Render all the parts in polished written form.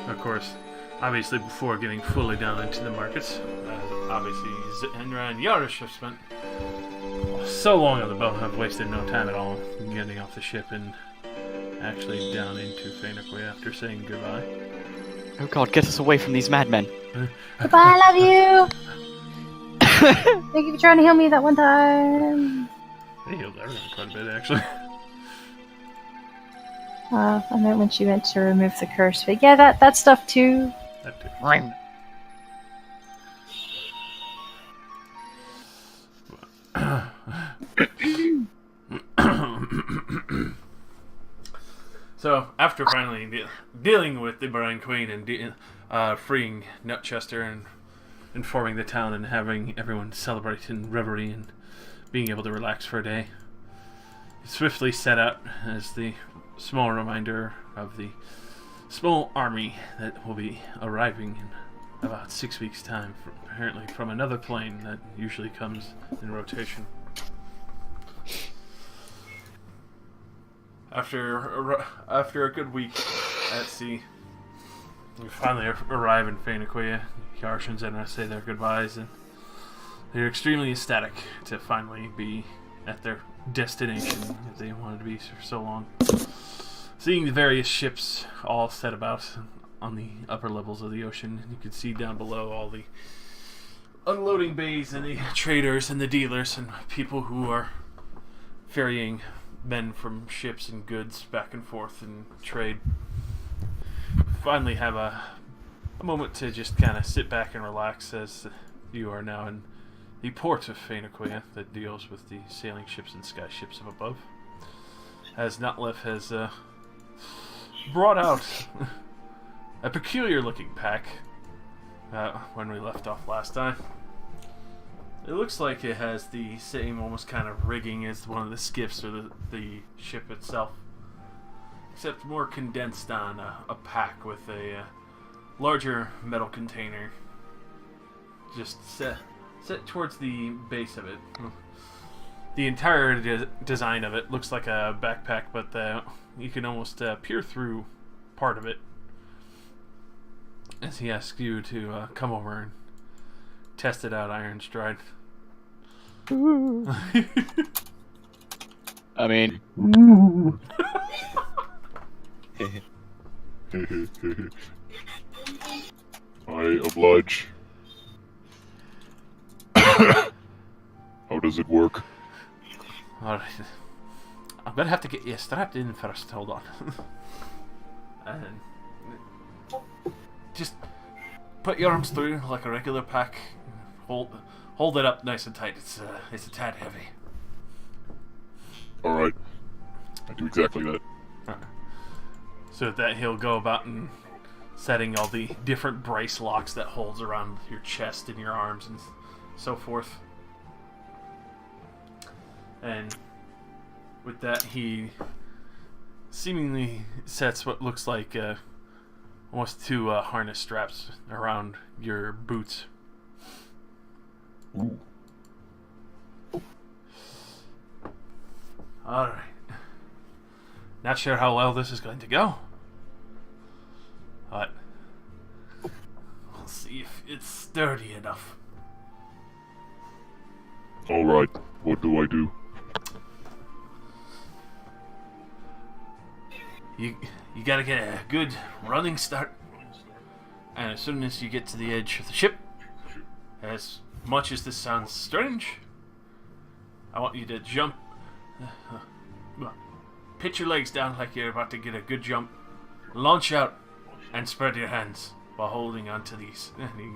Of course, obviously before getting fully down into the markets, obviously Zenra and Yarish have spent so long on the boat, have wasted no time at all getting off the ship and actually down into Fane Aquia after saying goodbye. Oh god, get us away from these madmen. Goodbye, I love you! Thank you for trying to heal me that one time. They healed everyone quite a bit, actually. I meant when she went to remove the curse, but yeah, that stuff too. That too. So, after finally dealing with the Brine Queen and freeing Nutchester and informing the town and having everyone celebrate in reverie and being able to relax for a day, he swiftly set out as the small reminder of the small army that will be arriving in about 6 weeks' time, apparently from another plane that usually comes in rotation. After a good week at sea, we finally arrive in Fane Aquia. Yarsh and Zenra say their goodbyes, and they're extremely ecstatic to finally be at their destination that they wanted to be for so long. Seeing the various ships all set about on the upper levels of the ocean, you can see down below all the unloading bays and the traders and the dealers and people who are ferrying men from ships and goods back and forth and trade. Finally have a moment to just kind of sit back and relax as you are now in the port of Fane Aquia that deals with the sailing ships and sky ships of above. As Nutlef has brought out a peculiar looking pack when we left off last time. It looks like it has the same almost kind of rigging as one of the skiffs or the ship itself, except more condensed on a pack with a larger metal container just set towards the base of it. The entire design of it looks like a backpack, but you can almost peer through part of it as he asks you to come over and test it out, Iron Stride. I mean... I oblige. How does it work? Alright. I'm gonna have to get you strapped in first, hold on. And just put your arms through like a regular pack. Hold it up nice and tight. It's a tad heavy. Alright. I do exactly that. So that he'll go about and setting all the different brace locks that holds around your chest and your arms and so forth. And with that, he seemingly sets what looks like almost two harness straps around your boots. Ooh. Alright. Not sure how well this is going to go, but we'll see if it's sturdy enough. Alright, what do I do? You gotta get a good running start, and as soon as you get to the edge of the ship, as much as this sounds strange, I want you to jump. Pitch your legs down like you're about to get a good jump. Launch out and spread your hands while holding onto these. And he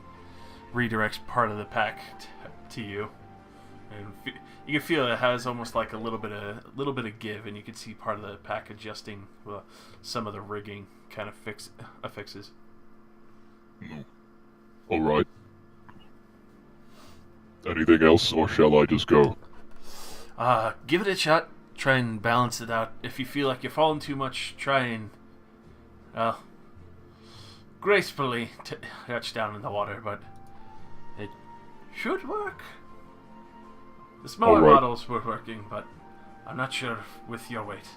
redirects part of the pack to you, and you can feel it has almost like a little bit of give, and you can see part of the pack adjusting. Well, some of the rigging kind of affixes. Alright. Anything else, or shall I just go? Give it a shot. Try and balance it out. If you feel like you're falling too much, try and gracefully touch down in the water, but it should work. The smaller models were working, but I'm not sure with your weight.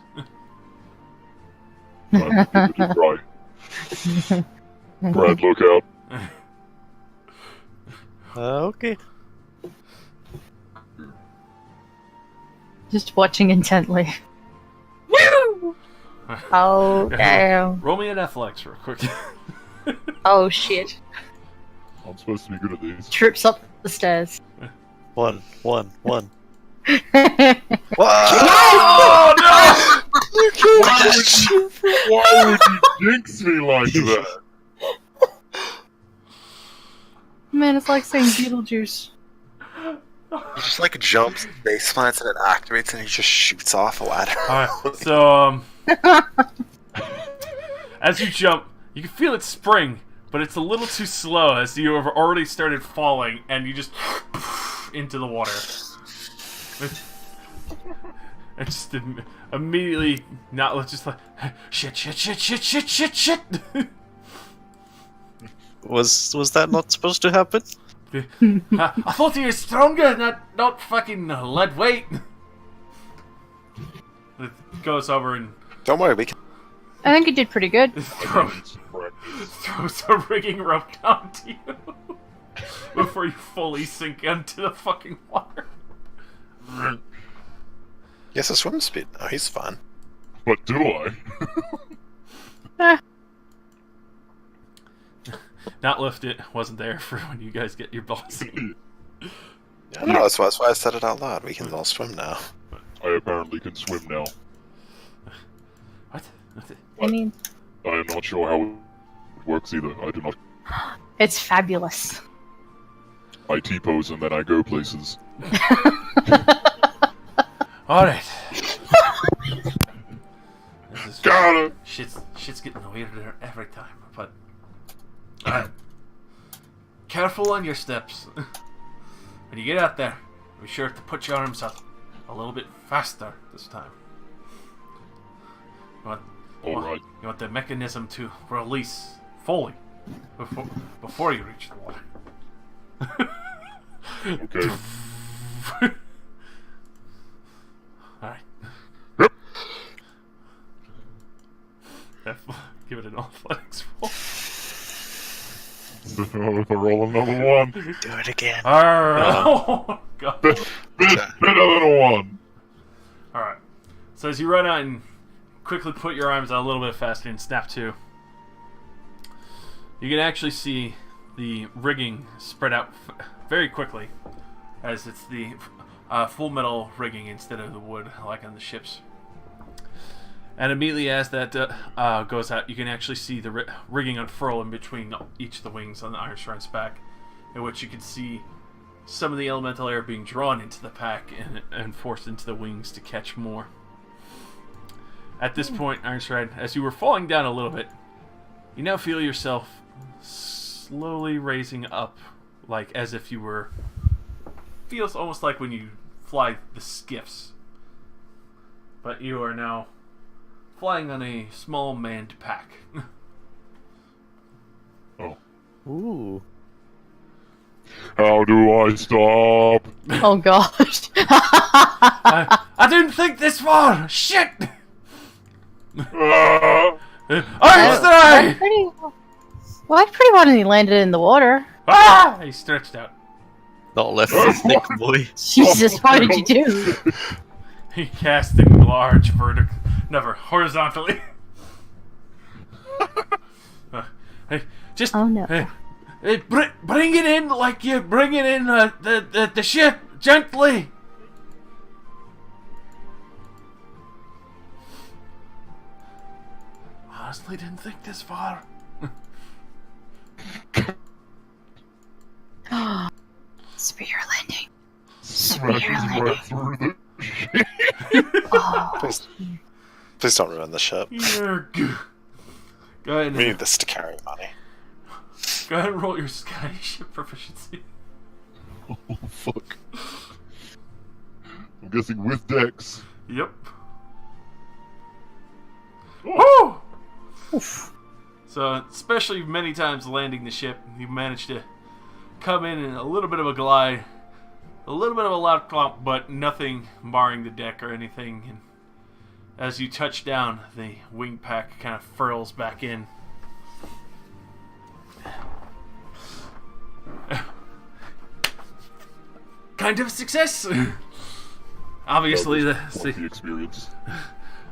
I'll give it a try. Brad, look out. Okay. Just watching intently. Oh, damn. Roll me an athletics real quick. Oh, shit. I'm supposed to be good at these. Trips up the stairs. One. Oh Oh Why would you jinx me like that? Man, it's like saying Beetlejuice. He just like jumps, base plants, and it activates, and he just shoots off a ladder. Alright, so as you jump, you can feel it spring, but it's a little too slow as you have already started falling, and you just into the water. And just immediately not just like shit. Was that not supposed to happen? I thought he was stronger, not fucking lead weight. It goes over and Don't worry, we can. I think you did pretty good. throws a rigging rope down to you before you fully sink into the fucking water. He has a swim speed. Oh, he's fun. But do I? Not lift it wasn't there for when you guys get your balls in. Yeah, no, that's why I said it out loud. We can all swim now. I apparently can swim now. What? I mean, I am not sure how it works either. I do not. it's fabulous. I T-pose and then I go places. Alright. Got it! Shit's getting weirder every time, but alright. Careful on your steps. When you get out there, be sure to put your arms up a little bit faster this time. Alright. You want the mechanism to release fully before you reach the water. Okay. Alright. Yep. Give it an athletics roll. If I roll another one. Do it again. Oh, God. Better than a one. Alright. So as you run out and quickly put your arms out a little bit faster and snap to, you can actually see the rigging spread out very quickly, as it's the full metal rigging instead of the wood like on the ships. And immediately as that goes out, you can actually see the rigging unfurl in between each of the wings on the Iron Shrine's back, in which you can see some of the elemental air being drawn into the pack and forced into the wings to catch more. At this point, Iron Shrine, as you were falling down a little bit, you now feel yourself slowly raising up, like as if you were... Feels almost like when you fly the skiffs. But you are now flying on a small manned pack. Oh. Ooh. How do I stop? Oh gosh. I didn't think this far! Shit! Ah! Einstein! Well, I pretty well he landed in the water. Ah! He stretched out. Not left for thick boy. Jesus, what did you do? He casting large never horizontally. Hey, just Oh no. hey, bring it in like you bring it in the ship gently. Honestly, didn't think this far. Spear landing. Smashes right through the shit. Oh, Please don't ruin the ship. You're good. Go ahead We and need this to carry money. go ahead and roll your sky ship proficiency. Oh, fuck. I'm guessing with Dex. Yep. Woo! So, especially many times landing the ship, you managed to come in a little bit of a glide, a little bit of a loud clomp, but nothing marring the deck or anything. And as you touch down, the wing pack kind of furls back in. kind of a success. Obviously, Quite the experience.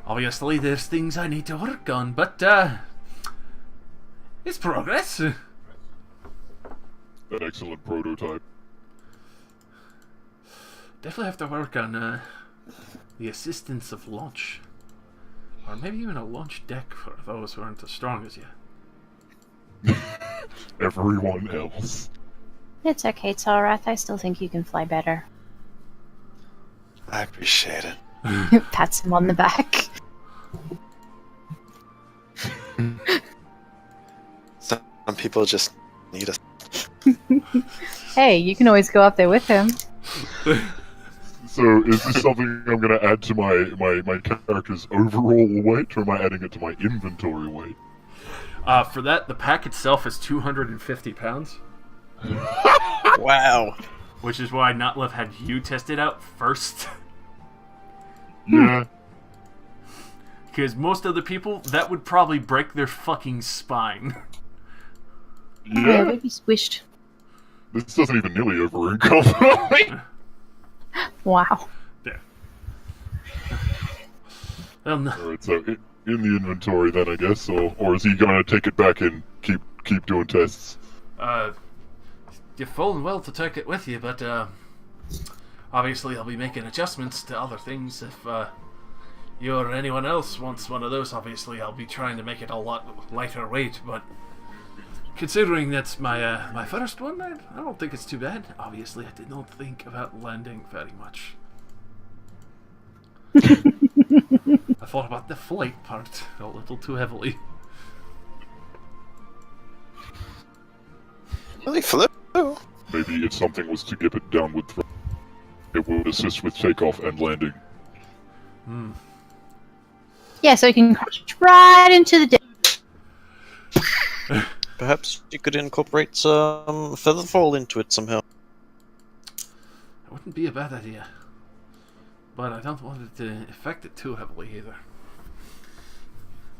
obviously, there's things I need to work on, but it's progress. An excellent prototype. Definitely have to work on the assistance of launch, or maybe even a launch deck for those who aren't as strong as you. Everyone else. It's okay, Tallrath. I still think you can fly better. I appreciate it. Pats him on the back. Some people just need us. Hey, you can always go up there with him. So, is this something I'm going to add to my character's overall weight, or am I adding it to my inventory weight? For that, the pack itself is 250 pounds. Wow. Which is why Notlev had you test it out first. Yeah. Because most other people, that would probably break their fucking spine. Yeah, Yeah. we'd be squished. This doesn't even nearly over-encumber me. Wow. There. Alright, so in the inventory then, I guess, or is he going to take it back and keep doing tests? You're full and well to take it with you, but obviously I'll be making adjustments to other things. If you or anyone else wants one of those, obviously I'll be trying to make it a lot lighter weight, but considering that's my first one, I don't think it's too bad. Obviously, I did not think about landing very much. I thought about the flight part a little too heavily. Really flew. Maybe if something was to give it downward thrust, it would assist with takeoff and landing. Yeah, so you can crash right into the deck. Perhaps you could incorporate some featherfall into it somehow. That wouldn't be a bad idea. But I don't want it to affect it too heavily either.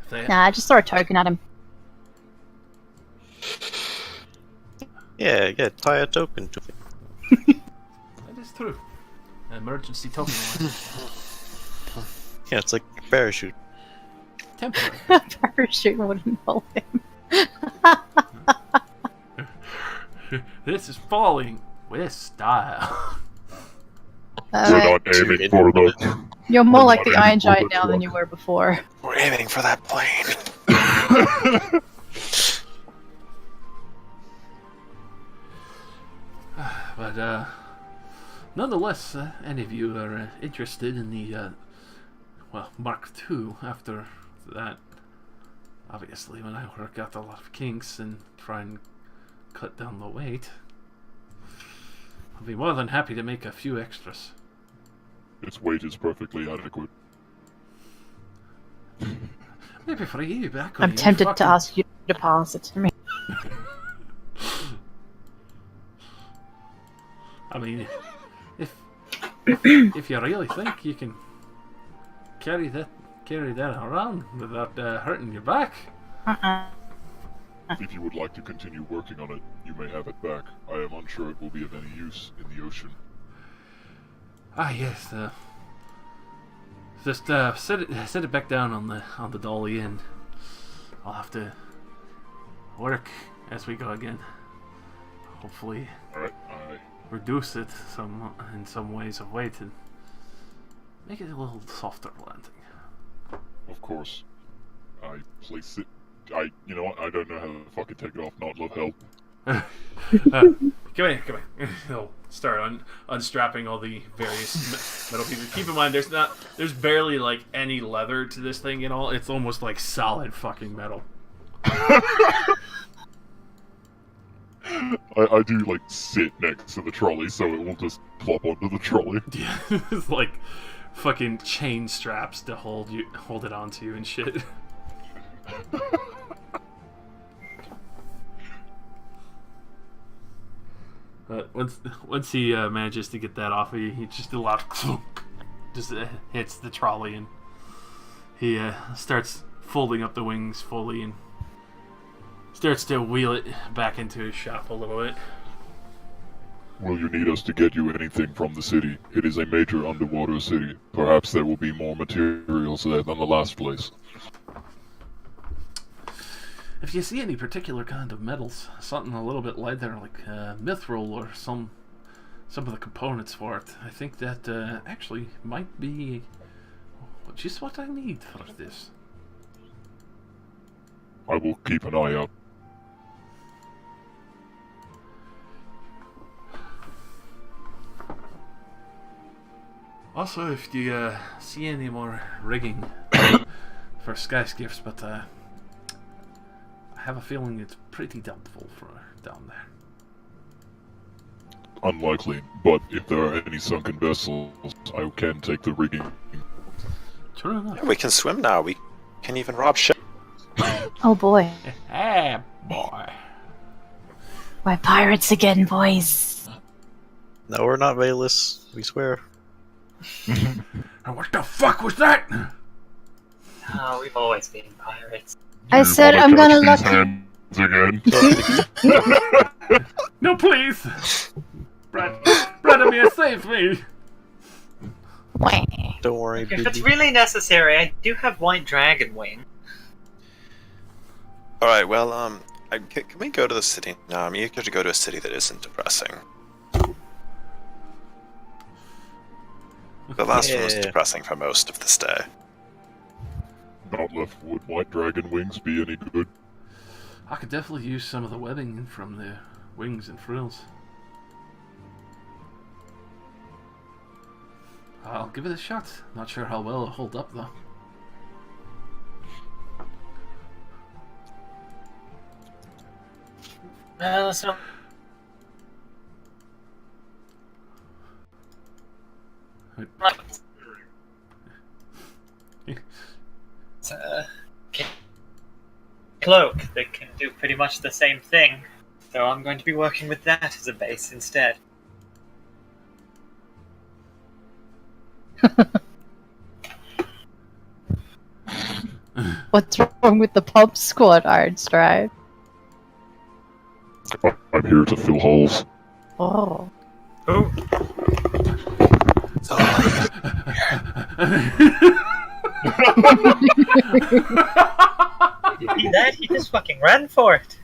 If they... Nah, just throw a token at him. Yeah, tie a token to it. That is true. Emergency token. Yeah, it's like a parachute. Temporary. Parachute wouldn't pull him. This is falling with style. We're not aiming for the... You're more like the Not Iron aiming for Giant the now than truck. you were before. We're aiming for that plane. But nonetheless, any of you are interested in the Mark II after that, obviously when I work out a lot of kinks and try and cut down the weight, I'll be more than happy to make a few extras. Its weight is perfectly adequate. Maybe for you back. I'm tempted to ask you to pass it to me. I mean, if you really think you can carry that around without hurting your back. If you would like to continue working on it, you may have it back. I am unsure it will be of any use in the ocean. Ah yes, just set it back down on the dolly, and I'll have to work as we go again. Hopefully, Alright, reduce it in some ways of weight and make it a little softer landing. of course. I place it... you know what, I don't know how to fucking take it off, not love help. Come here. He'll start unstrapping all the various metal pieces. Keep in mind, there's barely like any leather to this thing at all. It's almost like solid fucking metal. I do, like, sit next to the trolley, so it will just plop onto the trolley. Yeah, it's like fucking chain straps to hold it onto you and shit. But once he manages to get that off of you, he just a lot just hits the trolley, and he starts folding up the wings fully and starts to wheel it back into his shop a little bit. Will you need us to get you anything from the city? It is a major underwater city. Perhaps there will be more materials there than the last place. If you see any particular kind of metals, something a little bit lighter like mithril or some of the components for it, I think that actually might be just what I need for this. I will keep an eye out. Also, if you see any more rigging for skyscapes, but I have a feeling it's pretty doubtful for down there. Unlikely, but if there are any sunken vessels, I can take the rigging. True enough. Yeah, we can swim now. We can even rob ships. Oh boy. Ah, boy. Why pirates again, boys? No, we're not Veilus. We swear. And what the fuck was that? Oh, we've always been pirates. I You said wanna I'm touch gonna these look. hands again? No, please! Bradamir, save me! Don't worry, If it's baby. really necessary, I do have white dragon wing. Alright, well, can we go to the city now? I'm eager to go to a city that isn't depressing. The last one was Yeah. depressing for most of the stay. Not left would white dragon wings be any good? I could definitely use some of the webbing from the wings and frills. I'll give it a shot. Not sure how well it'll hold up though. Well, so it's a cloak that can do pretty much the same thing. So I'm going to be working with that as a base instead. What's wrong with the pub squad, Iron Stripe? I'm here to fill holes. Oh. Oh, did you see that? He just fucking ran for it.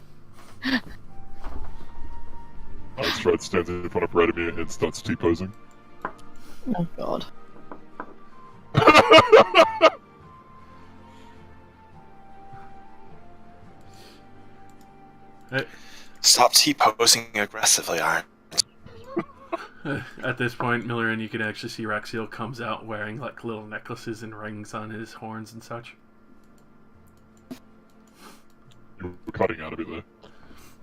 Stride stands in front of Bradamir and starts T-posing. Oh god. Stop T-posing aggressively, Iron. At this point, Miller, and you can actually see Raxiel comes out wearing like little necklaces and rings on his horns and such. You were cutting out a bit there.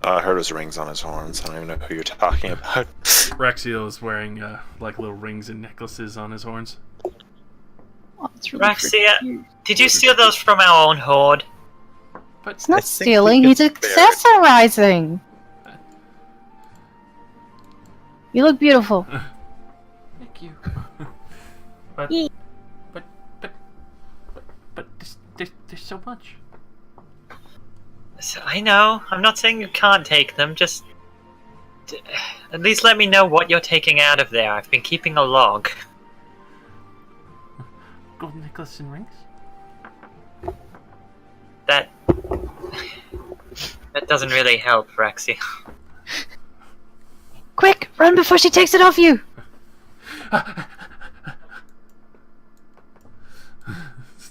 I heard his rings on his horns. I don't even know who you're talking about. Raxiel is wearing like little rings and necklaces on his horns. Oh, it's really Raxia, cute. did you steal those from our own horde? But It's not I think we stealing, can he's accessorizing! You look beautiful. thank you. but, Yeah. but there's so much. So, I know. I'm not saying you can't take them, just... At least let me know what you're taking out of there. I've been keeping a log. Gold necklace and rings. That doesn't really help, Raxi. Quick, run before she takes it off you!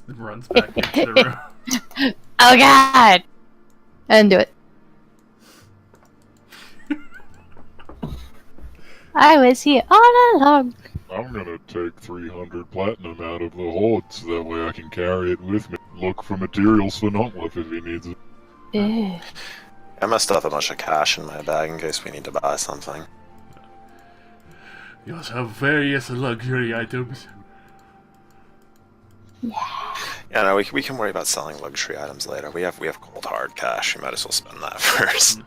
Runs back into the room. Oh god! I didn't do it. I was here all along. I'm gonna take 300 platinum out of the hoard so that way I can carry it with me. Look for materials for Nontlef if he needs it. Ew. I must have a bunch of cash in my bag in case we need to buy something. You also have various luxury items. Yeah, no, we can worry about selling luxury items later. We have cold hard cash. We might as well spend that first.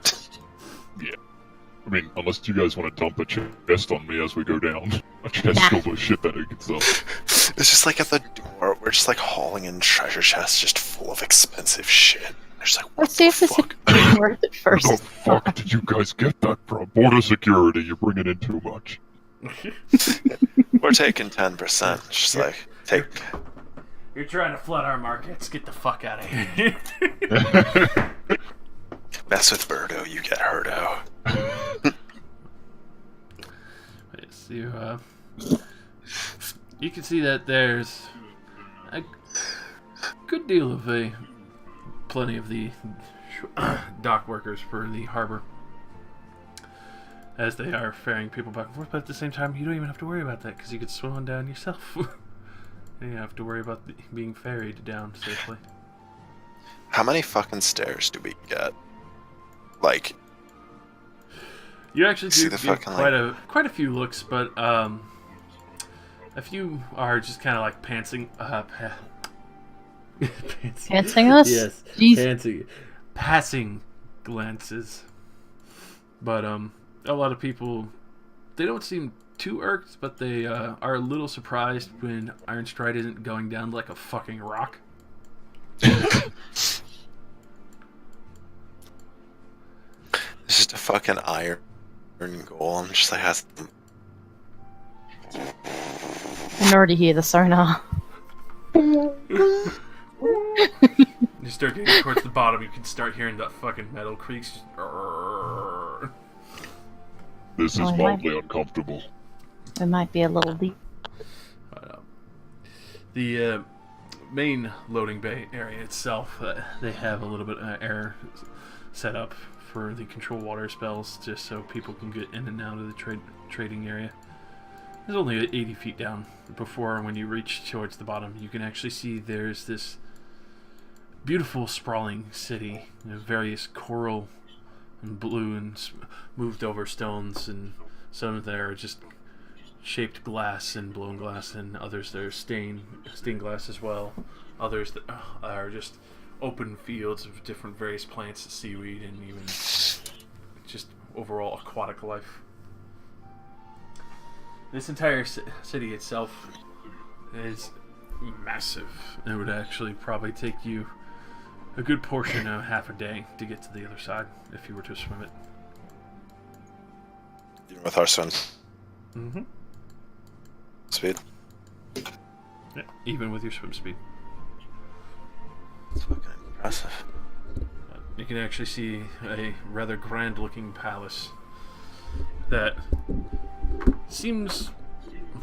I mean, unless you guys want to dump a chest on me as we go down. A chest filled with shit that I can sell. It's just like at the door, we're just like hauling in treasure chests just full of expensive shit. She's like, Let's see if this fuck? is worth it Where first. the fuck did you guys get that from? Border security, you're bringing in too much. We're taking 10%. She's like, take. You're trying to flood our markets. Get the fuck out of here. Mess with Birdo, you get Herdo. Yes, you can see that there's a good deal of plenty of the dock workers for the harbor, as they are ferrying people back and forth. But at the same time, you don't even have to worry about that because you could swim on down yourself. You don't have to worry about being ferried down safely. How many fucking stairs do we get? Like, You actually See do the get fucking, quite a few looks, but a few are just kind of like pantsing. Pantsing us? Yes, Jeez. passing glances. But a lot of people, they don't seem too irked, but they are a little surprised when Iron Stride isn't going down like a fucking rock. it's just a fucking iron golem. Just like has. I can already hear the sonar. You start getting towards the bottom, you can start hearing that fucking metal creaks. This is Oh, mildly uncomfortable. It might be a little deep. The main loading bay area itself, they have a little bit of air set up for the control water spells, just so people can get in and out of the trading area. It's only 80 feet down. Before, when you reach towards the bottom, you can actually see there's this beautiful sprawling city, various coral and blue and moved over stones, and some of there are just shaped glass and blown glass, and others that are stained glass as well. Others that are just open fields of different various plants, seaweed, and even just overall aquatic life. This entire city itself is massive. It would actually probably take you a good portion of half a day to get to the other side if you were to swim it. Even with our swim Mm-hmm. speed. Yeah, even with your swim speed. It's fucking impressive. You can actually see a rather grand-looking palace that seems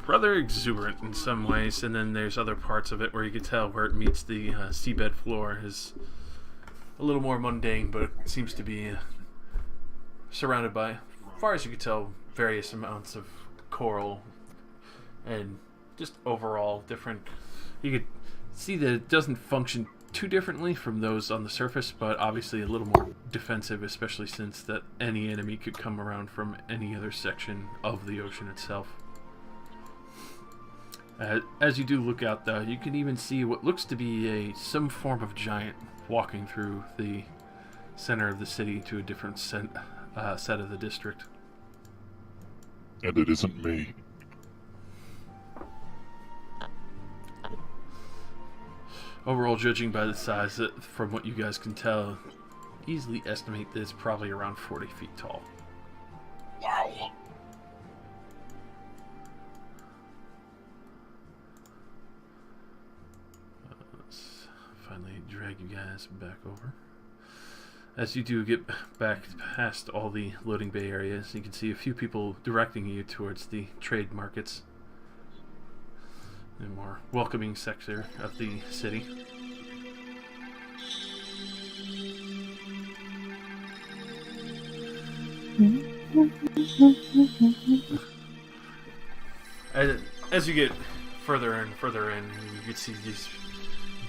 rather exuberant in some ways, and then there's other parts of it where you can tell where it meets the seabed floor is a little more mundane, but it seems to be surrounded by, as far as you can tell, various amounts of coral and just overall different. You could see that it doesn't function too differently from those on the surface, but obviously a little more defensive, especially since that any enemy could come around from any other section of the ocean itself. As you do look out, though, you can even see what looks to be some form of giant walking through the center of the city to a different set of the district. And it isn't me. Overall, judging by the size, from what you guys can tell, easily estimate that it's probably around 40 feet tall. Wow. Let's finally drag you guys back over. As you do get back past all the loading bay areas, you can see a few people directing you towards the trade markets. A more welcoming sector of the city. As you get further and further in, you can see these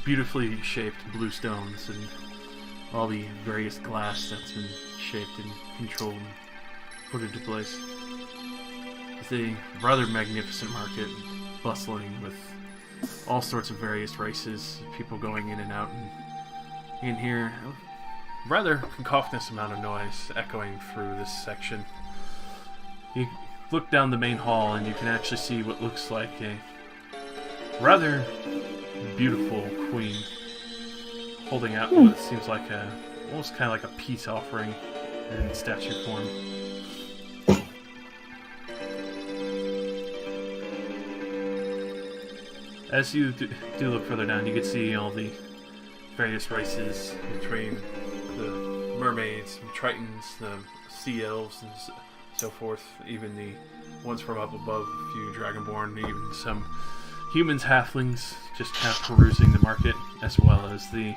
beautifully shaped blue stones and all the various glass that's been shaped and controlled and put into place. It's a rather magnificent market, bustling with all sorts of various races, people going in and out, and you can hear a rather cacophonous amount of noise echoing through this section. You look down the main hall and you can actually see what looks like a rather beautiful queen holding out what seems like almost kind of like a peace offering in statue form. As you do look further down, you can see all the various races between the mermaids, the tritons, the sea elves, and so forth. Even the ones from up above, a few dragonborn, even some humans, halflings, just kind of perusing the market, as well as the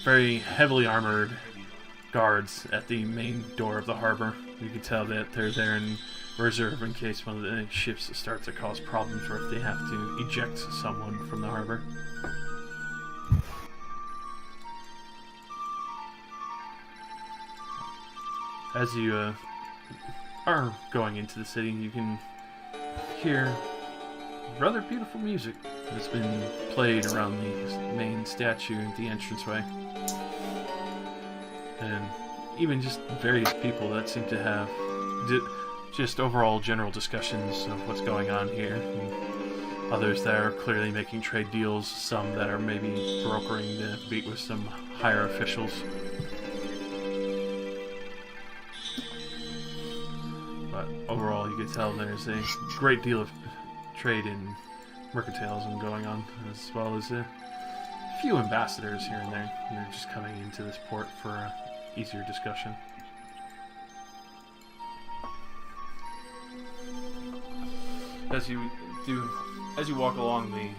very heavily armored guards at the main door of the harbor. You can tell that they're there in reserve in case one of the ships starts to cause problems or if they have to eject someone from the harbor. As you are going into the city, you can hear rather beautiful music that's been played around the main statue at the entranceway. And even just various people that seem to have just overall general discussions of what's going on here. And others that are clearly making trade deals, some that are maybe brokering to meet with some higher officials. But overall, you can tell there's a great deal of trade in mercantilism going on, as well as a few ambassadors here and there. They're just coming into this port for easier discussion. As you walk along the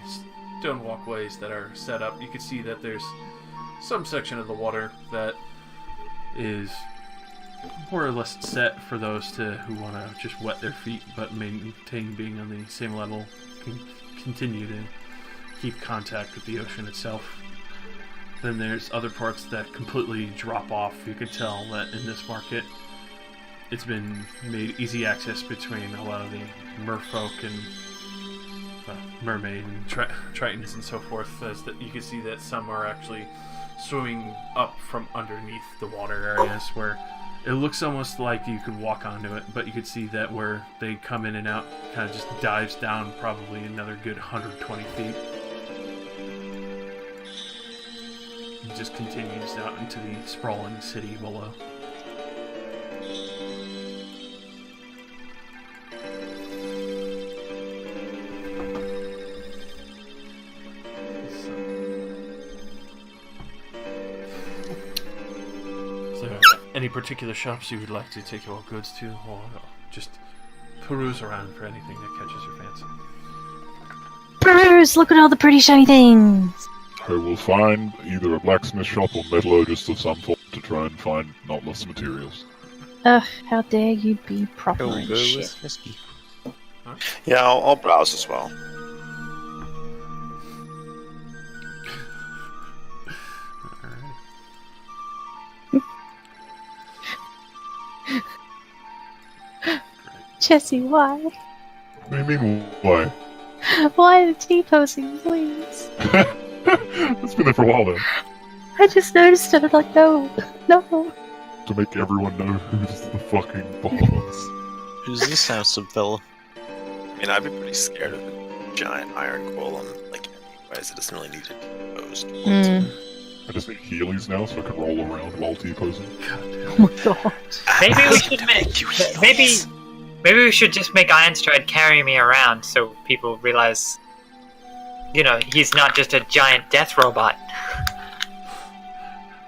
stone walkways that are set up, you can see that there's some section of the water that is more or less set for those who want to just wet their feet but maintain being on the same level, can continue to keep contact with the ocean itself. Then there's other parts that completely drop off. You can tell that in this market it's been made easy access between a lot of the merfolk and mermaid and tritons and so forth, as that you can see that some are actually swimming up from underneath the water areas where it looks almost like you could walk onto it, but you could see that where they come in and out kind of just dives down probably another good 120 feet. It just continues out into the sprawling city below. Any particular shops you would like to take your goods to, or just peruse around for anything that catches your fancy? Bruce, look at all the pretty shiny things! I will find either a blacksmith shop or metallurgist of some form to try and find not lost materials. Ugh, how dare you be proper Go and go shit. with whiskey. Yeah, I'll browse as well. Jesse, why? What do you mean, why? Why the T-posing, please? It's been there for a while now. I just noticed it, I'm like, no. To make everyone know who's the fucking boss. Who's this handsome fella? I mean, I'd be pretty scared of a giant iron golem, like, anyways. It doesn't really need to be posed. I just need Heelys now so I can roll around while T-posing. Oh my god. Maybe we should maybe we should just make Ironstride carry me around so people realize, you know, he's not just a giant death robot.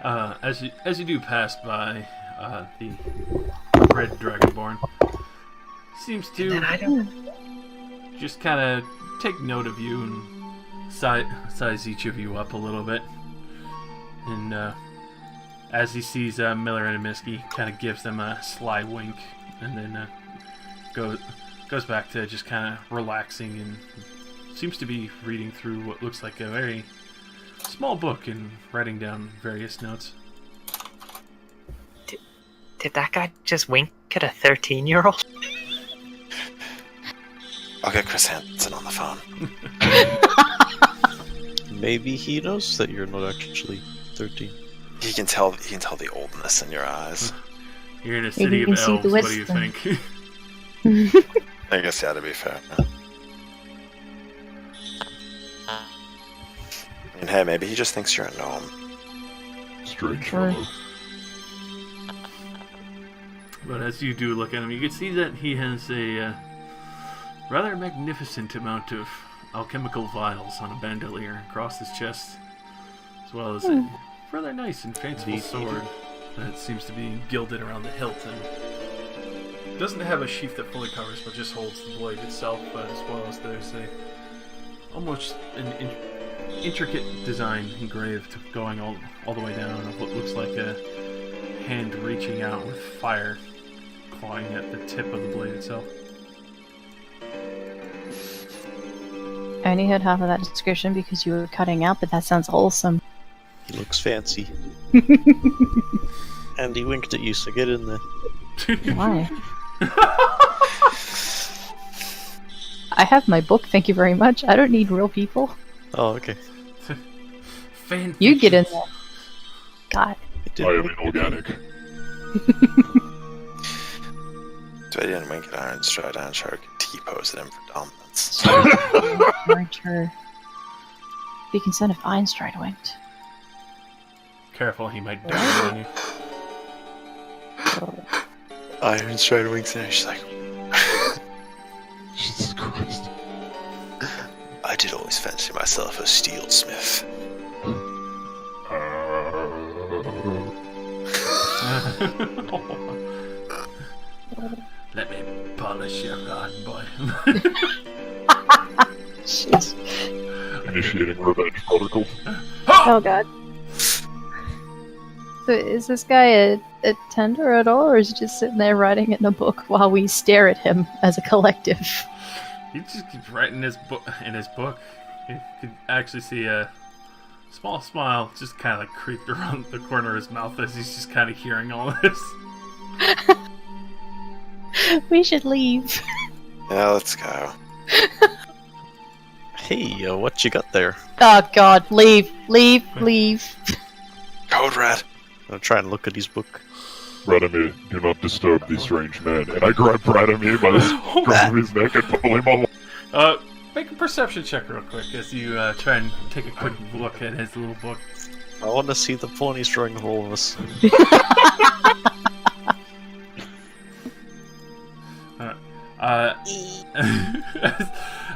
As you do pass by the red dragonborn, seems to just kind of take note of you and size each of you up a little bit. And as he sees Miller and Miski, kind of gives them a sly wink, and then goes back to just kind of relaxing and seems to be reading through what looks like a very small book and writing down various notes. Did that guy just wink at a 13-year-old? I'll get Chris Hansen on the phone. Maybe he knows that you're not actually 13. He can tell the oldness in your eyes. You're in a Maybe city you of can see elves, the what do you wisdom. think? I guess, yeah, to be fair. I mean, hey, maybe he just thinks you're a gnome. Strange Sure. fellow. But as you do look at him, you can see that he has a rather magnificent amount of alchemical vials on a bandolier across his chest, as well as a rather nice and fanciful sword that seems to be gilded around the hilt and doesn't have a sheath that fully covers, but just holds the blade itself, as well as there's a almost an intricate design engraved going all the way down of what looks like a hand reaching out with fire clawing at the tip of the blade itself. I only heard half of that description because you were cutting out, but that sounds wholesome. He looks fancy. And he winked at you, so get in there. Why? I have my book, thank you very much. I don't need real people. Oh, okay. Fan You get in fictions. there. God. He did I am wink. inorganic. So I didn't wink at Iron Stride and Shark T-posed him for dominance. Weren't her. Be concerned if Einstride went. Careful, he might die on you. Iron Stride winks at her, she's like, Jesus Christ. I did always fancy myself a steelsmith. Let me polish your rod, boy. Shit. Initiating revenge protocol. Oh god. So is this guy a tender at all, or is he just sitting there writing it in a book while we stare at him as a collective? He just keeps writing his book. You could actually see a small smile just kind of like creep around the corner of his mouth as he's just kind of hearing all of this. We should leave. Yeah, let's go. Hey, what you got there? Oh god, leave, leave, leave. Code Red. I'm gonna try and look at his book. Radamir, do not disturb the strange man. And I grab Radamir by the scruff of his neck and pull him on. Make a perception check real quick as you try and take a quick look at his little book. I want to see the porn he's drawing of all of us.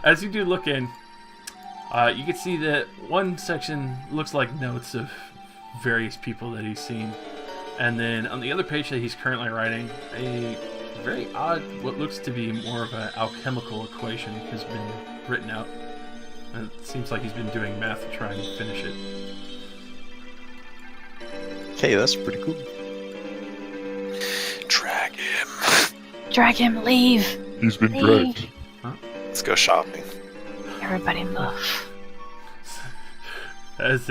As you do look in, you can see that one section looks like notes of various people that he's seen, and then on the other page that he's currently writing, a very odd, what looks to be more of an alchemical equation has been written out. And it seems like he's been doing math to try and finish it. Okay, that's pretty cool. Drag him. Drag him, leave. He's been dragged. Let's go shopping. Everybody move. As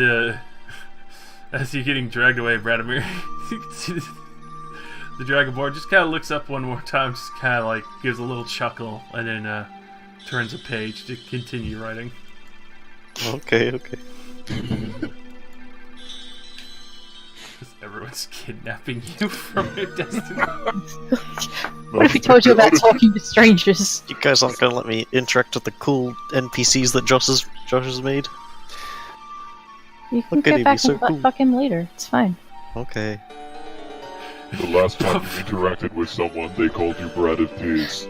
you're getting dragged away, Vladimir, you can see the Dragonborn just kind of looks up one more time, just kind of like gives a little chuckle, and then turns a page to continue writing. Okay, okay. Everyone's kidnapping you from your destiny. What if we told you about talking to strangers? You guys aren't gonna let me interact with the cool NPCs that Josh has made? You can Look at go him, back he's so and cool. fuck him later. It's fine. Okay. The last time you interacted with someone, they called you Brad of Peace.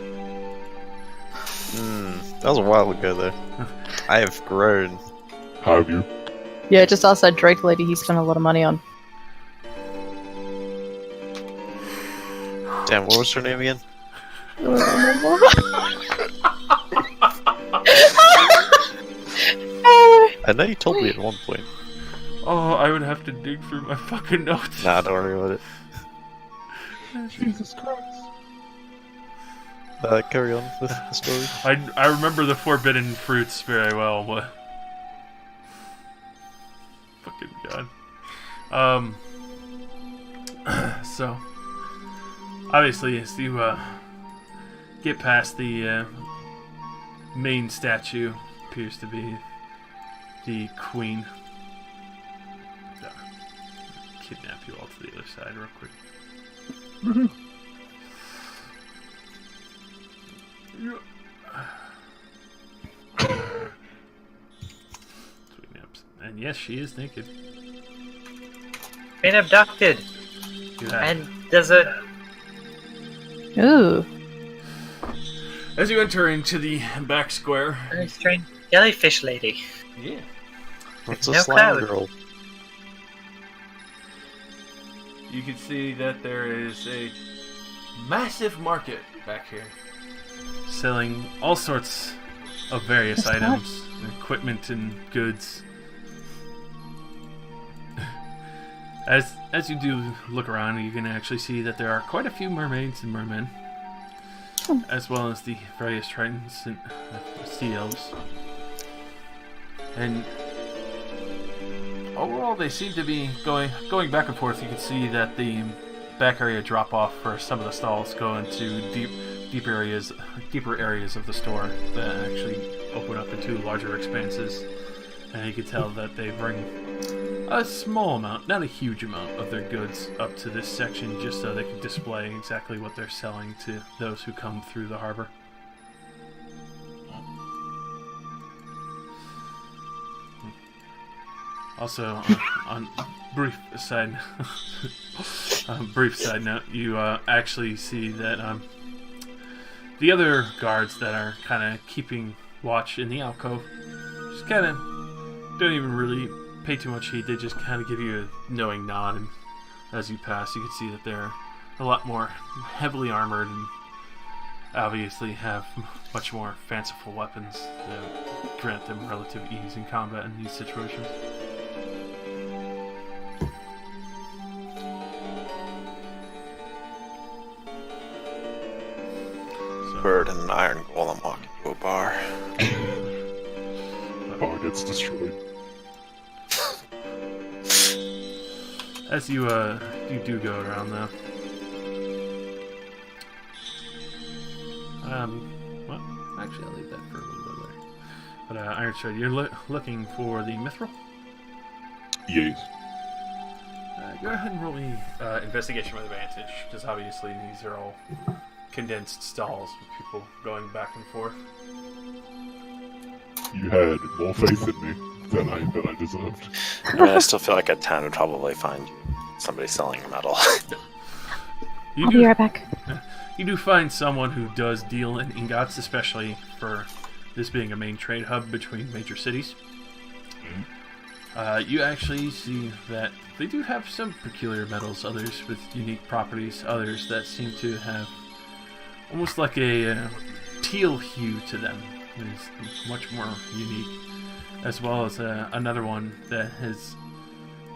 That was a while ago though. I have grown. Have you? Yeah, just ask that Drake lady he spent a lot of money on. Damn, what was her name again? I know you told me at one point. Oh, I would have to dig through my fucking notes. Nah, don't worry about it. Jesus Christ. Carry on with the story. I remember the forbidden fruits very well, but fucking god. So obviously, as you get past the main statue, appears to be the queen. Kidnap you all to the other side, real quick. Sweet naps. And yes, she is naked. been abducted. And there's a... Ooh. As you enter into the back square, very strange jellyfish lady. yeah, It's a No slime cloud. girl. you can see that there is a massive market back here, selling all sorts of various What's that? items, equipment, and goods. As you do look around, you can actually see that there are quite a few mermaids and mermen, as well as the various tritons and sea elves. And overall, they seem to be going back and forth. You can see that the back area drop off for some of the stalls go into deeper areas of the store that actually open up into larger expanses. And you can tell that they bring a small amount, not a huge amount, of their goods up to this section just so they can display exactly what they're selling to those who come through the harbor. Also, on brief side note, you actually see that the other guards that are kind of keeping watch in the alcove just kind of don't even really pay too much heed. They just kind of give you a knowing nod, and as you pass, you can see that they're a lot more heavily armored and obviously have much more fanciful weapons that grant them relative ease in combat in these situations. Bird and an iron golem walk into a bar. Bar gets destroyed. As you do go around though. Well, actually, I'll leave that for a little bit later. But Ironshard, you're looking for the mithril. Yes. Go ahead and roll me investigation with advantage, because obviously these are all condensed stalls with people going back and forth. You had more faith in me than I deserved. I mean, I still feel like a 10 would probably find you somebody selling metal. You I'll be right back. You do find someone who does deal in ingots, especially for this being a main trade hub between major cities. You actually see that they do have some peculiar metals, others with unique properties, others that seem to have almost like a teal hue to them. It's much more unique, as well as another one that has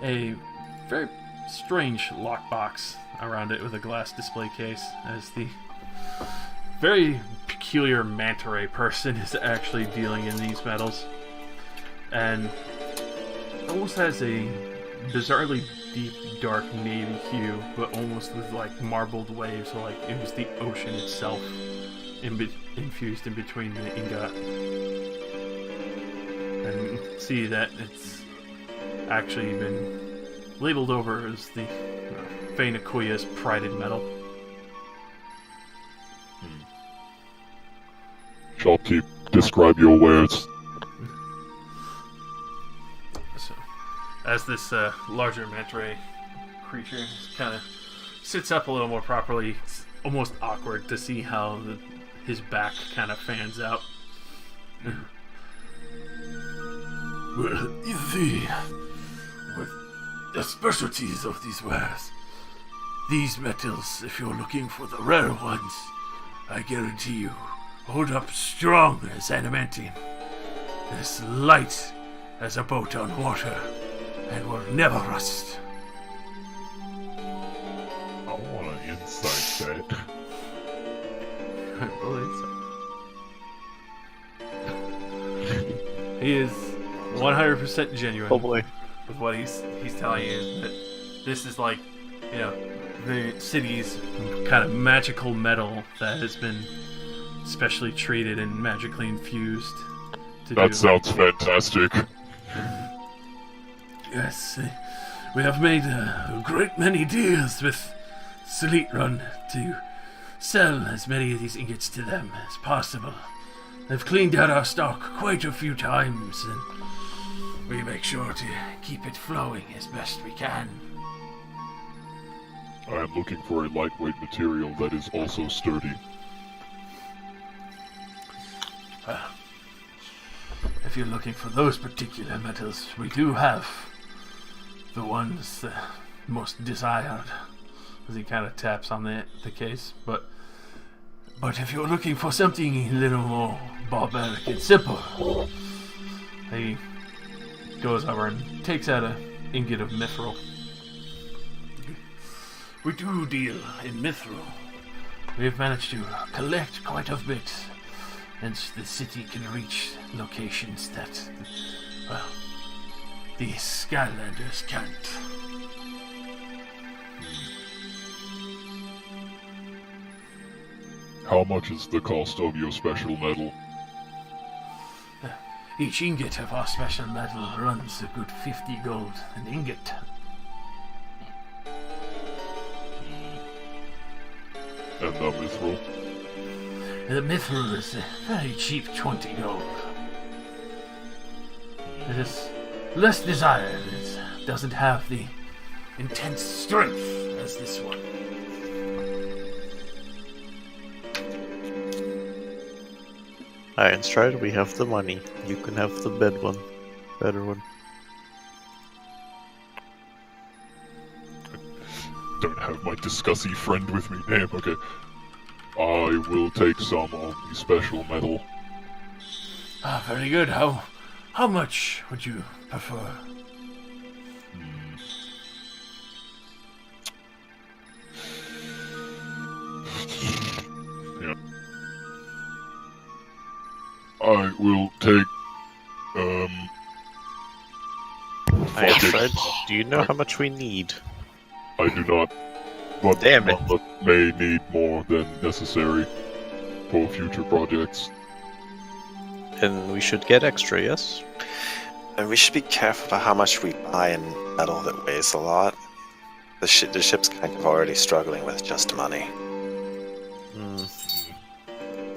a very strange lockbox around it with a glass display case, as the very peculiar manta ray person is actually dealing in these metals, and almost has a bizarrely deep dark navy hue, but almost with like marbled waves, so like it was the ocean itself infused in between the ingot. And you can see that it's actually been labeled over as the Fane Aquia's prided metal. Shopkeep, describe your wares. So, as this larger manta ray creature kind of sits up a little more properly, it's almost awkward to see how his back kind of fans out. Well, you see, with the specialties of these wares, these metals, if you're looking for the rare ones, I guarantee you, hold up strong as adamantine, as light as a boat on water, and will never rust. I want an insight check. He is 100% genuine. Oh boy. With what he's telling you, that this is like, you know, the city's kind of magical metal that has been specially treated and magically infused to That do. sounds fantastic. Yes, we have made a great many deals with Selite Run to sell as many of these ingots to them as possible. They've cleaned out our stock quite a few times, and we make sure to keep it flowing as best we can. I am looking for a lightweight material that is also sturdy. If you're looking for those particular metals, we do have the ones most desired. As he kind of taps on the case, but if you're looking for something a little more barbaric and simple, he goes over and takes out an ingot of mithril. we do deal in mithril. We've managed to collect quite a bit, and the city can reach locations that, well, the Skylanders can't. How much is the cost of your special metal? Each ingot of our special metal runs a good 50 gold an ingot. And the mithril? The mithril is a very cheap 20 gold. It is less desired. It doesn't have the intense strength as this one. Iron Stride, we have the money. You can have the better one. Don't have my discussy friend with me. Damn, okay. I will take some of the special metal. Ah, very good. How much would you prefer? Yeah. I will take, Iron Stride, do you know how much we need? I do not, but Damn it. but may need more than necessary for future projects. And we should get extra, yes? And we should be careful about how much we buy in metal that weighs a lot. The ship's kind of already struggling with just money.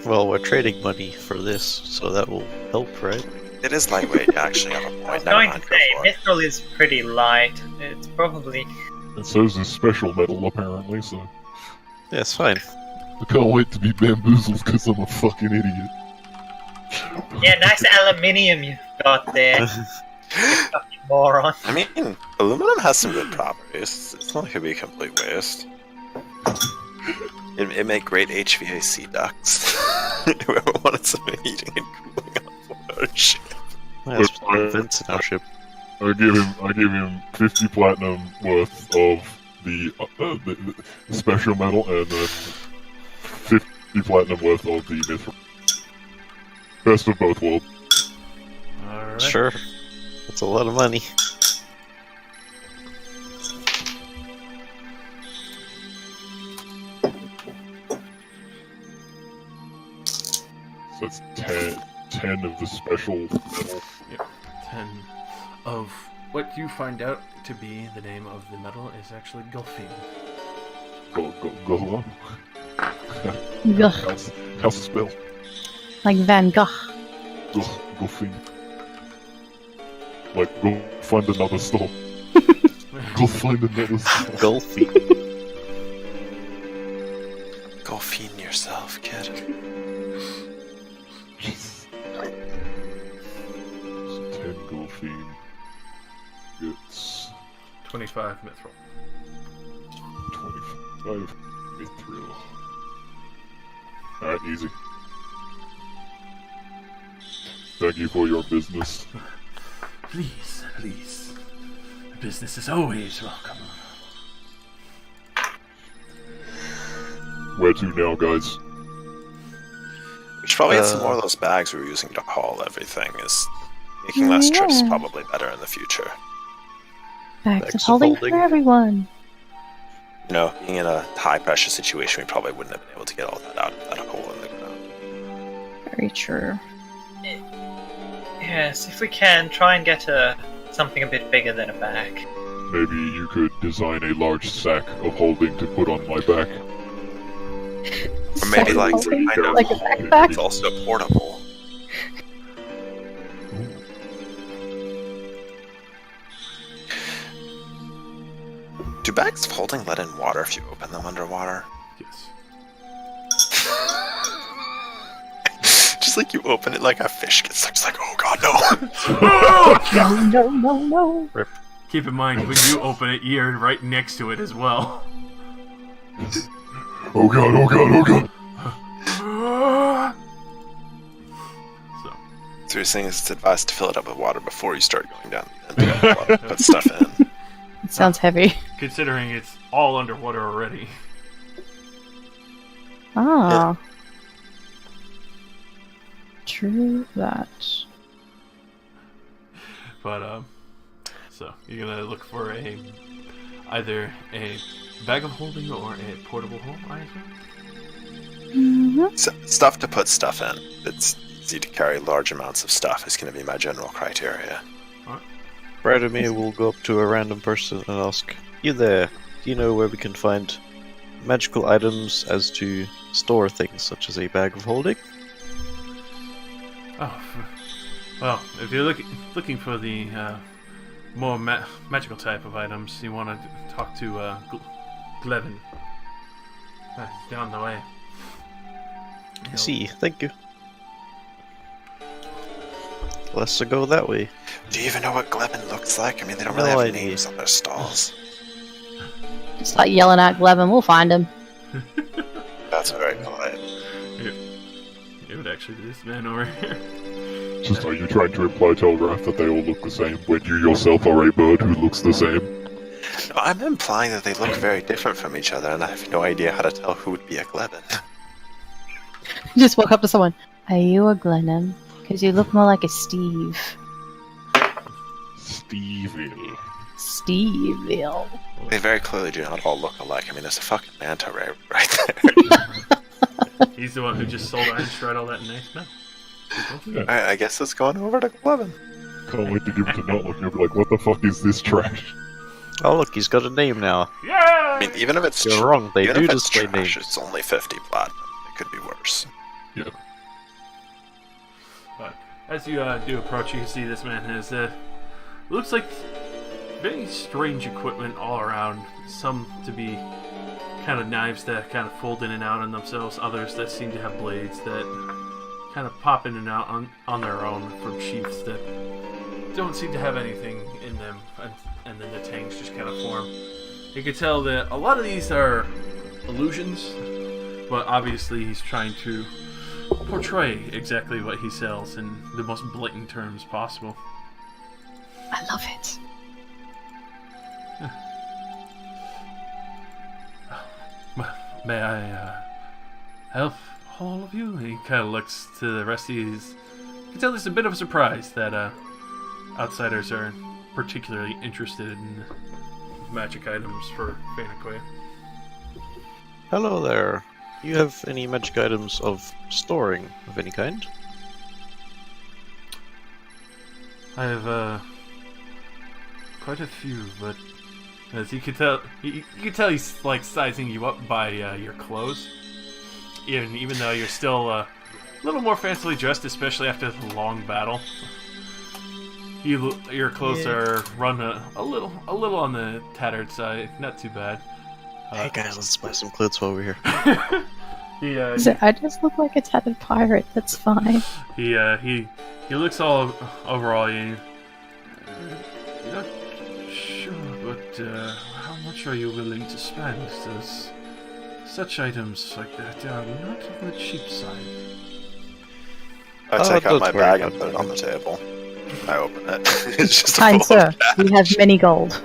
Well, we're trading money for this, so that will help, right? It is lightweight, you actually have a point. I was Never going mind, to go say, for it. mithril is pretty light. It's probably... And so is this special metal, apparently, so... Yeah, it's fine. I can't wait to be bamboozled because I'm a fucking idiot. Yeah, nice aluminium you've got there. You fucking moron. I mean, aluminum has some good properties. It's not like it'd be a complete waste. It make great HVAC ducts. Whoever wanted some heating and cooling on board our ship. Let's put vents in our ship. I give him 50 platinum worth of the special metal and then 50 platinum worth of the mithril. Best of both worlds. alright. Sure. That's a lot of money. So that's 10 of the special metal. 10 of what you find out to be the name of the metal is actually Gulfine. Go on. Gah. How's the spell? Like Van Gogh. Go find. Like, go find another store. Go find another store. Gulfy. Go fiend yourself, kid. So 10 Golfine gets 25 mithril. 25 mithril. Alright, easy. Thank you for your business. Please, please. Business is always welcome. Where to now, guys? We should probably get some more of those bags we were using to haul everything. Is making less trips is Yeah. probably better in the future. Bags Bags of of holding for holding. everyone. You know, being in a high pressure situation, we probably wouldn't have been able to get all that out of that hole in the ground. Very true. Yes, if we can, try and get something a bit bigger than a bag. Maybe you could design a large sack of holding to put on my back. Or maybe like Holding, kind of like a backpack. it's also portable. Too bags of holding let in water if you open them underwater? Yes. Just like you open it like a fish gets stuck. Just like, oh god, no. No. Keep in mind, when you open it, you're right next to it as well. Oh god, oh god, oh god. So you're saying it's advised to fill it up with water before you start going down and put stuff in. It sounds heavy. Considering it's all underwater already. Ah. True that. But, so, you're gonna look for either a bag of holding or a portable hole, I assume? Stuff to put stuff in. It's easy to carry large amounts of stuff is going to be my general criteria. Vladimir will go up to a random person and ask, "You there? Do you know where we can find magical items as to store things, such as a bag of holding?" Oh, well, if you're looking for the more magical type of items, you want to talk to Glevin. He's down the way. I see, thank you. Let's go that way. Do you even know what Glebin looks like? I mean, they don't No really have idea. names on their stalls. Start yelling at Glevin, we'll find him. That's very polite. It would actually be this man over here. Just are you trying to imply, Telegraph, that they all look the same when you yourself are a bird who looks the same? No, I'm implying that they look very different from each other, and I have no idea how to tell who would be a Glebin. Just walk up to someone. Are you a Glennon? Because you look more like a Steve. Steveville. Steveville. They very clearly do not all look alike. I mean, there's a fucking manta ray right there. He's the one who just sold Iron Stride all that nice stuff. Alright, I guess it's going over to Glevin. Can't wait to give it to Notlook and be like, what the fuck is this trash? Oh look, he's got a name now. Yeah! I mean, even if it's You're wrong, they even do if it's display trash, names. it's only 50 platinum. It could be worse. Yeah. But as you do approach, you can see this man has looks like very strange equipment all around. Some to be kind of knives that kind of fold in and out on themselves. Others that seem to have blades that kind of pop in and out on their own from sheaths that don't seem to have anything in them, and then the tangs just kind of form. You can tell that a lot of these are illusions, but obviously he's trying to portray exactly what he sells in the most blatant terms possible. I love it. May I help all of you? He kind of looks to the rest of you. You can tell there's a bit of a surprise that outsiders are particularly interested in magic items for Fane Aquia. Hello there. You have any magic items of storing of any kind? I have quite a few, but as you can tell, you can tell he's like sizing you up by your clothes. Even though you're still a little more fancily dressed, especially after the long battle. Your clothes are run a little on the tattered side, not too bad. Hey guys, let's buy some clothes while we're here. I just look like a tattered pirate. That's fine. He looks all overall. You're not sure, but how much are you willing to spend? There's such items like that are not on the cheap side. I take out don't my worry bag and about put it on the table. I open it. It's just a Kind full sir, of we have many gold.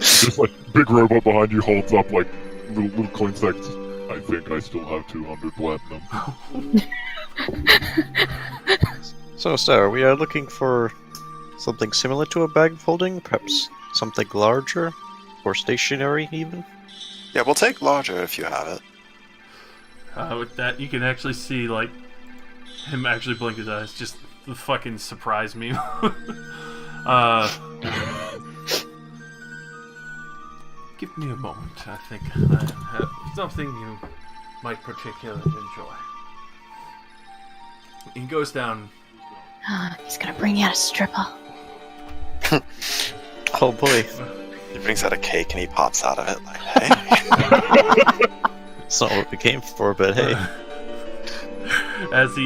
Just like, big robot behind you holds up like little coin sacks. I think I still have 200 platinum. So, sir, we are looking for something similar to a bag of holding, perhaps something larger, or stationary even? Yeah, we'll take larger if you have it. With that, you can actually see like him actually blink his eyes. Just the fucking surprise me. Give me a moment. I think I have something you might particularly enjoy. He goes down. He's gonna bring out a stripper. Oh boy. He brings out a cake and he pops out of it like, hey. It's not what we came for, but hey. As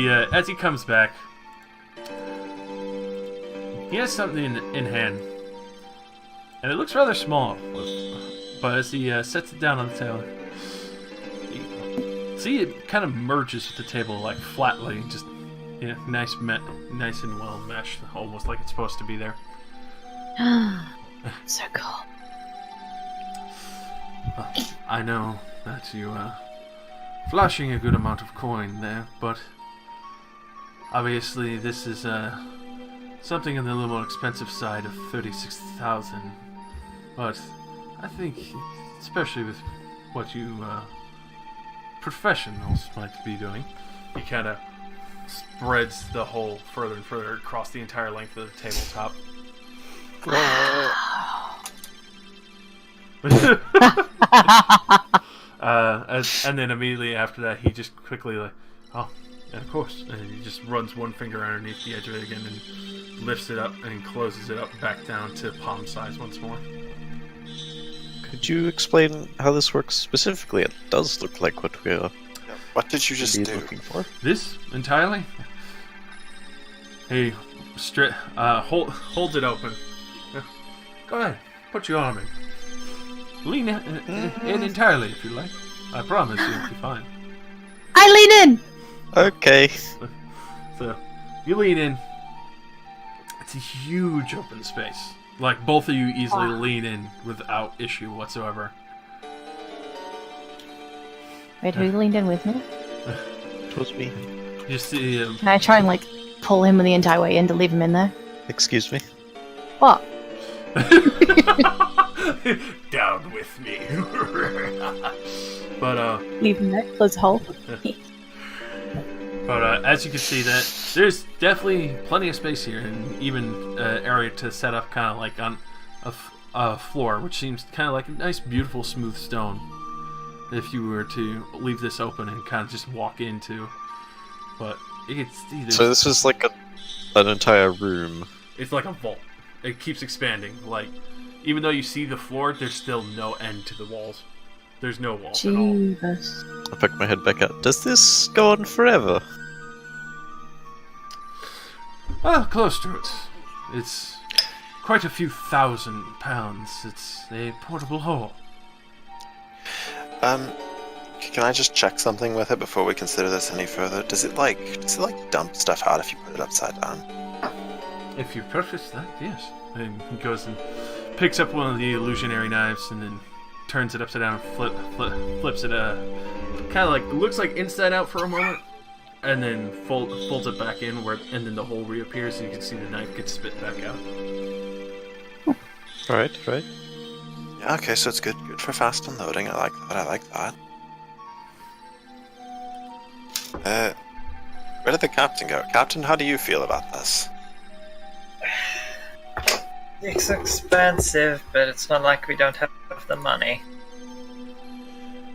he comes back, he has something in hand, and it looks rather small. But as he sets it down on the table, you see it kind of merges with the table, like flatly, just nice and well meshed, almost like it's supposed to be there. So cool. I know that you flashing a good amount of coin there, but obviously this is something on the little more expensive side of 36,000. But I think, especially with what you professionals might be doing, he kind of spreads the whole further and further across the entire length of the tabletop. And then immediately after that, he just quickly and of course, and he just runs one finger underneath the edge of it again and lifts it up and closes it up back down to palm size once more. Could you explain how this works specifically? It does look like what we are. What did you just do? Looking for. This entirely? He holds it open. Go ahead, put your arm in. Lean in entirely if you like. I promise you'll be fine. I lean in! Okay. So, you lean in. It's a huge open space. Like, both of you easily lean in without issue whatsoever. Wait, who leaned in with me? It was me. You see Can I try and, like, pull him the entire way in to leave him in there? Excuse me? What? Down with me. But, Leave him there? Close the hole? But as you can see, that there's definitely plenty of space here, and even area to set up kind of like on a floor, which seems kind of like a nice, beautiful, smooth stone. If you were to leave this open and kind of just walk into, but you can see So this is like an entire room. It's like a vault. It keeps expanding. Like, even though you see the floor, there's still no end to the walls. There's no walls at all. Jesus. I pick my head back up. Does this go on forever? Well, close to it. It's quite a few thousand pounds. It's a portable hole. Can I just check something with it before we consider this any further? Does it dump stuff out if you put it upside down? If you purchase that, yes. And he goes and picks up one of the illusionary knives and then turns it upside down and flips it kind of like, looks like inside out for a moment, and then folds it back in, and then the hole reappears and you can see the knife gets spit back out. Right. Yeah, okay, so it's good for fast unloading. I like that. Where did the captain go? Captain, how do you feel about this? It's expensive, but it's not like we don't have the money.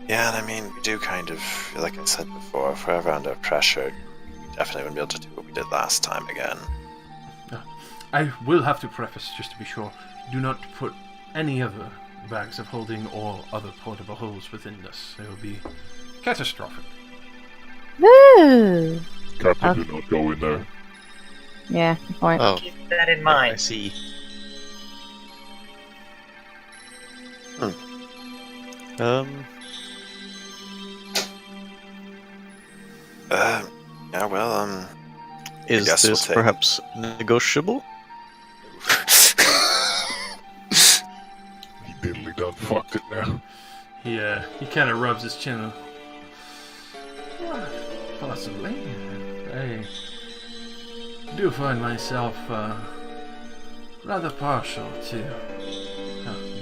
Yeah, and I mean, we do kind of, like I said before, if we're ever under pressure, we definitely wouldn't be able to do what we did last time again. I will have to preface, just to be sure, do not put any other bags of holding or other portable holes within this. It will be catastrophic. Woo! Captain did not go in there. Yeah, good point. Oh, Keep that in I mind. see. Yeah, well, Is guess we'll this take- perhaps negotiable? He diddly done fucked it now. He kind of rubs his chin. Possibly. I do find myself rather partial to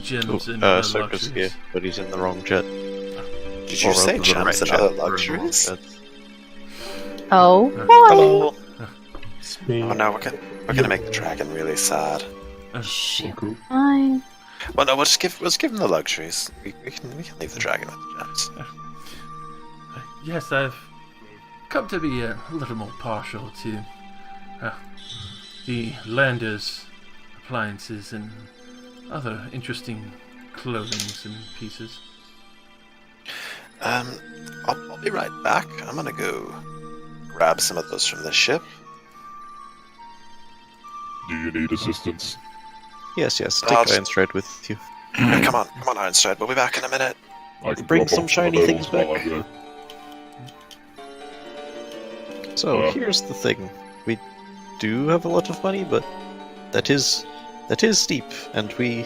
gems and other Circus luxuries. here, but he's in the wrong jet. did you Or say the gems right and jet other for the wrong luxuries? jet. Oh, boy! Hello. Oh no, we're gonna make the dragon really sad. Shit. Fine. Well, no, let's give him the luxuries. We can leave the dragon with the gems. Yes, I've come to be a little more partial to the landers, appliances, and other interesting clothings and pieces. I'll be right back. I'm gonna go grab some of those from the ship. Do you need assistance? Yes, take I'll just- Ironstride with you. Come on, Ironstride. We'll be back in a minute. I can Bring drop some off shiny the things medals while back. I go. So here's the thing: we do have a lot of money, but that is steep, and we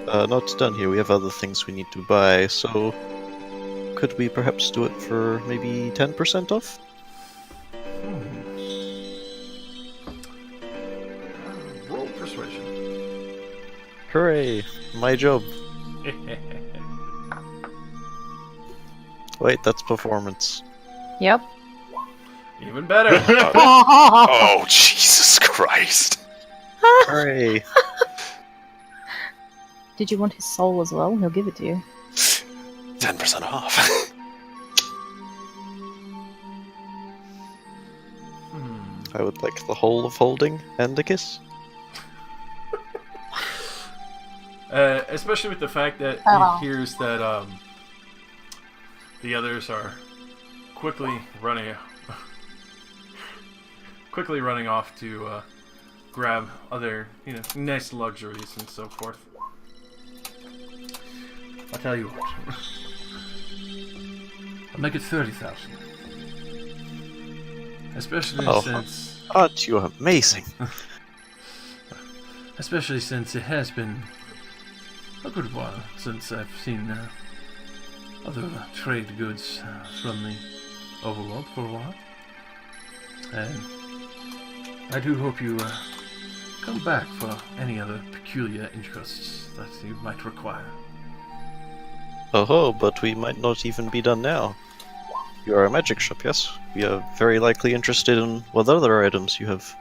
are not done here. We have other things we need to buy. So could we perhaps do it for maybe 10% off? Roll persuasion. Hooray! My job. Wait, that's performance. Yep. Even better. Oh, Jesus Christ. Hooray! Did you want his soul as well? He'll give it to you. 10% off. I would like the whole of holding and a kiss. Especially with the fact that Oh. he hears that the others are quickly running off to grab other, nice luxuries and so forth. I'll tell you what. I'll make it 30,000. Especially Oh. since Aren't you amazing? it has been a good while since I've seen other trade goods from the overworld for a while. And I do hope you come back for any other peculiar interests that you might require. Oh, but we might not even be done now. You are a magic shop, yes? We are very likely interested in what other items you have.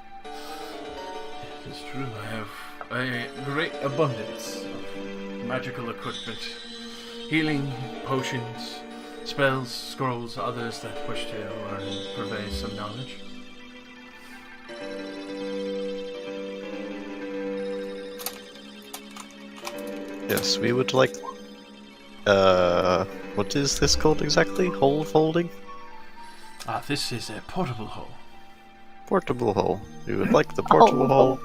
It's true, I have a great abundance of magical equipment, healing, potions, spells, scrolls, others that wish to learn and purvey some knowledge. Yes, we would like... what is this called exactly? Hole folding? This is a portable hole. Portable hole. We would like the portable hole,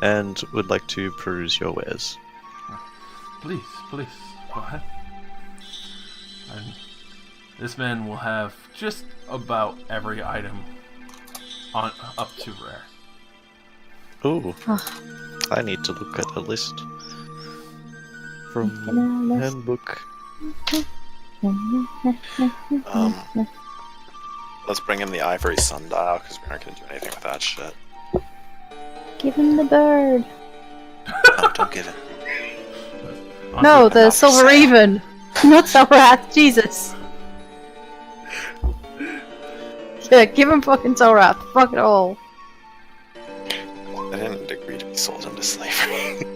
and would like to peruse your wares. Please, go ahead. And this man will have just about every item on up to rare. Ooh. I need to look at a list. From handbook. Let's bring him the ivory sundial, because we aren't going to do anything with that shit. Give him the bird. No, don't give it. No, the enough silver sale. even. Not Soulwrath, Jesus. Yeah, give him fucking Soulwrath. Fuck it all. I didn't agree to be sold into slavery.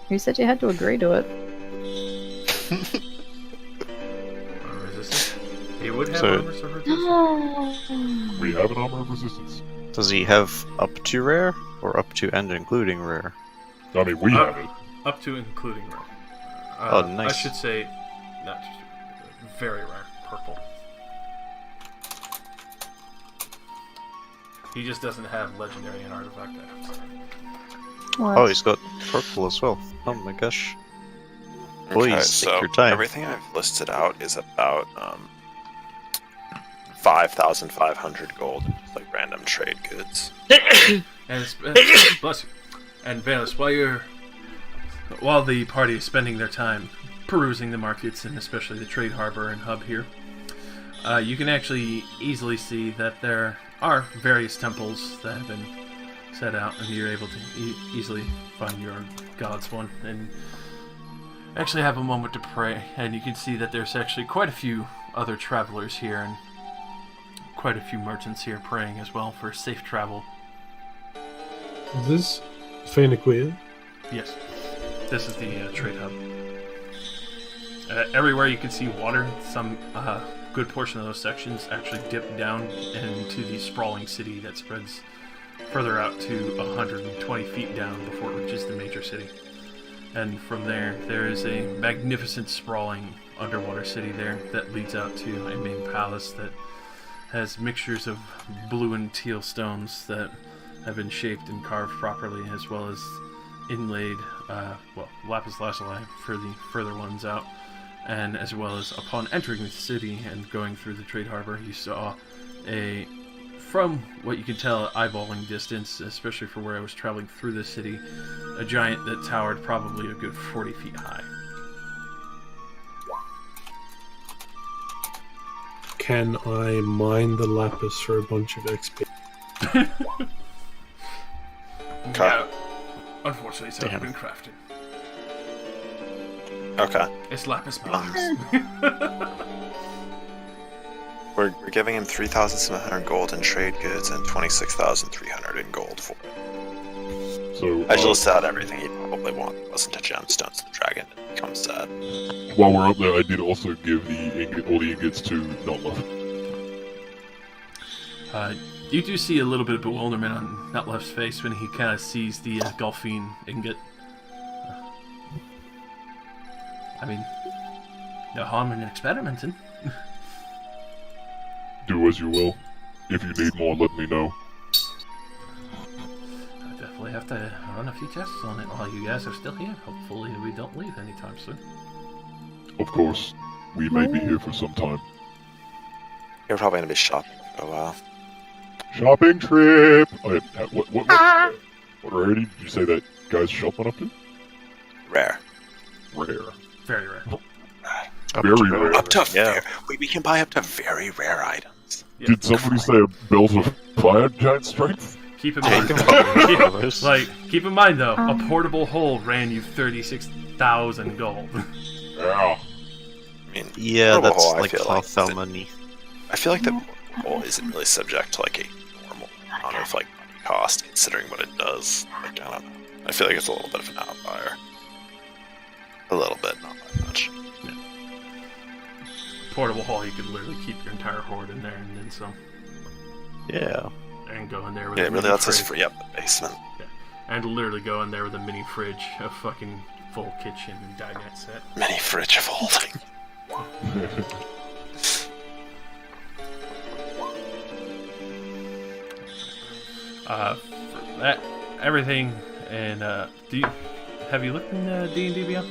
You said you had to agree to it. Armor resistance. He would have So- armor resistance. We have an armor of resistance. Does he have up to rare, or up to and including rare? I mean, we have it. Up to including rare. Oh, nice. I should say, not just very rare, purple. He just doesn't have legendary and artifact items. What? Oh, he's got purple as well. Oh my gosh. Boys, Okay, take so your time. everything I've listed out is about 5,500 gold, like random trade goods. And bless you. And Valus, while the party is spending their time perusing the markets and especially the trade harbor and hub here, you can actually easily see that there are various temples that have been set out, and you're able to easily find your god's one and actually have a moment to pray. And you can see that there's actually quite a few other travelers here and quite a few merchants here praying as well for safe travel. Is this Fane Aquia? Yes, this is the trade hub. Everywhere you can see water. Some good portion of those sections actually dip down into the sprawling city that spreads further out to 120 feet down before it reaches the major city. And from there, there is a magnificent sprawling underwater city there that leads out to a main palace that has mixtures of blue and teal stones that have been shaped and carved properly, as well as inlaid, lapis lazuli for the further ones out. And as well as upon entering the city and going through the trade harbor, you saw from what you can tell at eyeballing distance, especially for where I was traveling through the city, a giant that towered probably a good 40 feet high. Can I mine the lapis for a bunch of XP? Yeah, unfortunately, it's already been crafted. Okay. It's lapis bombs. We're giving him 3,700 gold in trade goods and 26,300 in gold for it. So I just listed out everything he probably wanted. Wasn't a gemstone, so the dragon didn't become sad. while we're up there, I did also give all the ingots to Notlef. You do see a little bit of bewilderment on Notlef's face when he kind of sees the Golfine ingot. I mean, no harm in experimenting. Do as you will. If you need more, let me know. I definitely have to run a few tests on it while you guys are still here. Hopefully we don't leave anytime soon. Of course, we may be here for some time. You're probably gonna be shopping for a while. Shopping trip! What rarity did you say that guy's shop went up to? Rare. Rare. Very rare. Very rare. Up to rare. We can buy up to very rare items. Yeah. Did somebody say a belt of fire giant strength? Keep in mind, keep in mind though, a portable hole ran you 36,000 gold. Yeah. I mean, Yeah, portable that's hole, I like feel half our that- money. I feel like the portable hole isn't really subject to like a normal amount of like money cost, considering what it does. Like, I don't know. I feel like it's a little bit of an outlier. A little bit, not that much. Portable hole, you could literally keep your entire hoard in there and then some. Yeah. And go in there with Yeah, a it really mini lets us fridge. free up the basement. Yeah. And literally go in there with a mini fridge, a fucking full kitchen and dinette set. Mini fridge of holding. For that, everything, and have you looked in D&D Beyond?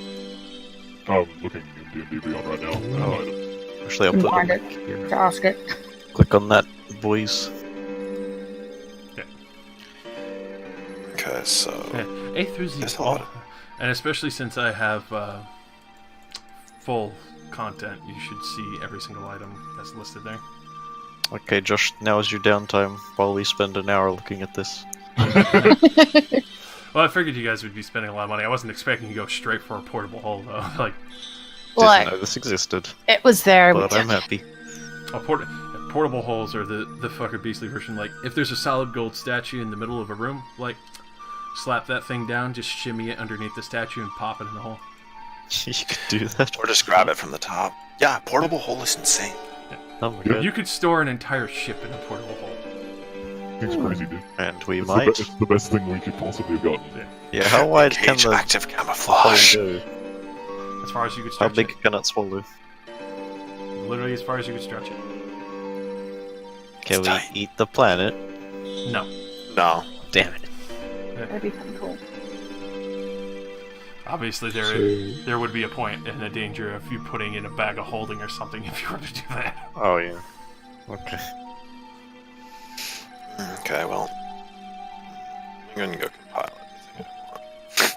I'm looking in D&D Beyond right now. Actually, I'll put Find it it. here. Ask it. Click on that, boys. Okay, so Yeah, A through Z, There's a lot. and especially since I have full content, you should see every single item that's listed there. Okay, Josh, now is your downtime while we spend an hour looking at this. Well, I figured you guys would be spending a lot of money. I wasn't expecting you to go straight for a portable hole, though. Like, Didn't know this existed, It was there. but I'm happy. portable holes are the fucker beastly version. Like, if there's a solid gold statue in the middle of a room, like, slap that thing down, just shimmy it underneath the statue and pop it in the hole. You could do that. or just grab it from the top. Yeah, portable hole is insane. Oh my god. You could store an entire ship in a portable hole. It's crazy, dude. And we It's might. it's the best thing we could possibly have gotten. Yeah, how wide can Cage the active hole camouflage. go? As far as you could How stretch big can it swallow? it. Literally as far as you could stretch it. Can we tight. eat the planet? No. No. Damn it. That'd be kind of cool. Obviously, So- there would be a point and a danger of you putting in a bag of holding or something if you were to do that. Oh yeah. Okay. Okay, well. I'm gonna go compile everything.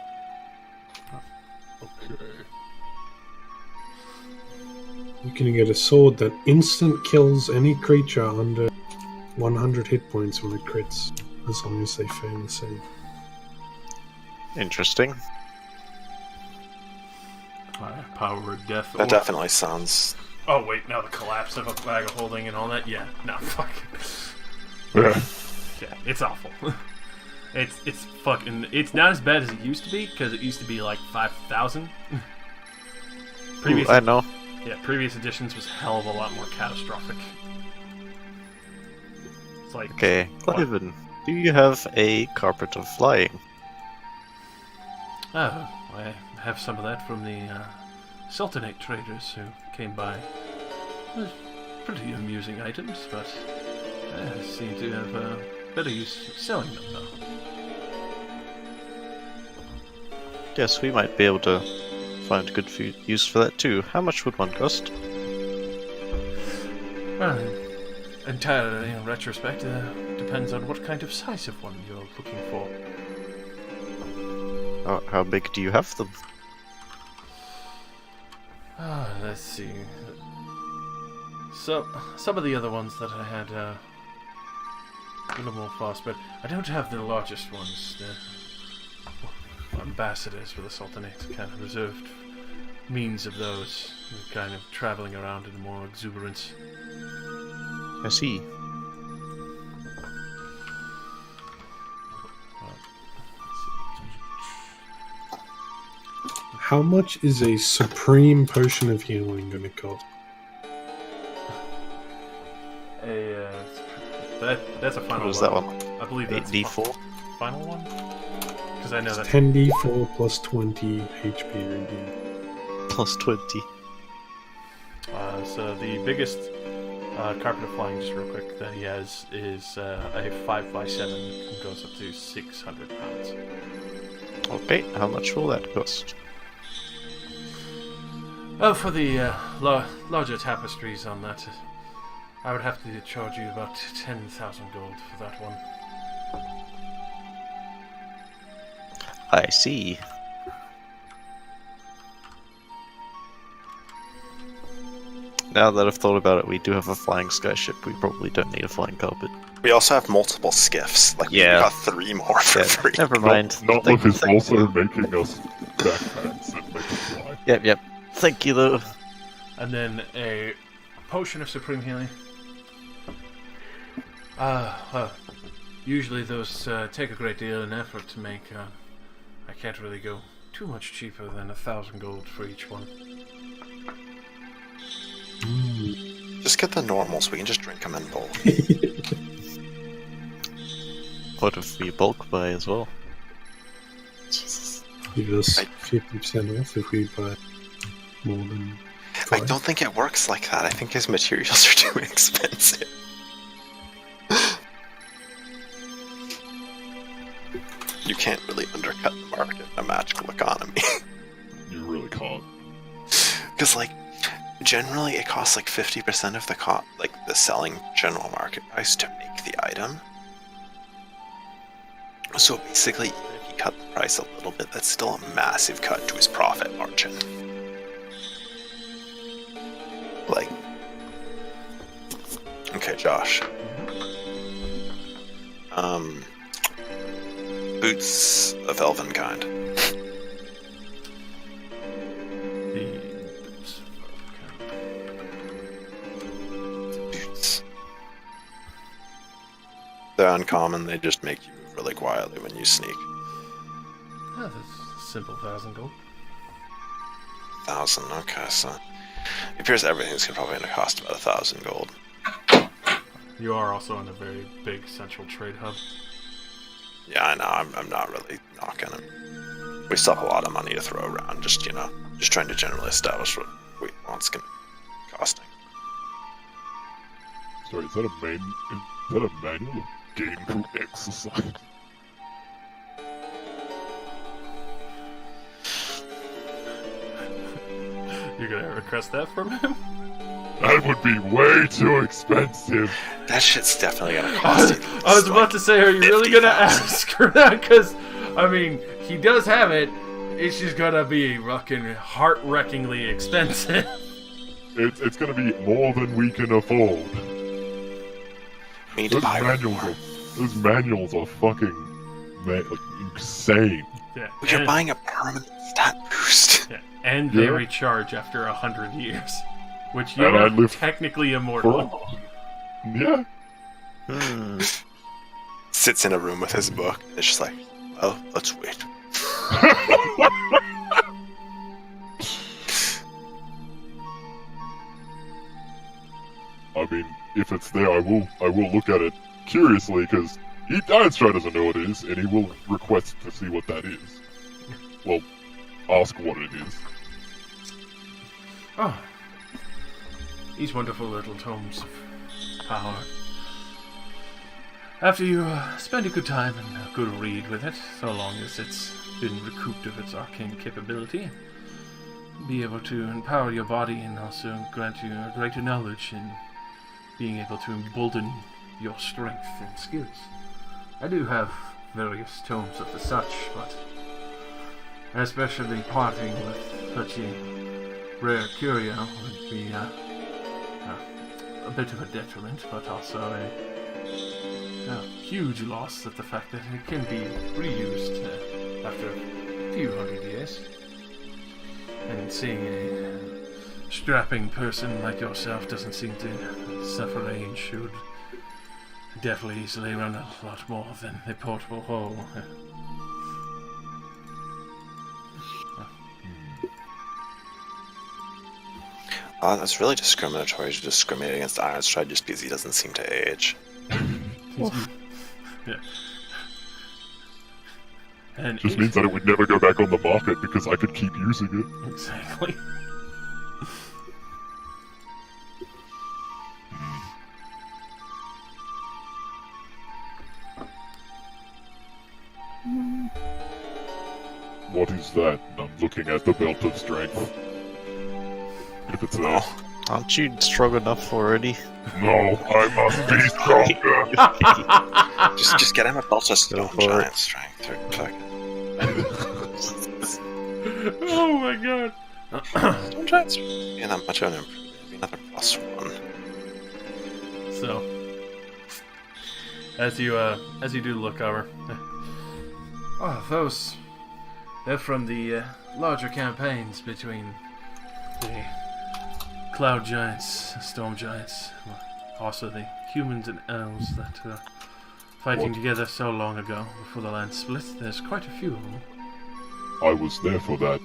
Okay. You can get a sword that instant kills any creature under 100 hit points when it crits, as long as they fail the save. Interesting. Power of death. That definitely sounds. Oh wait, now the collapse of a bag of holding and all that. Yeah, no, fuck. Yeah. Yeah, it's awful. It's fucking. It's not as bad as it used to be because it used to be like 5,000. Ooh, I know. Yeah, previous editions was a hell of a lot more catastrophic. It's like Okay, Cliven, do you have a carpet of flying? oh, I have some of that from the Sultanate traders who came by. Pretty amusing items, but seem to have better use selling them, though. Yes, we might be able to find good use for that too. How much would one cost? Well, entirely in retrospect, depends on what kind of size of one you're looking for. How big do you have them? Let's see. So, some of the other ones that I had a little more fast, but I don't have the largest ones. The ambassadors for the Sultanate kind of reserved means of those, kind of traveling around in more exuberance. I see. How much is a supreme potion of healing going to cost? That's a final What was one. that one? I believe that's 8d4? Final one? Because I know It's that 10d4 plus 20 HP redeemed. Plus 20. So the biggest carpet of flying, just real quick, that he has is a 5x7 and goes up to 600 pounds. Okay, how much will that cost? For the larger tapestries on that, I would have to charge you about 10,000 gold for that one. I see. Now that I've thought about it, we do have a flying skyship. We probably don't need a flying carpet. We also have multiple skiffs. Like, Yeah. we got 3 more for free. Never mind. Notliff is also making us backpacks and make us fly. Yep. Thank you, though. And then a potion of supreme healing. Usually those take a great deal of effort to make. I can't really go too much cheaper than 1,000 gold for each one. Just get the normals. We can just drink them in bulk. What if we bulk buy as well? Jesus. Give us 50% off if we buy more than I 5. don't think it works like that. I think his materials are too expensive. You can't really undercut the market in a magical economy. You really can't. Because, like, generally it costs like 50% of the selling general market price to make the item. So basically, even if you cut the price a little bit, that's still a massive cut to his profit margin. Like, okay, Josh. Boots of elven kind. Boots. They're uncommon, they just make you move really quietly when you sneak. That's a simple 1,000 gold. 1,000, okay, so it appears everything's probably going to cost about 1,000 gold. You are also in a very big central trade hub. Yeah, I know, I'm not really knocking him. We still have a lot of money to throw around, just trying to generally establish what we want's going to be costing. Sorry, is that a manual of gainful exercise? You're gonna request that from him? That would be way too expensive. That shit's definitely going to cost you. I was about to say, are you really gonna ask for that? Because, I mean, he does have it. It's just gonna be fucking heart-wreckingly expensive. It's gonna be more than we can afford. We need to buy Those manuals are fucking insane. Yeah, You're buying a permanent stat boost. Yeah, and they Yeah. recharge after 100 years. Which And I you're live technically immortal. Yeah. Sits in a room with his book. It's just like, well, let's wait. I mean, if it's there, I will look at it curiously because Ironstride doesn't know what it is, and he will request to see what that is. Well, ask what it is. Oh, these wonderful little tomes of power. After you spend a good time and a good read with it, so long as it's been recouped of its arcane capability, be able to empower your body and also grant you a greater knowledge in being able to embolden your strength and skills. I do have various tomes of the such, but especially parting with such a rare curio would be a bit of a detriment, but also a huge loss at the fact that it can be reused after a few hundred years. And seeing a strapping person like yourself doesn't seem to suffer age should definitely easily run a lot more than the portable hole. That's really discriminatory to discriminate against Ironstride just because he doesn't seem to age. Yeah. And Just means that it would never go back on the market because I could keep using it. Exactly. What is that? I'm looking at the belt of strength. If it's there. Aren't you strong enough already? No, I must be stronger. Just get him a belt of stone for giant it. strength. Or fucking Oh my god. stone giant strength. Yeah, not much of an improvement. Maybe another +1. So, as you do look over, they're from the larger campaigns between the cloud giants, storm giants, also the humans and elves that were fighting together so long ago before the land split. There's quite a few of them. I was there for that.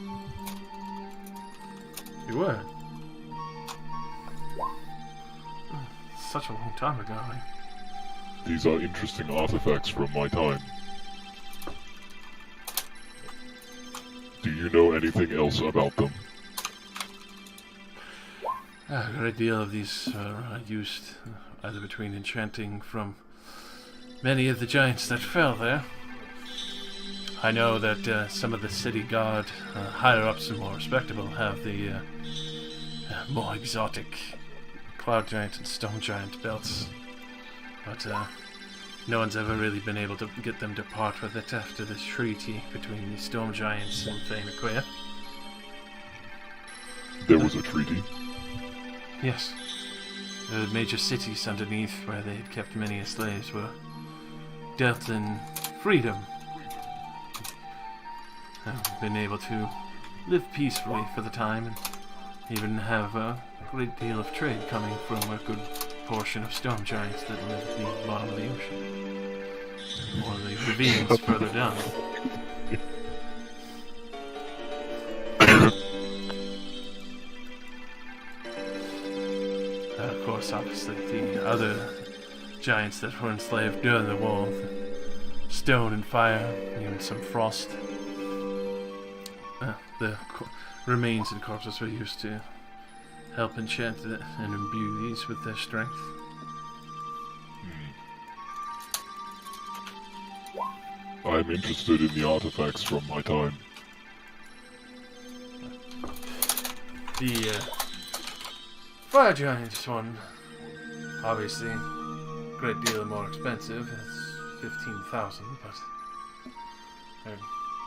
You were. Such a long time ago. These are interesting artifacts from my time. Do you know anything else about them? A great deal of these are used either between enchanting from many of the giants that fell there. I know that some of the city guard, higher ups and more respectable, have the more exotic cloud giant and stone giant belts. But no one's ever really been able to get them to part with it after this treaty between the storm giants and Fane Aquia. There was a treaty. Yes. The major cities underneath where they had kept many slaves were dealt in freedom. Been able to live peacefully for the time and even have a great deal of trade coming from a good portion of storm giants that live at the bottom of the ocean. Or the ravines further down. Of course, obviously, the other giants that were enslaved during the war, stone and fire, even some frost. The remains and corpses were used to help enchant it and imbue these with their strength. I'm interested in the artifacts from my time. The fire giants one, obviously, a great deal more expensive. It's 15,000, but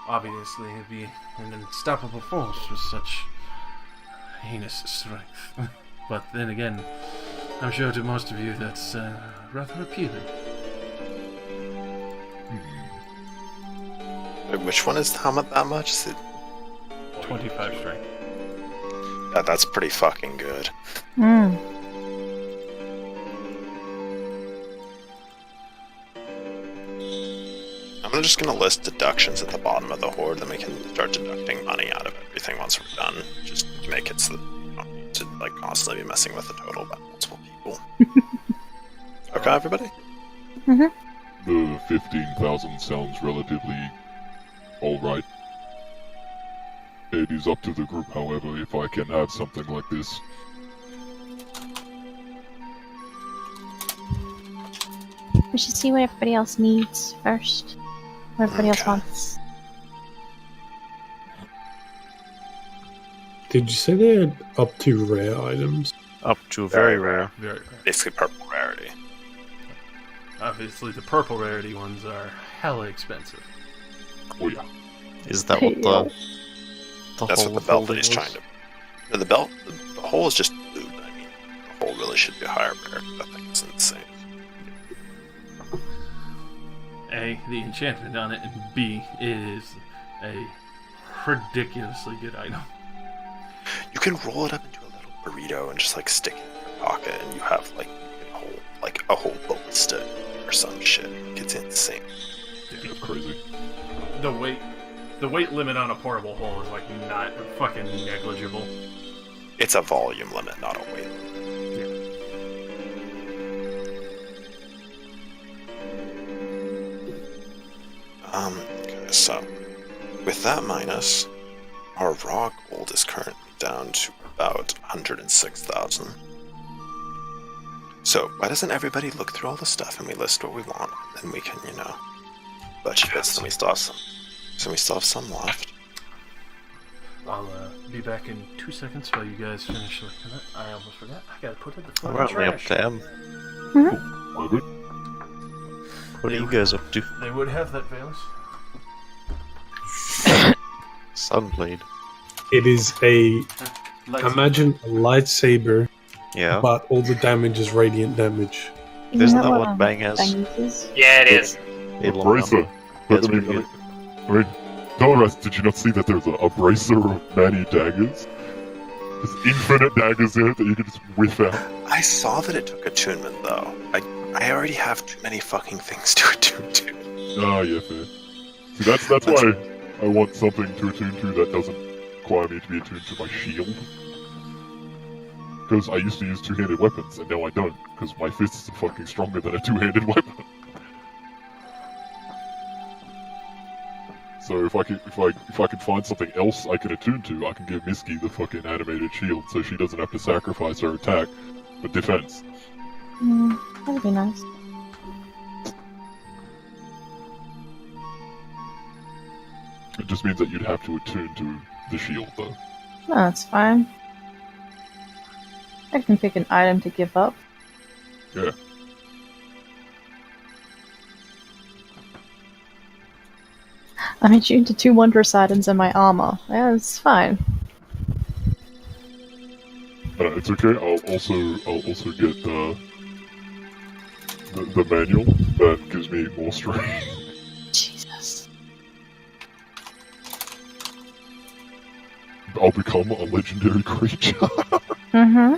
obviously it'd be an unstoppable force with such heinous strength. But then again, I'm sure to most of you that's rather appealing. Which one is how much? That much? Is it? 25 strength. Yeah, that's pretty fucking good. Hmm. I'm just gonna list deductions at the bottom of the horde, then we can start deducting money out of everything once we're done. Just to make it so that we don't need to like constantly be messing with the total by multiple people. Okay, everybody? Mm-hmm. The 15,000 sounds relatively alright. It is up to the group, however, if I can have something like this. We should see what everybody else needs first. What everybody else Okay. wants. Did you say they had up to rare items? Up to very rare. Very rare. Basically purple rarity. Obviously, the purple rarity ones are hella expensive. Oh yeah. Is that what the That's whole what the belt building is was? trying to. No, the belt, the hole is just blue. I mean, the hole really should be a higher rarity. That thing is insane. A, the enchantment on it, and B, it is a ridiculously good item. You can roll it up into a little burrito and just like stick it in your pocket, and you have like a whole ballista or some shit. It's insane. Yeah, it's crazy. The weight limit on a portable hole is like not fucking negligible. It's a volume limit, not a weight limit. Okay, so with that minus, our raw gold is currently down to about 106,000. So why doesn't everybody look through all the stuff and we list what we want, and then we can, budget bits, and we still have some. So we still have some left. I'll be back in 2 seconds while you guys finish looking at it. I almost forgot. I gotta put it in the fucking We're only up trash. to M. All good? What are you guys up to? They would have that, Valus. Sunblade. It is imagine a lightsaber, Yeah. but all the damage is radiant damage. Isn't that what Bang has? uses? Yeah, it is. A long Bracer. arm. But Yes, I mean, we do. Dolores, did you not see that there's a bracer of many daggers? There's infinite daggers in it that you can just whiff out. I saw that it took attunement though. I already have too many fucking things to attune to. Ah, yeah, fair. See, that's why I want something to attune to that doesn't require me to be attuned to my shield. Because I used to use two-handed weapons, and now I don't, because my fists are fucking stronger than a two-handed weapon. So if I can find something else I can attune to, I can give Misky the fucking animated shield, so she doesn't have to sacrifice her attack, but defense. That'd be nice. It just means that you'd have to attune to the shield, though. No, that's fine. I can pick an item to give up. Yeah. I'm attuned to 2 wondrous items in my armor. Yeah, it's fine. It's okay. I'll also get the manual that gives me more strength. Jesus. I'll become a legendary creature. Mm-hmm.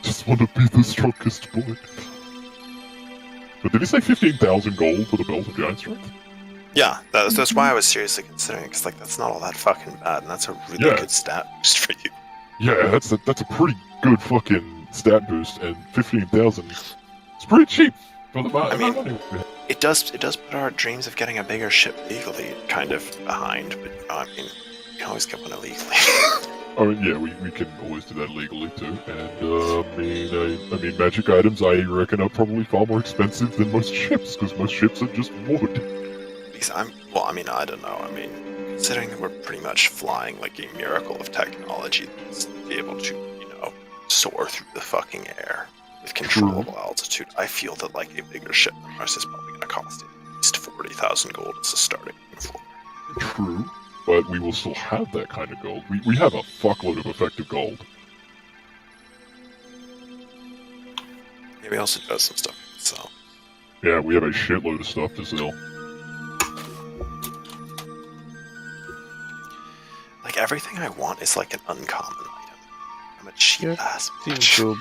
Just want to be the strongest boy. But did he say 15,000 gold for the belt of giant strength? Yeah, that's why I was seriously considering it, because like that's not all that fucking bad, and that's a really Yeah. good stat boost for you. Yeah, that's a pretty good fucking stat boost, and 15,000 is pretty cheap for the I mean- money. It does put our dreams of getting a bigger ship legally kind of behind, but I mean, you can always get one illegally. Oh yeah, we can always do that legally too. And I mean, magic items I reckon are probably far more expensive than most ships, because most ships are just wood. Because I don't know. I mean, considering that we're pretty much flying like a miracle of technology to be able to, soar through the fucking air with controllable altitude, I feel that like a bigger ship than ours is probably going to cost at least 40,000 gold as a starting floor. True, but we will still have that kind of gold. We have a fuckload of effective gold. Maybe also does some stuff. So Yeah, we have a shitload of stuff to sell. like everything I want is like an uncommon item. I'm a cheap ass Seems bitch. good.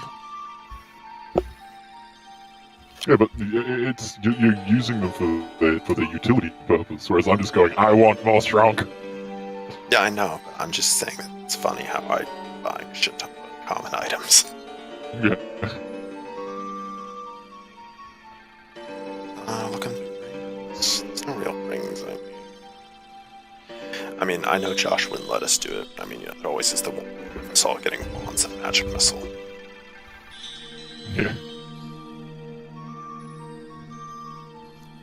Yeah, but you're using them for the utility purpose, whereas I'm just going, I want more strong. Yeah, I know, but I'm just saying that it's funny how I buy a shit ton of uncommon items. Yeah. Looking through rings. There's no real rings I know Josh wouldn't let us do it. I mean, there always is the one of us all getting bonds and magic missile. Yeah.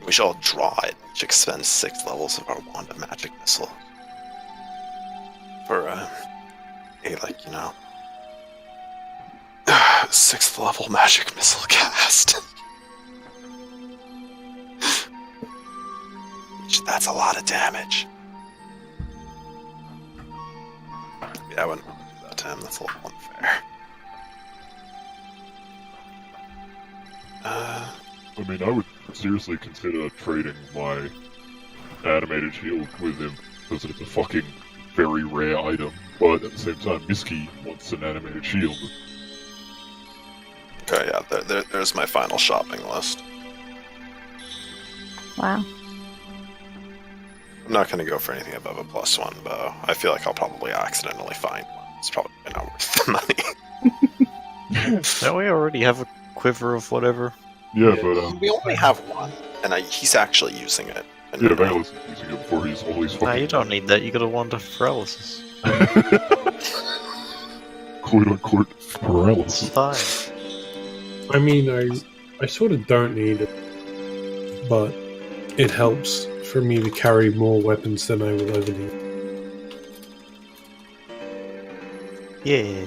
We should all draw it, which expends 6 levels of our wand of magic missile. For, a, 6th level magic missile cast. That's a lot of damage. Yeah, I wouldn't want to do that to him. That's a little unfair. I mean, I would seriously consider trading my animated shield with him, because it's a fucking very rare item. But at the same time, Miski wants an animated shield. Okay, yeah, there's my final shopping list. Wow. I'm not going to go for anything above a +1 bow. I feel like I'll probably accidentally find one. It's probably not worth the money. Don't we already have a quiver of whatever? Yeah, but We only have one, and he's actually using it. And yeah, Valus is using it before he's always fucking. Nah, you don't need that. You got a wand of paralysis. Quote unquote It's paralysis. fine. I mean, I sort of don't need it, but it helps for me to carry more weapons than I will ever need. Yeah.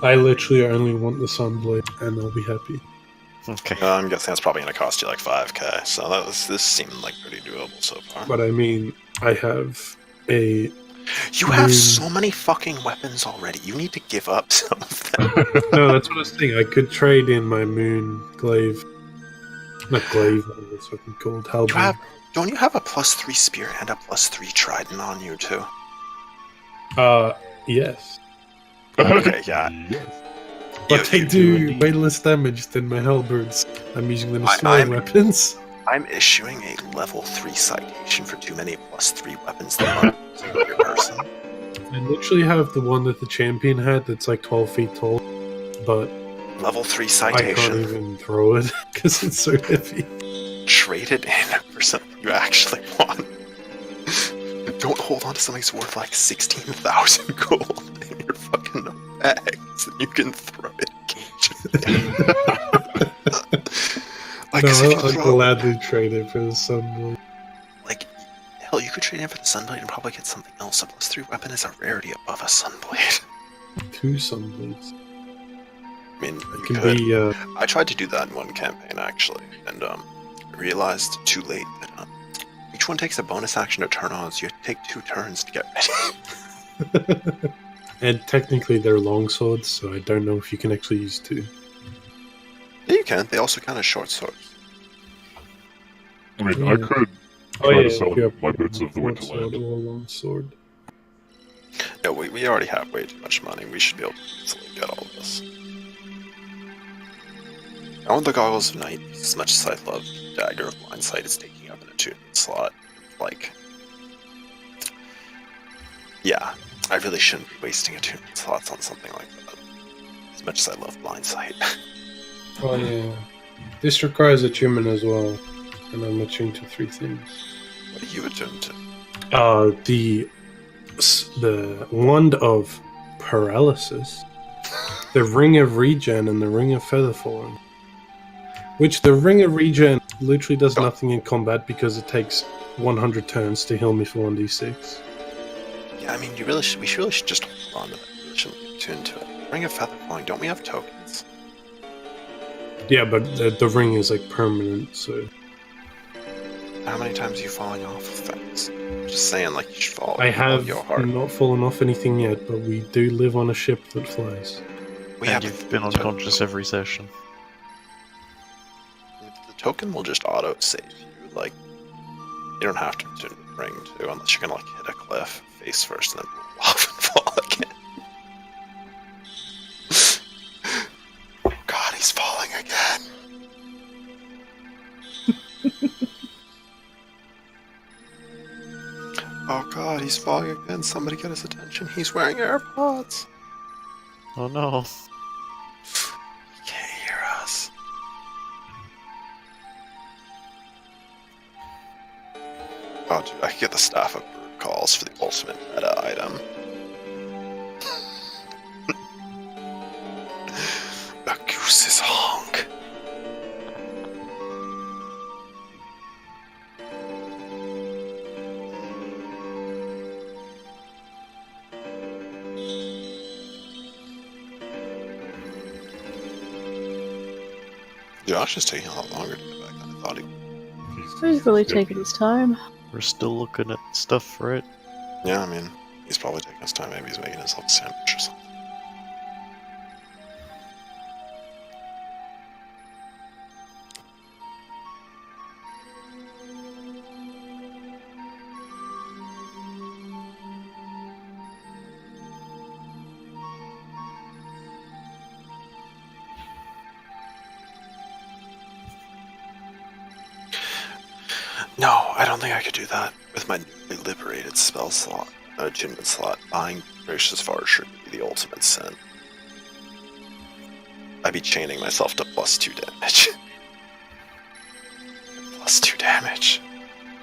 I literally only want the Sunblade, and I'll be happy. Okay. I'm guessing that's probably going to cost you like 5k, so this seemed like pretty doable so far. But I mean, I have a... You have so many fucking weapons already. You need to give up some of them. No, that's what I was thinking. I could trade in my moon glaive. Not glaive, whatever it's fucking called. Halberd. Don't you have a +3 spear and a +3 trident on you too? Yes. Okay, yeah. But they do way less damage than my halberds. I'm using them as throwing weapons. I'm issuing a level 3 citation for too many +3 weapons that are per person. I literally have the one that the champion had that's like 12 feet tall, but Level 3 I citation. can't even throw it because it's so heavy. Trade it in for something you actually want. Don't hold on to something that's worth like 16,000 gold in your fucking bags and you can throw it occasionally. Like, No, 'cause if you I'll throw- gladly trade it for the Sunblade. Like, hell, you could trade in for the Sunblade and probably get something else. A +3 weapon is a rarity above a Sunblade. 2 Sunblades. I mean, It you can could. be, I tried to do that in one campaign actually, and realized too late that each one takes a bonus action to turn on, so you have to take 2 turns to get ready. and technically they're longswords, so I don't know if you can actually use 2. Yeah, you can. They also count as short swords. I mean, I could Oh try yeah, to sell if you have my bits of the broadsword Winterland. or longsword. No, we already have way too much money. We should be able to easily get all of this. I want the Goggles of Night because as much as I love Dagger of Blind Sight, it's taking up an attunement slot. Like, yeah, I really shouldn't be wasting attunement slots on something like that. As much as I love Blind Sight. Oh yeah. This requires attunement as well, and I'm attuned to 3 things. What are you attuned to? The Wand of Paralysis, the Ring of Regen, and the Ring of Featherfalling. Which the Ring of Regen literally does nothing in combat because it takes 100 turns to heal me for 1d6. Yeah, I mean, we really should just hold on to that. We shouldn't be attuned to it. Ring of Featherfalling, don't we have tokens? Yeah, but the ring is like permanent, so... How many times are you falling off of things? Just saying, like, you should fall I have your heart. not fallen off anything yet, but we do live on a ship that flies. We And have you've been unconscious every session. The token will just auto-save you. Like, you don't have to attune the ring, too, unless you're gonna, like, hit a cliff face first and then roll off and fall again. God, he's falling again. Oh god, he's falling again. Somebody get his attention. He's wearing AirPods. Oh no. He can't hear us. Oh, dude, I could get the Staff of Brute Calls for the ultimate meta item. A goose's honk. Josh is taking a lot longer to get back than I thought he would. He's really taking his time. We're still looking at stuff for it. Yeah, I mean, he's probably taking his time. Maybe he's making himself a sandwich or something. No, I don't think I could do that with my newly liberated spell slot, attunement slot. Buying Gracious Varsher would be the ultimate sin. I'd be chaining myself to +2 damage. +2 damage.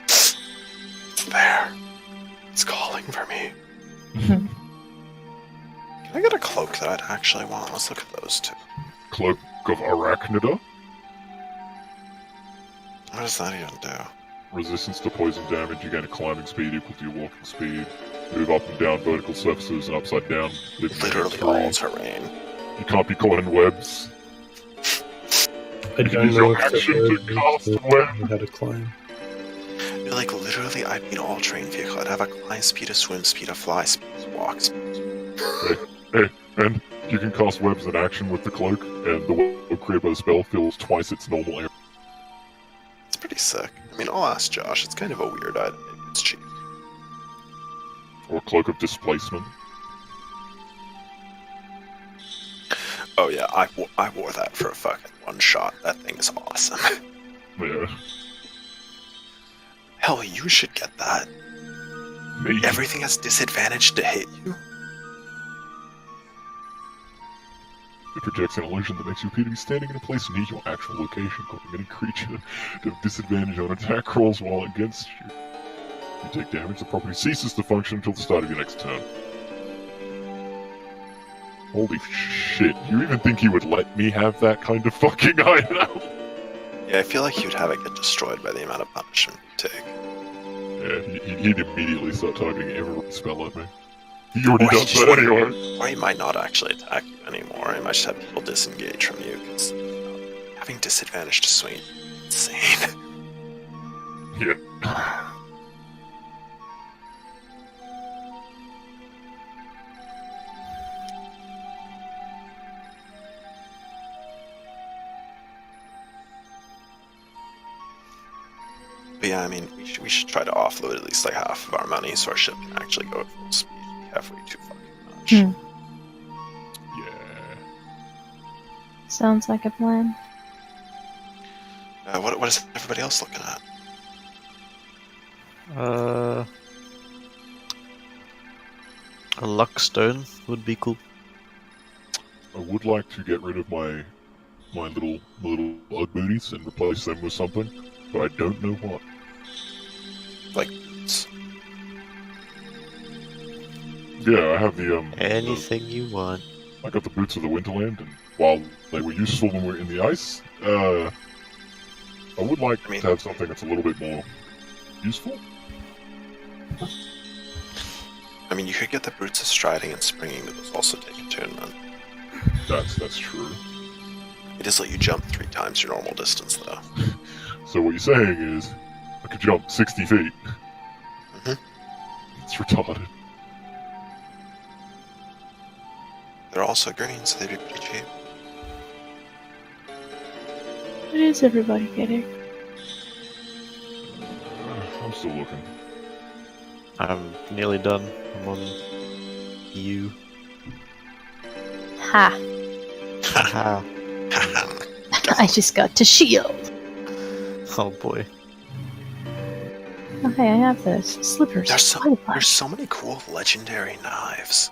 It's there. It's calling for me. Can I get a cloak that I'd actually want? Let's look at those two. Cloak of Arachnida. What does that even do? Resistance to poison damage, you gain a climbing speed equal to your walking speed. Move up and down vertical surfaces and upside down. Literally all terrain. You can't be caught in webs. I You can don't use know your if action the to cast web. how to climb. No, like literally, I'd be an all-terrain vehicle. I'd have a climb speed, a swim speed, a fly speed, a walk speed. Hey, and you can cast webs in action with the cloak, and the web created by the spell fills twice its normal area. It's pretty sick. I mean, I'll ask Josh. It's kind of a weird item. Maybe it's cheap. Or Cloak of Displacement. Oh yeah, I wore that for a fucking one shot. That thing is awesome. Yeah. Hell, you should get that. Me. Everything has disadvantage to hit you. It projects an illusion that makes you appear to be standing in a place near your actual location, causing any creature to have disadvantage on attack rolls while against you. If you take damage, the property ceases to function until the start of your next turn. Holy shit, you even think he would let me have that kind of fucking item? Yeah, I feel like you'd have it get destroyed by the amount of punishment you take. Yeah, he'd immediately start targeting every spell at me. He already Or he does just that anyway. Or he might not actually attack you anymore. He might just have people disengage from you, because having disadvantage to swing is insane. Yeah. But yeah, I mean, we should try to offload at least like half of our money so our ship can actually go at full speed. We have way too fucking much. Yeah. Sounds like a plan. What is everybody else looking at? A luck stone would be cool. I would like to get rid of my little Ugg booties and replace them with something, but I don't know what. Like boots. Yeah, I have the Anything you want. I got the boots of the Winterland, and while they were useful when we were in the ice, I would like to have something that's a little bit more useful. I mean, you could get the boots of striding and springing, but those also take attunement. That's true. It does let you jump 3 times your normal distance, though. So what you're saying is, I could jump 60 feet. It's retarded. They're also green, so they'd be pretty cheap. What is everybody getting? I'm still looking. I'm nearly done. I'm on you. Ha! Haha. I just got to shield. Oh boy. Oh, hey, I have this. Slippers. There's so many cool legendary knives.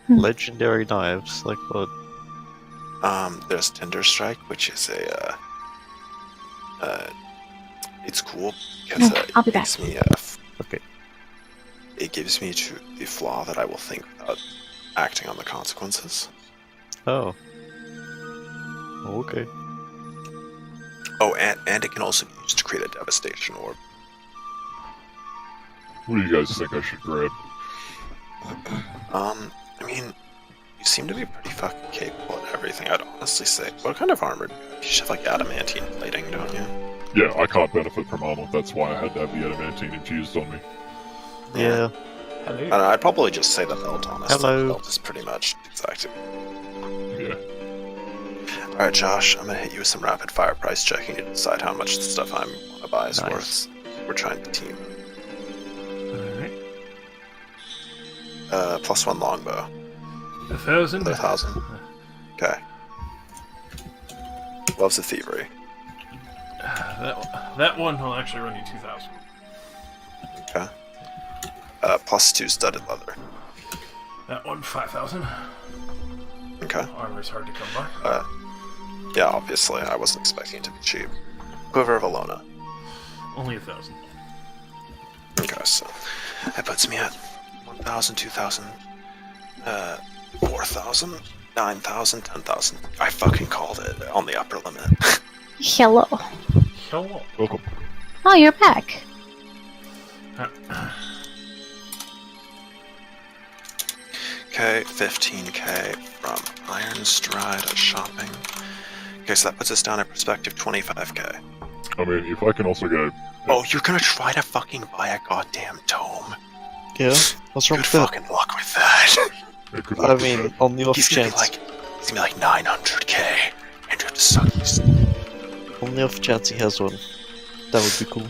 Legendary knives, like what? There's Tender Strike, which is it's cool because Yeah, I'll be it back. gives me Okay. it gives me the flaw that I will think without acting on the consequences. Oh. Okay. Oh, and it can also be used to create a devastation orb. What do you guys think I should grab? I mean, you seem to be pretty fucking capable at everything. I'd honestly say, what kind of armor? You should have like adamantine plating, don't you? Yeah, I can't benefit from armor. That's why I had to have the adamantine infused on me. Yeah. Hello. I'd probably just say the belt, honestly. Hello. The belt is pretty much exactly. Yeah. Alright, Josh, I'm gonna hit you with some rapid fire price checking to decide how much the stuff I want to buy is Nice. worth. We're trying to team. Alright. +1 longbow. 1,000. 1,000. Okay. Loves of Thievery. That one will actually run you 2,000. Okay. +2 studded leather. That one 5,000. Okay. Armor's hard to come by. Yeah, obviously, I wasn't expecting it to be cheap. Quiver of Alona. Only 1,000. Okay, so that puts me at 1,000, 2,000, 4,000, 9,000, 10,000. I fucking called it on the upper limit. Hello. Hello. Welcome. Oh, you're back. Okay, 15k from Iron Stride at shopping. Okay, so that puts us down at perspective 25k. I mean, if I can also go... Oh, you're gonna try to fucking buy a goddamn tome. Yeah? What's wrong Good with that? fucking luck with that. it could I work mean, with on the off He's gonna be chance. like 900k, and you have to suck his. On the off chance he has one. That would be cool.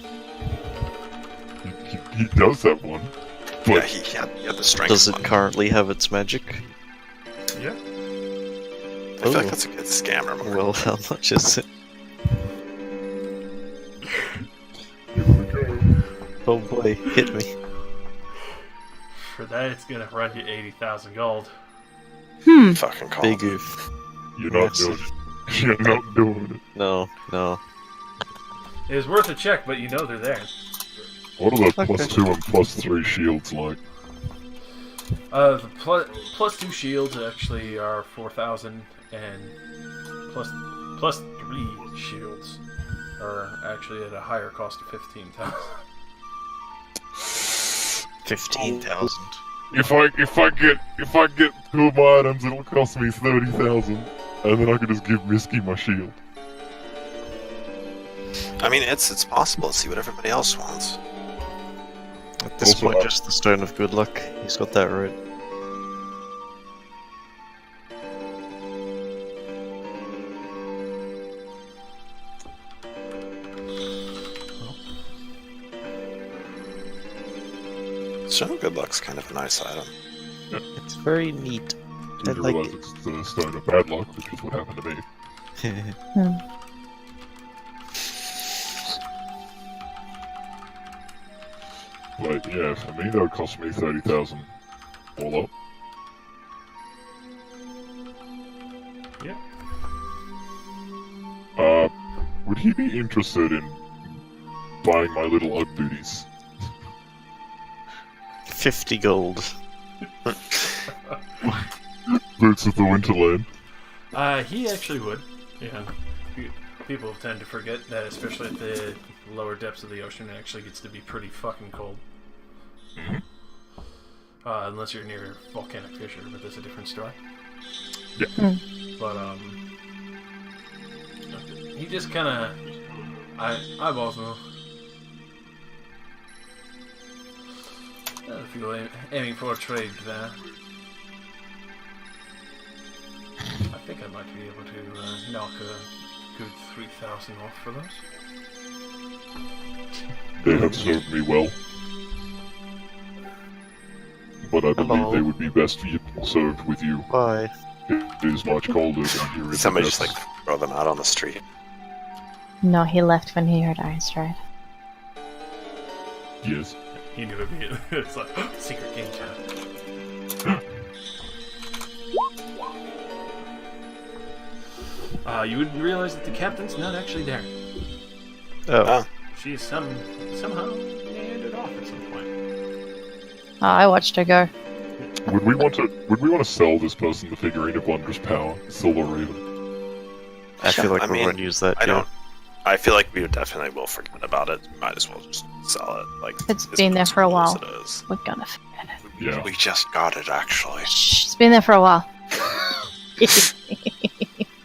that. He does have one. But Yeah, he had the strength. Does it one. currently have its magic? Yeah. I feel like that's a good scammer move. Well, how much is it? here we go. Oh boy, hit me. For that, it's gonna run you 80,000 gold. Fucking call. Big oof. You're not Yes. doing it. You're not doing it. No, no. It was worth a check, but you know they're there. What are the Okay. +2 and +3 shields like? The plus 2 shields actually are 4,000, and plus 3 shields are actually at a higher cost of 15,000. 15,000. If I get 2 of my items, it'll cost me 30,000, and then I can just give Misky my shield. I mean, it's possible to see what everybody else wants. At this Also, point, just the Stone of Good Luck. He's got that right. So good luck's kind of a nice item. It's very neat. You I like realize it's the stone of bad luck, which is what happened to me. it. But yeah, for me that would cost me 30,000 all up. Yeah. Would he be interested in buying my little Ugg booties? 50 gold. Boots of the Winterland. He actually would. Yeah. People tend to forget that, especially at the lower depths of the ocean, it actually gets to be pretty fucking cold. Unless you're near volcanic fissure, but that's a different story. Yeah. But he just kind of eyeballs them. If you're aiming for a trade there, I think I might be able to knock a good 3,000 off for those. They have served me well. But I believe Hello. they would be best served with you. Bye. It is much colder down here in Somebody the just like depths. throw them out on the street. No, he left when he heard Iron Stride. Yes. He knew it'd be it's like secret game chat. You would realize that the captain's not actually there. Oh. Ah. she somehow meandered off at some point. Oh, I watched her go. Would we want to sell this person the figurine of Wondrous Power, Silver Raven? I feel like I we're mean, going to use that. I feel like we definitely will forget about it. Might as well just sell it. Like It's as been there for a cool as while. it is. We're gonna forget it. Yeah. We just got it actually. Shh, it's been there for a while.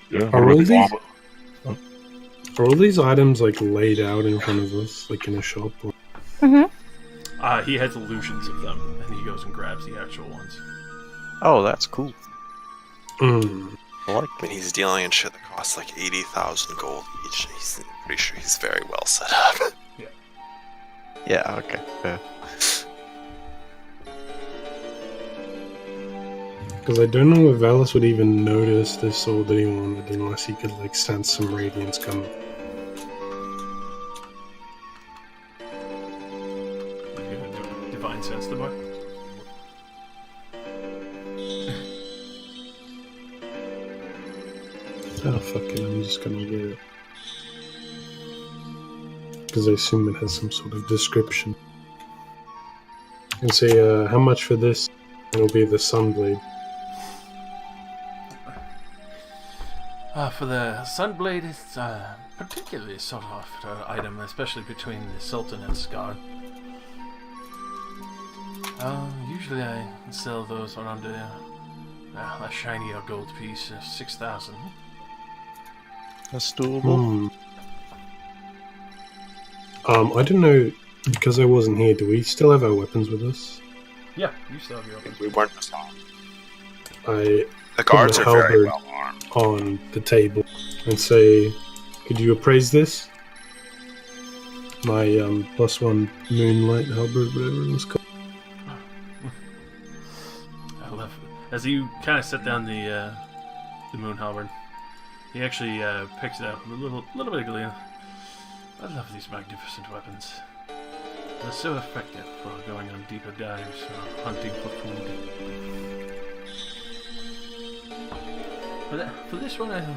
Yeah. Are all these- armor? Are all these items like laid out in front of us, like in a shop? Or... He has illusions of them, and he goes and grabs the actual ones. Oh, that's cool. Mm. I like I mean, he's dealing in shit that costs like 80,000 gold each. He's pretty sure he's very well set up. Yeah, okay. Yeah. Because I don't know if Alice would even notice this sword that he wanted unless he could like sense some radiance coming. You're gonna divine sense the boy. Oh fuck it, I'm just gonna get it. Because I assume it has some sort of description. And say, how much for this? It'll be the Sunblade. For the Sunblade, it's particularly sought after item, especially between the Sultan and Scar. Usually I sell those around a shiny or gold piece, 6,000. That's doable. I don't know, because I wasn't here, do we still have our weapons with us? Yeah, you still have your open. We weren't assaulted. I The guards are Put my very halberd well armed. on the table and say, could you appraise this? My +1 moonlight halberd, whatever it was called. I love it. As you kind of set down the moon halberd, he actually picks it up a little bit of glee. I love these magnificent weapons. They're so effective for going on deeper dives or hunting for food. For this one, I'd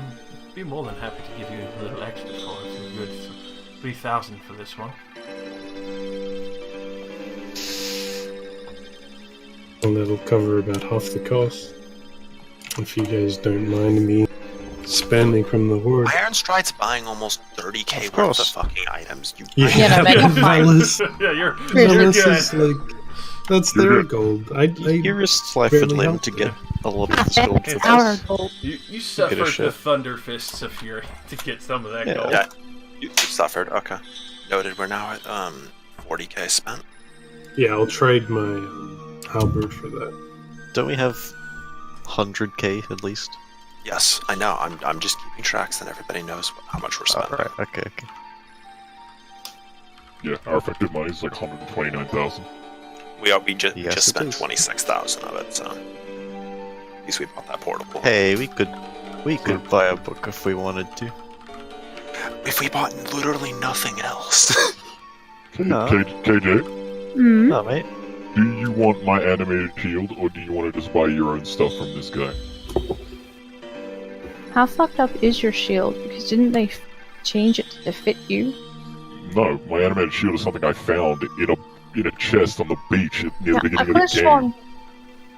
be more than happy to give you a little extra for it. It's a good 3,000 for this one. And that'll cover about half the cost. If you guys don't mind me spending from the horde. Iron Stride's buying almost 30k worth course. of fucking items. You Yeah, no, man, you're fine. Velas, Yeah, you're Velas good. is like, that's their gold. I You risked life and barely limb helped to get them. a lot of this gold for It's Our this. gold. You suffered the shit. Thunder Fists of Fury to get some of that Yeah. gold. Yeah, you suffered. Okay. Noted. We're now at 40k spent. Yeah, I'll trade my halberd for that. Don't we have 100k at least? Yes, I know. I'm just keeping tracks, and everybody knows how much we're spending. Alright, okay. Yeah, our effective money is like 129,000. We just Yes, just it spent is. 26,000 of it, so at least we bought that portable. Hey, we could buy a book if we wanted to. If we bought literally nothing else. No. KJ, Mm. No, mate. do you want my animated shield, or do you want to just buy your own stuff from this guy? How fucked up is your shield? Because didn't they change it to fit you? No, my animated shield is something I found in a chest on the beach near the I beginning could of have the game. sworn.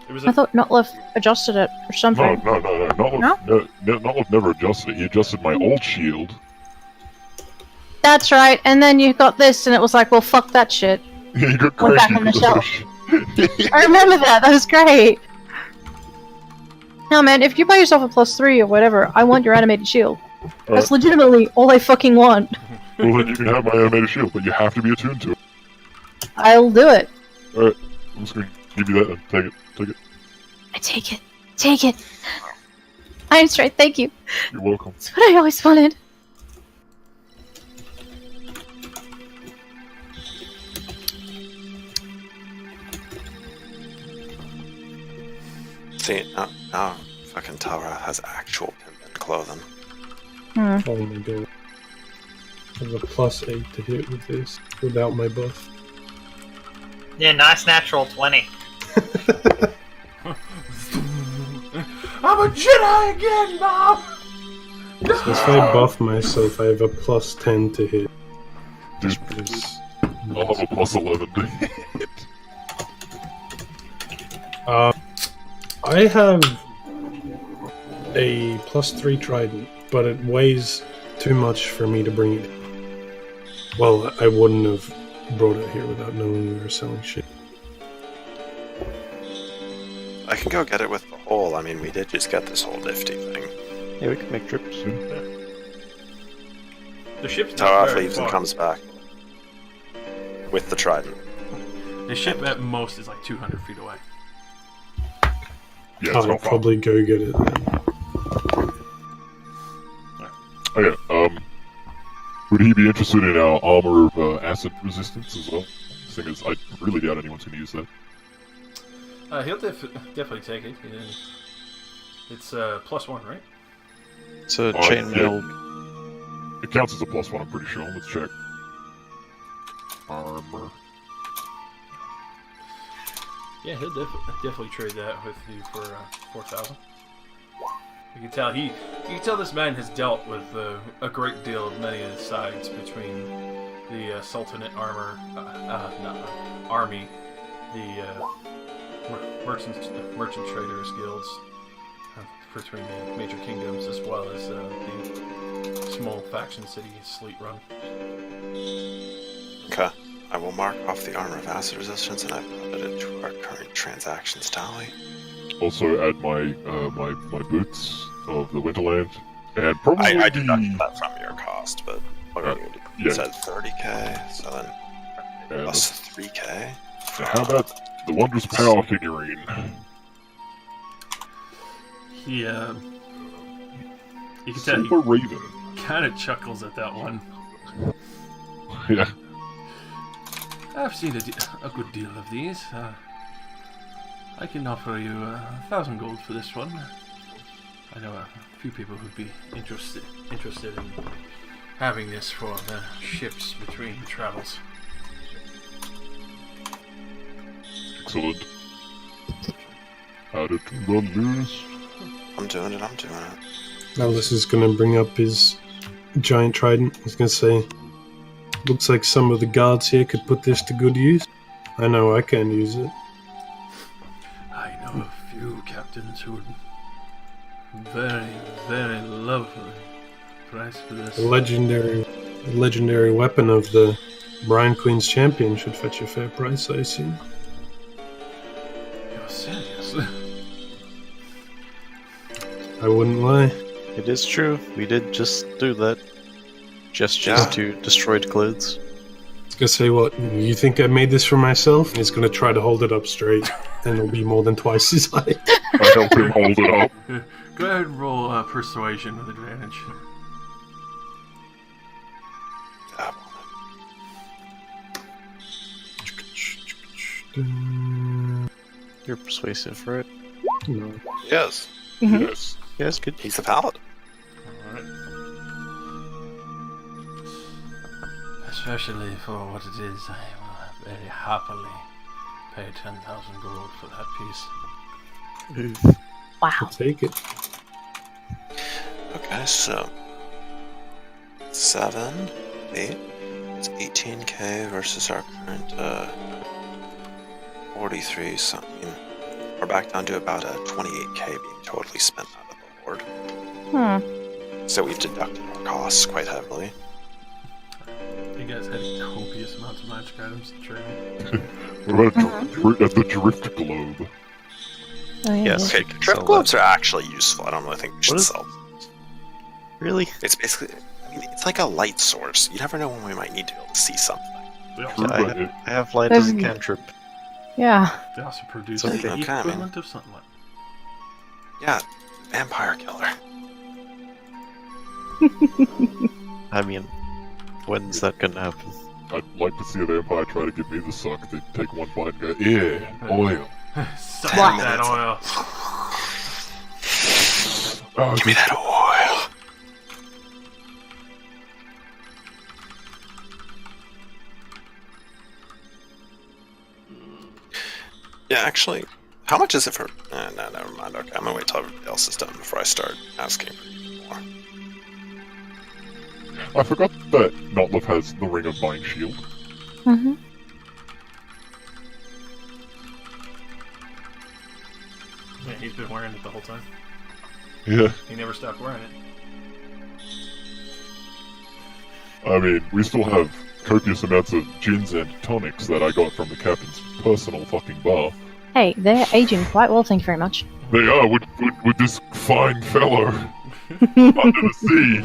It was I thought Notlef adjusted it or something. No. Notlef never adjusted it. He adjusted my old shield. That's right. And then you got this, and it was like, well, fuck that shit. He got Went back crazy on the because of shelf. I remember that. That was great. No, man, if you buy yourself a +3 or whatever, I want your animated shield. That's legitimately all I fucking want. Well, then you can have my animated shield, but you have to be attuned to it. I'll do it. Alright, I'm just gonna give you that then. Take it. I take it. Take it. Iron Strike, thank you. You're welcome. That's what I always wanted. See, now fucking Tara has actual pimp clothing. Hmm. Oh my god. I have a +8 to hit with this without my buff. Yeah, nice natural 20. I'm a Jedi again, Mom! So if I buff myself, I have a +10 to hit. Dude, Because I'll have a plus 11 to hit. I have a +3 trident, but it weighs too much for me to bring it. Well, I wouldn't have brought it here without knowing we were selling shit. I can go get it with the hole. I mean, we did just get this whole nifty thing. Yeah, we can make trips. The ship's Tower not off very leaves and far. comes back. With the trident. The ship at most is like 200 feet away. Yeah, it's I'll not far. probably go get it then. Oh yeah, would he be interested in our armor of acid resistance as well? The thing is, I really doubt anyone's going to use that. He'll definitely take it. It's +1, right? It's a Oh, chainmail. It counts as a +1, I'm pretty sure. Let's check. Armor. Yeah, he'll definitely trade that with you for 4,000. You can tell you can tell this man has dealt with a great deal of many of the sides between the Sultanate army, the merchant traders guilds between the major kingdoms, as well as the small faction city Sleet Run. Okay. I will mark off the armor of acid resistance and I've added it to our current transactions tally. Also add my my boots of the Winterland, and probably I deducted that from your cost, but what are you going to do? yeah. You said 30k, so then and plus 3k. how about the Wondrous Power figurine? He you can tell Silver he Raven. kind of chuckles at that one. Yeah. I've seen a good deal of these. I can offer you 1,000 gold for this one. I know a few people who'd be interested in having this for the ships between travels. Excellent. Add it to the list. I'm doing it. Alice is going to bring up his giant trident. He's going to say, "Looks like some of the guards here could put this to good use. I know I can use it." I know a few captains who would very, very lovely price for this. The legendary weapon of the Brine Queen's champion should fetch a fair price, I assume. You're serious? I wouldn't lie. It is true. We did just do that. Gestures to destroyed clothes. He's gonna say, "What? You think I made this for myself?" And he's gonna try to hold it up straight, and it'll be more than twice his height. I help him hold it up. Go ahead and roll persuasion with advantage. You're persuasive, right? No. Yes. Yes. Yes, good. He's the paladin. Alright. Especially for what it is, I will very happily pay 10,000 gold for that piece. Wow. I'll take it. Okay, so 7, 8. It's 18k versus our current 43 something. We're back down to about a 28k being totally spent out of the board. So we've deducted our costs quite heavily. You guys had copious amounts of magic items to trade. What about the drift globe? Oh, yeah. Yes. Okay, we can drift sell globes are actually useful. I don't really think we should What is- sell them. Really? It's basically, I mean, it's like a light source. You never know when we might need to be able to see something. They Yeah, also, I have light as a There's- cantrip. Yeah. they also produce Okay, the man. equivalent of sunlight. Yeah, vampire killer. I mean, when's that gonna happen? I'd like to see a vampire try to give me the suck. They'd take one bite and go, yeah, oil. Suck Damn that it. oil. Oh, Give me that oil. Yeah, actually, how much is it for? No, never mind. Okay, I'm gonna wait till everybody else is done before I start asking for more. I forgot that Notlif has the Ring of Mind Shield. Mm-hmm. Yeah, he's been wearing it the whole time. Yeah. He never stopped wearing it. I mean, we still have copious amounts of gins and tonics that I got from the captain's personal fucking bar. Hey, they're aging quite well, thank you very much. They are with this fine fellow under the sea,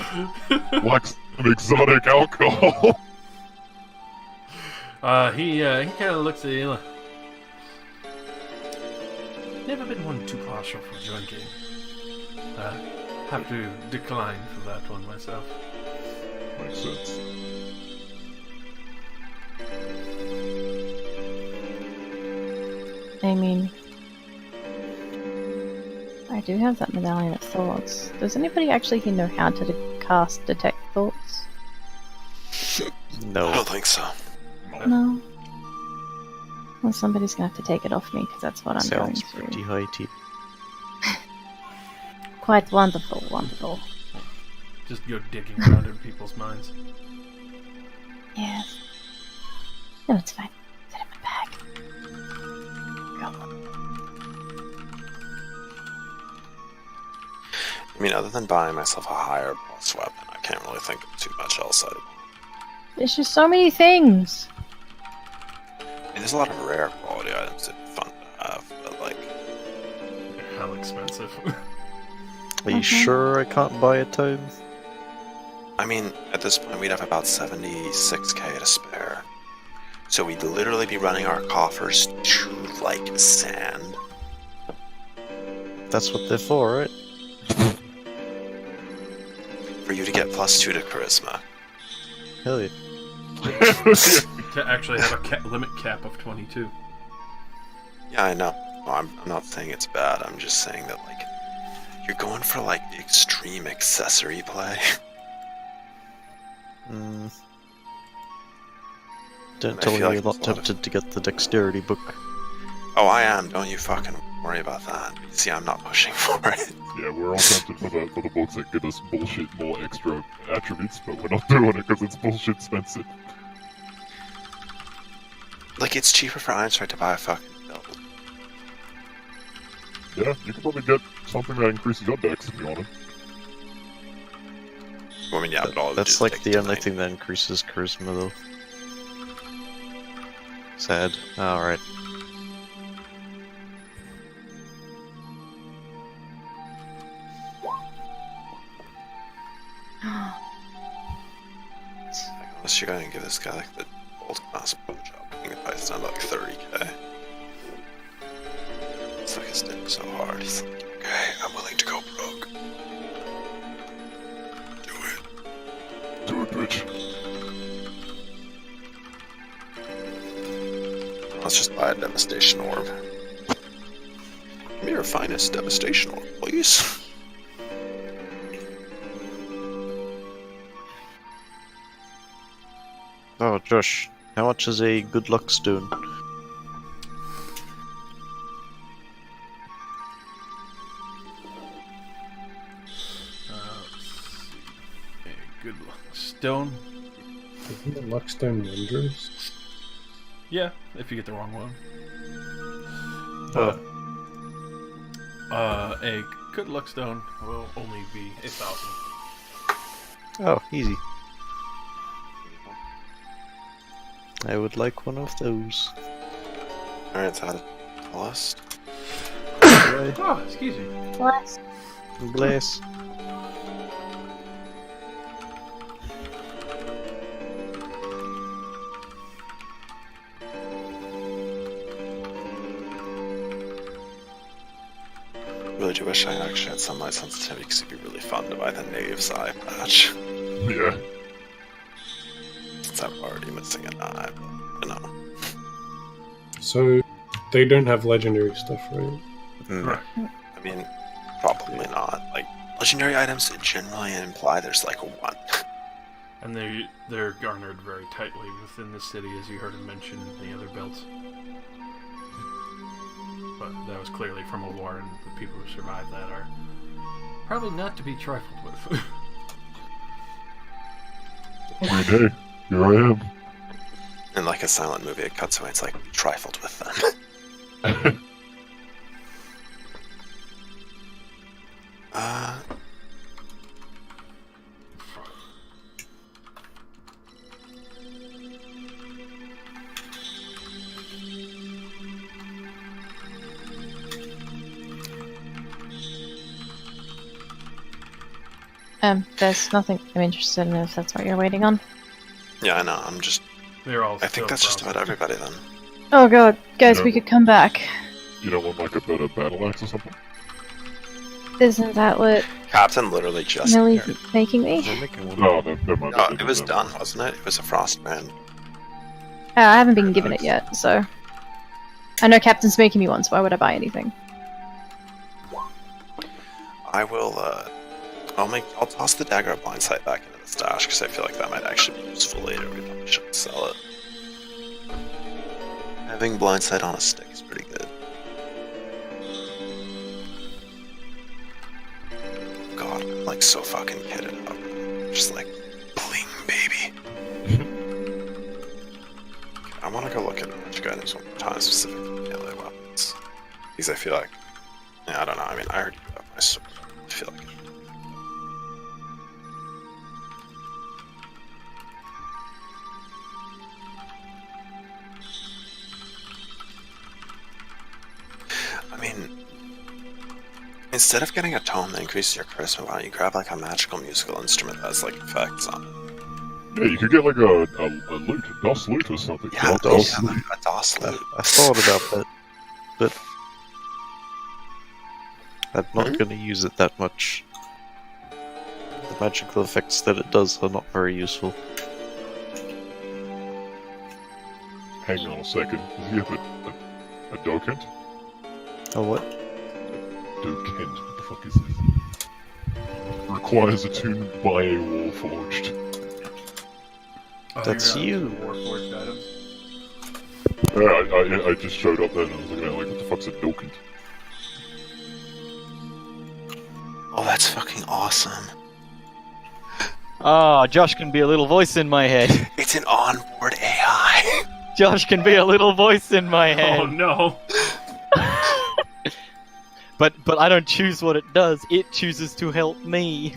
like some exotic alcohol. He kind of looks at you. Never been one too partial for drinking. Have to decline for that one myself. Makes sense. I mean, I do have that medallion of thoughts. Does anybody actually here know how to cast detect thoughts? No. I don't think so. No. Well, somebody's gonna have to take it off me because that's what I'm going Sounds through. pretty high tea. Quite wonderful, wonderful. Just go digging around in people's minds. Yes. No, it's fine. Put it in my bag. Go. I mean, other than buying myself a higher plus weapon, I can't really think of too much else. There's just so many things. I mean, there's a lot of rare quality items that'd be fun to have, but like, They're hell expensive. Are you sure I can't buy a tome? I mean, at this point we'd have about 76k to spare. So we'd literally be running our coffers to, like, sand. That's what they're for, right? For you to get +2 to charisma. Hell yeah. To actually have a limit cap of 22. Yeah, I know. No, I'm not saying it's bad, I'm just saying that, like, you're going for, like, the extreme accessory play. Don't I tell me feel like you're there's not a lot of- tempted to get the dexterity book. Oh, I am. Don't you fucking worry about that. You see, I'm not pushing for it. Yeah, we're all tempted for the books that give us bullshit more extra attributes, but we're not doing it because it's bullshit expensive. Like, it's cheaper for Einstein to buy a fucking build. Yeah, you can probably get something that increases your dex if you want it. I mean, yeah, but all That's like the only thing that increases charisma, though. Sad. Alright. Unless you're gonna give this guy, like, the old class bow job, I think it price down to, like, 30k. It's like his dick so hard, he's like, okay, I'm willing to go broke. Do it. Do it, bitch. Let's just buy a devastation orb. Give me your finest devastation orb, please. Oh, Josh, how much is a good luck stone? Let's see. A good luck stone. Isn't the Luckstone wondrous? Yeah, if you get the wrong one. A good luck stone will only be 1,000. Oh, easy. I would like one of those. Alright, it's out of the list. Oh, excuse me. Bless. Bless. Really do wish I actually had sunlight sensitivity because it'd be really fun to buy the Knave's eye patch. Yeah. Since I'm already missing an eye, but no. So, they don't have legendary stuff, right? Right. I mean, probably not. Like, legendary items generally imply there's like a 1. And they're garnered very tightly within the city, as you heard him mention in the other belts. But that was clearly from a war, and the people who survived that are probably not to be trifled with. I mean, hey, here I am. And like a silent movie, it cuts away. It's like trifled with them. There's nothing I'm interested in if that's what you're waiting on. Yeah, I know. I'm just. They're all I think that's just about everybody then. Oh god, guys, No. we could come back. You don't want like a better battle axe or something? Isn't that what Captain literally just. Millie's appeared. making me? We're making one. No, never mind. No, it was done, wasn't it? It was a frostbrand. I haven't been given it yet, so. I know Captain's making me one, so why would I buy anything? I will. I'll toss the dagger of blindsight back into the stash because I feel like that might actually be useful later. We probably shouldn't sell it. Having blindsight on a stick is pretty good. God, I'm like so fucking kitted up. Just like bling, baby. I want to go look at magic items one more time, specifically melee weapons, because I feel like, yeah, I don't know. I mean, I already have my sword. I feel like. I mean, instead of getting a tome that increases your charisma, why don't you grab like a magical musical instrument that has like effects on it? Yeah, you could get like a lute, a DOS lute or something. Yeah, A DOS yeah, lute. a DOS lute. I thought about that, but I'm not going to use it that much. The magical effects that it does are not very useful. Hang on a second. Does he have a Dokent? Oh, what? Dokent, what the fuck is this? Requires attunement by a Warforged. That's you. Warforged items. Yeah, I just showed up there and I was looking at it like, what the fuck's a Dokent? Oh, that's fucking awesome. Ah, Josh can be a little voice in my head. It's an onboard AI. Josh can be a little voice in my head. Oh no! But I don't choose what it does. It chooses to help me.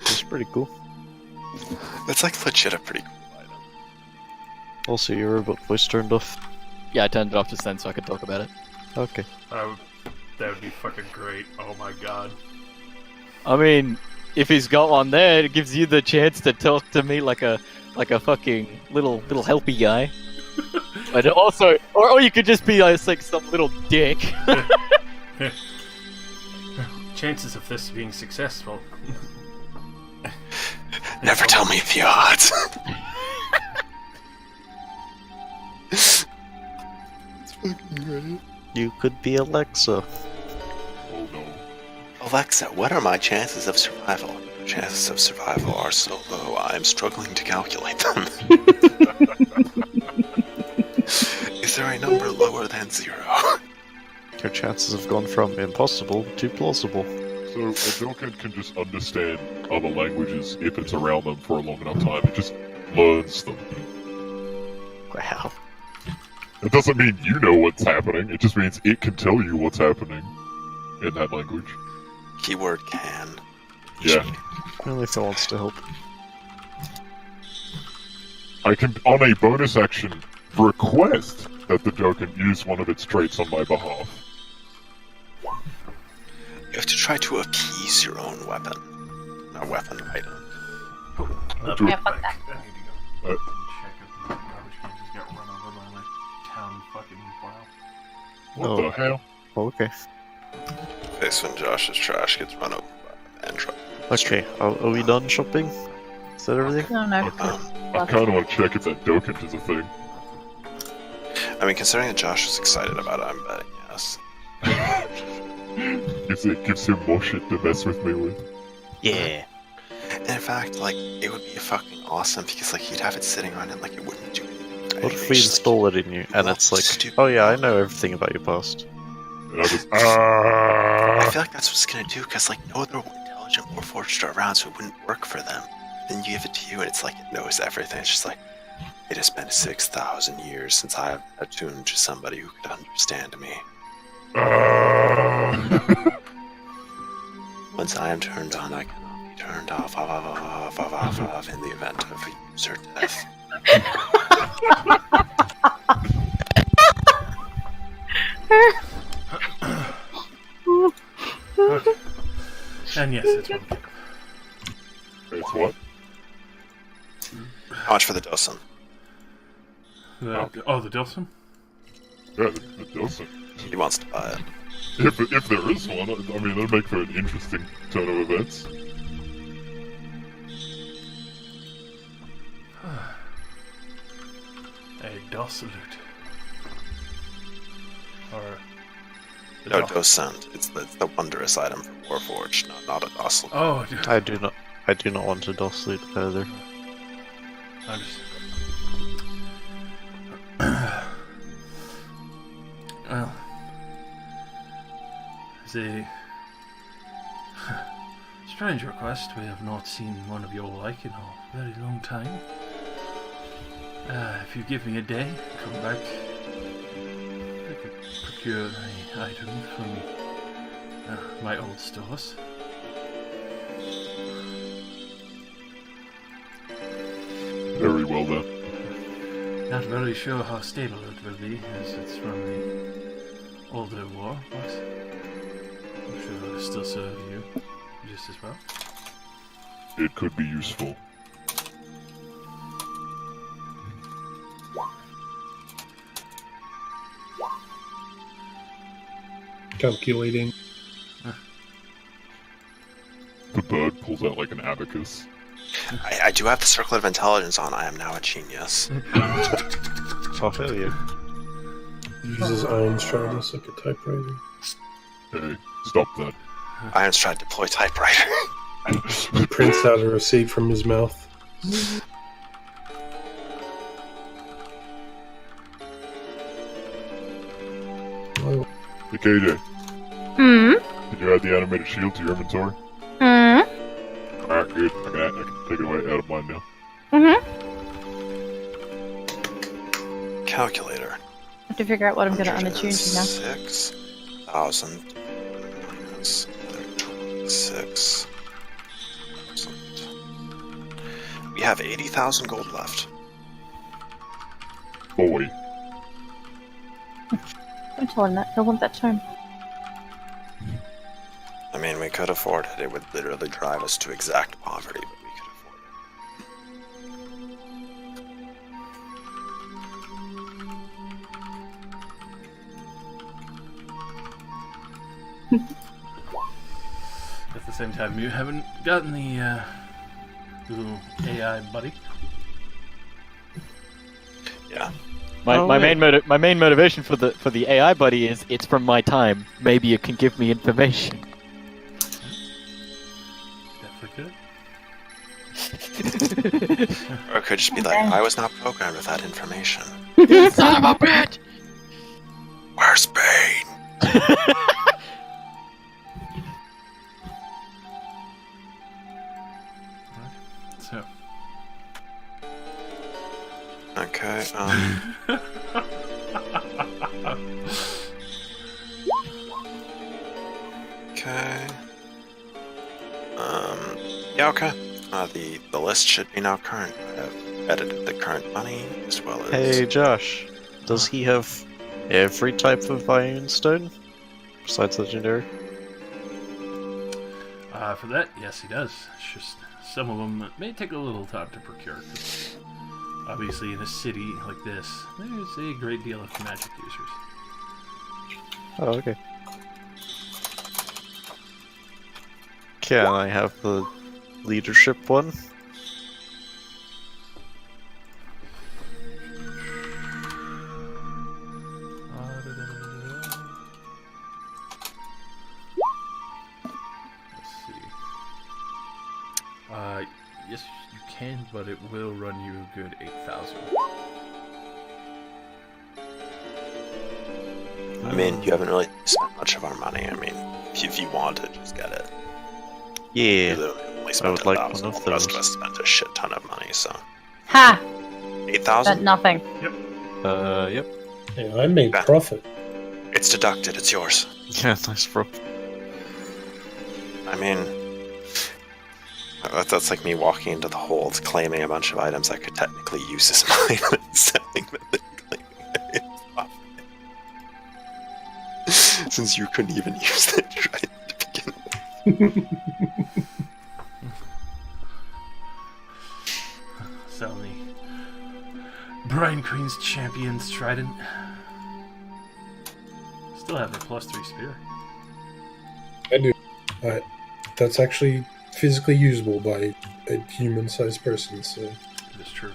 It's pretty cool. That's like legit a pretty cool item. Also, your robot voice turned off. Yeah, I turned it off just then so I could talk about it. Okay. That would be fucking great. Oh my god. I mean, if he's got one there, it gives you the chance to talk to me like a fucking little helpy guy. But also, or you could just be like some little dick. Chances of this being successful. Never tell me the odds. It's fucking great. You could be Alexa. Oh no. Alexa, what are my chances of survival? Chances of survival are so low, I'm struggling to calculate them. Is there a number lower than 0? Your chances have gone from impossible to plausible. So a Dokent can just understand other languages if it's around them for a long enough time. It just learns them. Wow. It doesn't mean you know what's happening, it just means it can tell you what's happening in that language. Keyword can. Yeah. Only if it wants to help. I can, on a bonus action, request that the Dokent use one of its traits on my behalf. You have to try to appease your own weapon. Not weapon, item. Do- Yeah, fuck that. I need to go check if the garbage can just got run over by my town fucking plow. What Oh. the hell? Okay. Face when Josh's trash gets run over by an truck. Okay, are we done shopping? Is that everything? No, no. I kind of want to check if that Dokent is a thing. I mean, considering that Josh was excited about it, I'm betting yes. Gives him more shit to mess with me with. Yeah. And in fact, like, it would be fucking awesome because, like, he'd have it sitting around and, like, it wouldn't do anything. Right? What if It's we just, install it in you and it's like, stupid. oh yeah, I know everything about your past. And I just, I feel like that's what it's gonna do because, like, no other would tell intelligent Warforged around, so it wouldn't work for them. Then you give it to you, and it's like it knows everything. It's just like, it has been 6,000 years since I have attuned to somebody who could understand me. Once I am turned on, I cannot be turned off in the event of a user death. Okay. And yes, it's one. It's what? How much for the Dosen? The Dilson? Yeah, the Dosen. He wants to buy it. If there is one, I mean, that'd make for an interesting turn of events. A Dossalute. Or... No, Docent. It's the wondrous item from Warforged, not a Dosel. Oh, I do not want to Dosslute further. I'm just... Well... As a... strange request, we have not seen one of your like in a very long time. If you give me a day, come back. I could procure an item from my old stores. Very well then. Not very sure how stable it will be, as it's from the older war, but I'm sure it'll still serve you just as well. It could be useful. Calculating. The bird pulls out like an abacus. I do have the Circlet of Intelligence on. I am now a genius. Oh, hell yeah. Uses Iron Shardness like a typewriter. Hey, stop that. Iron's tried to deploy typewriter. He prints out a receipt from his mouth. Oh. Hey, KJ, Hmm? did you add the animated shield to your inventory? Hmm? Alright, good. I can take it away out of mine now. Mm-hmm. Calculator. I have to figure out what I'm going to unattune to now. 6,000 minus 6,000. We have 80,000 gold left. Oh wait. Don't tell him that. He'll want that tone. I mean, we could afford it. It would literally drive us to exact poverty, but we could afford At the same time, you haven't gotten the little AI buddy. it. Yeah. My main motivation for the AI buddy is it's from my time. Maybe it can give me information. Definitely could. Or it could just be like, I was not programmed with that information. Son of a bitch! Where's Bane? So. Okay, okay. Yeah, okay. The list should be now current. I have edited the current money as well as... Hey, Josh. Does he have every type of iron stone? Besides legendary? For that, yes, he does. It's just some of them may take a little time to procure. 'Cause obviously, in a city like this, there's a great deal of magic users. Oh, okay. Can I have the leadership one? Let's see. Yes, you can, but it will run you a good 8,000. I mean, you haven't really spent much of our money. I mean, if you want it, just get it. Yeah, We only spent would like 10,000, one of while the rest of those. us spent a shit ton of money, so... Ha! 8,000? Spent nothing. Yep. Yeah, I made Okay. profit. It's deducted, it's yours. Yeah, nice, bro. I mean... That's like me walking into the hold, claiming a bunch of items I could technically use as mine, and selling them and claiming area profit. Since you couldn't even use that trident to begin with. Sell me. Brine Queen's Champion's Trident. Still have a +3 spear. I do. That's actually physically usable by a human-sized person, so... It is true.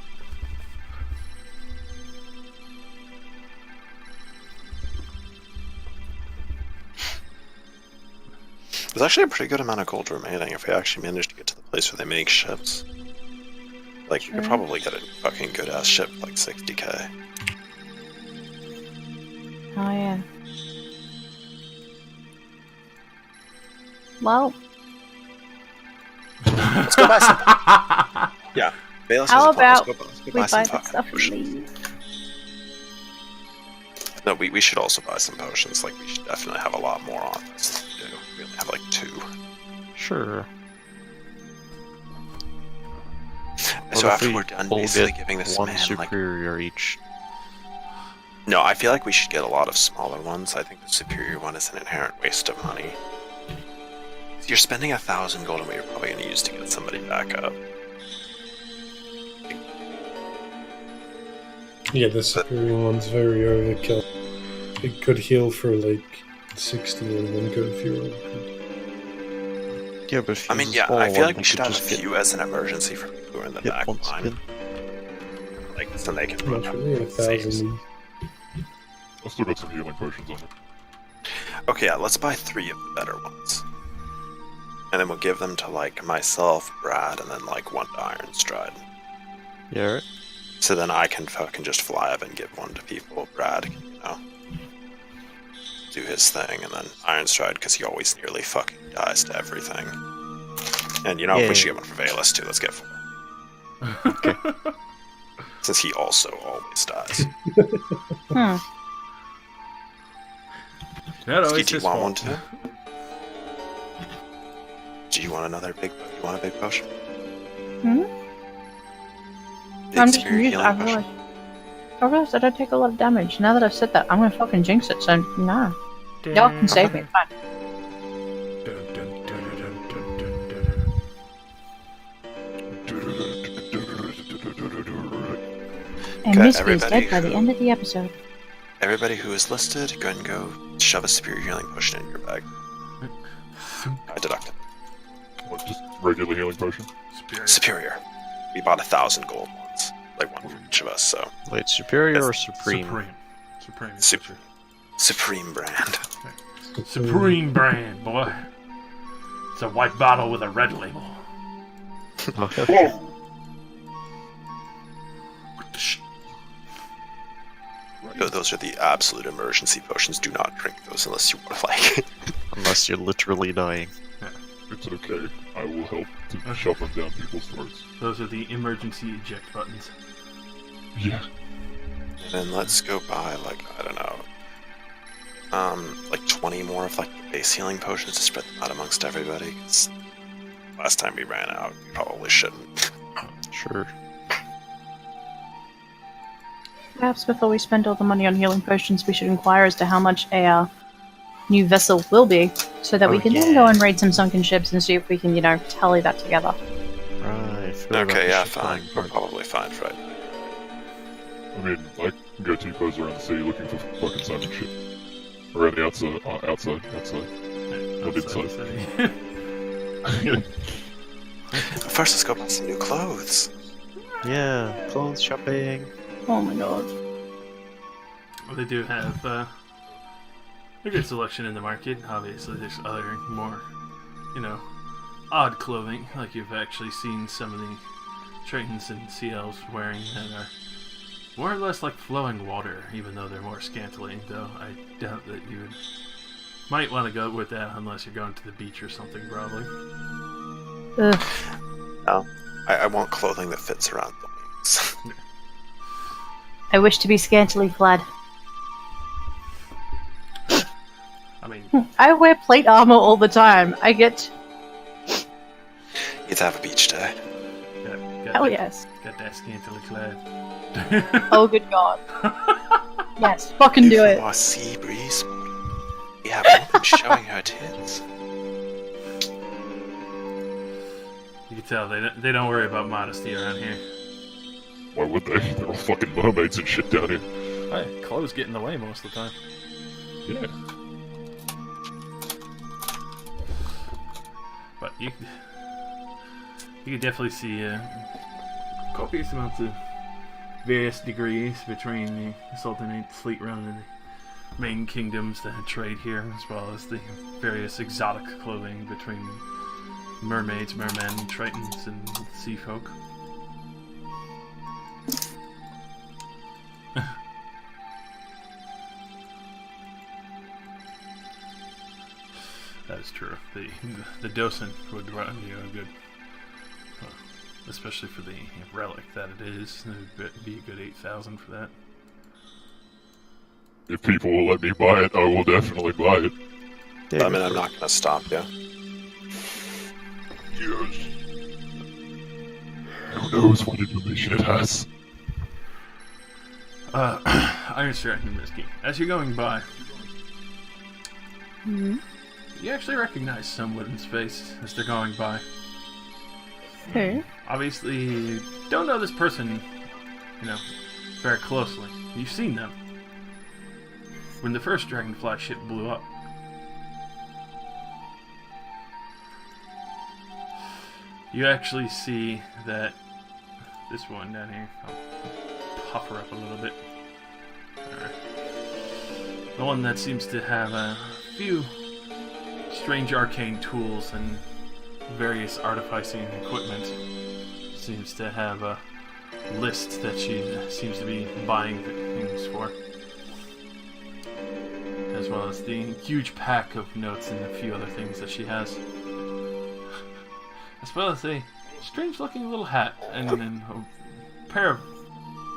There's actually a pretty good amount of gold remaining if we actually manage to get to the place where they make ships. Like, you could probably get a fucking good-ass ship for like 60k. Oh yeah. Well, Let's go buy some. Yeah. Bayless how has a plan. about Let's go we buy buy some the fucking stuff and potions. leave? No, we should also buy some potions. Like, we should definitely have a lot more on this than we do. We only have like 2. Sure. So What if after we we're done all basically get giving this one man, like... superior each? No, I feel like we should get a lot of smaller ones. I think the superior one is an inherent waste of money. You're spending 1,000 gold on what you're probably going to use to get somebody back up. Yeah, the superior one's very overkill. It could heal for like 60 and then go if you're good. Yeah, but if I you mean, use a yeah, smaller I feel one, like we you should could have a just get few as an emergency for people who are in the hit back once line. again. Like, so they can run up Naturally, saves. 1,000. I've still got some healing potions on me. Okay, yeah, let's buy 3 of the better ones. And then we'll give them to, like, myself, Brad, and then, like, 1 to Iron Stride. Yeah, right? So then I can fucking just fly up and give 1 to people. Brad can, you know, do his thing, and then Iron Stride, because he always nearly fucking dies to everything. And, you know, if we should get 1 for Valus, too, let's get 4. Okay. Since he also always dies. Hmm. That always Do you his want fault. one too? Do you want another big? You want a big potion? Hmm? Big I'm just spirit confused. healing potion? I realized that I take a lot of damage. Now that I've said that, I'm gonna fucking jinx it, so nah. Y'all can save me, it's fine. Dun, dun, dun, dun, dun, dun, dun. And Okay, Miss B is everybody dead by the who- end of the episode. Everybody who is listed, go ahead and go shove a superior healing potion in your bag. I deducted. What, just regular healing potion? Superior. Superior. We bought 1,000 gold ones, like 1 for each of us. So Wait, superior or That's supreme? Supreme. Sup- supreme brand. Supreme brand, boy. It's a white bottle with a red label. Whoa! Those are the absolute emergency potions. Do not drink those unless you want to like it. Unless you're literally dying. It's okay. I will help to shove them down people's throats. Those are the emergency eject buttons. Yeah. And then let's go buy, like, I don't know, like 20 more of, like, the base healing potions to spread them out amongst everybody. 'Cause last time we ran out, we probably shouldn't. Sure. Perhaps before we spend all the money on healing potions, we should inquire as to how much a new vessel will be, so that we can then go and raid some sunken ships and see if we can, tally that together. Right. forgot about Okay, the yeah, ship fine. flying We're part. probably fine for it. I mean, I can go T-pose around the city looking for fucking sunken shit. Around the outside. Outside. Not inside. First, let's go buy some new clothes. Yeah, clothes shopping. Oh my god. Well, they do have a good selection in the market. Obviously, there's other more, odd clothing, like you've actually seen some of the Tritons and CLs wearing that are more or less like flowing water, even though they're more scantily, though I doubt that you might want to go with that unless you're going to the beach or something, probably. Ugh. No, I want clothing that fits around the wings. I wish to be scantily clad. I mean, I wear plate armor all the time. I get... You'd have a beach day. Hell yes. Got that scantily clad. Oh, good god. Yes, fucking do it. More sea breeze. We have a woman showing her tits. You can tell they don't worry about modesty around here. Why would they? They're all fucking mermaids and shit down here. Hey, clothes get in the way most of the time. Yeah. But you can definitely see copious amounts of various degrees between the Sultanate fleet around the main kingdoms that trade here, as well as the various exotic clothing between mermaids, mermen, tritons, and sea folk. That is true. The docent would run you a good, especially for the relic that it is. It would be a good 8,000 for that. If people will let me buy it, I will definitely buy it. I mean, I'm not going to stop you. Yes. Who knows what information it has? Iron Strike and Misky. As you're going by, Mm-hmm. you actually recognize someone in space as they're going by. Who? Obviously, you don't know this person, very closely. You've seen them when the first Dragonfly ship blew up. You actually see that this one down here. I'll puff her up a little bit. Alright. The one that seems to have a few strange arcane tools and various artificing equipment seems to have a list that she seems to be buying things for, as well as the huge pack of notes and a few other things that she has, as well as a strange looking little hat and then a pair of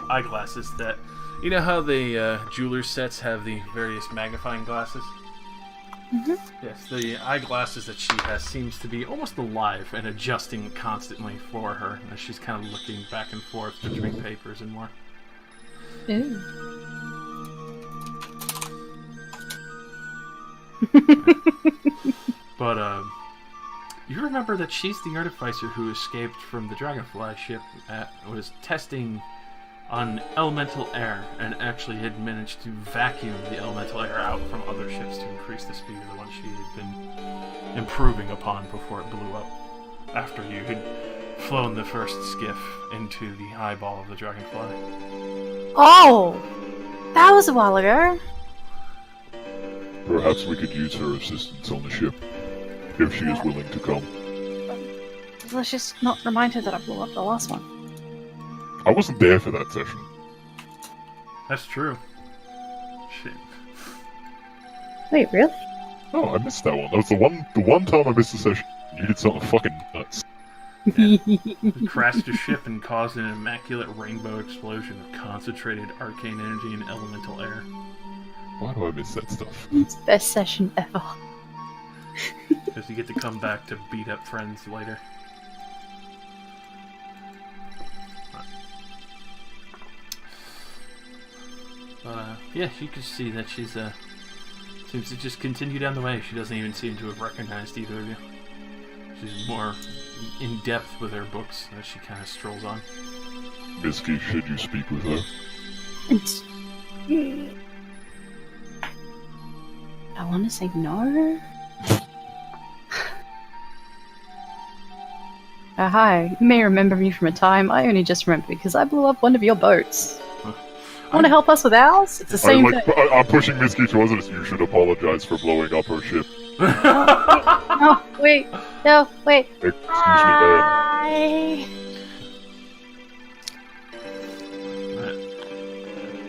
eyeglasses that, you know how the jeweler's sets have the various magnifying glasses? Mm-hmm. Yes, the eyeglasses that she has seems to be almost alive and adjusting constantly for her as she's kind of looking back and forth between papers and more. Ooh. But, you remember that she's the artificer who escaped from the Dragonfly ship was testing on elemental air and actually had managed to vacuum the elemental air out from other ships to increase the speed of the one she had been improving upon before it blew up, after you had flown the first skiff into the eyeball of the Dragonfly. Oh! That was a while ago. Perhaps we could use her assistance on the ship, if she is willing to come. Let's just not remind her that I blew up the last one. I wasn't there for that session. That's true. Shit. Wait, really? Oh, I missed that one. That was the one time I missed the session. You did something fucking nuts. You crashed a ship and caused an immaculate rainbow explosion of concentrated arcane energy and elemental air. Why do I miss that stuff? It's the best session ever. Because you get to come back to beat up friends later. Yeah, you can see that she's seems to just continue down the way. She doesn't even seem to have recognized either of you. She's more in depth with her books as she kind of strolls on. Misky, should you speak with her? I want to say no. Hi, you may remember me from a time I only just remember because I blew up one of your boats. Want to help us with ours? It's the same thing. I'm pushing Misky towards us. You should apologize for blowing up her ship. No, wait. No, wait. Excuse me, ma'am.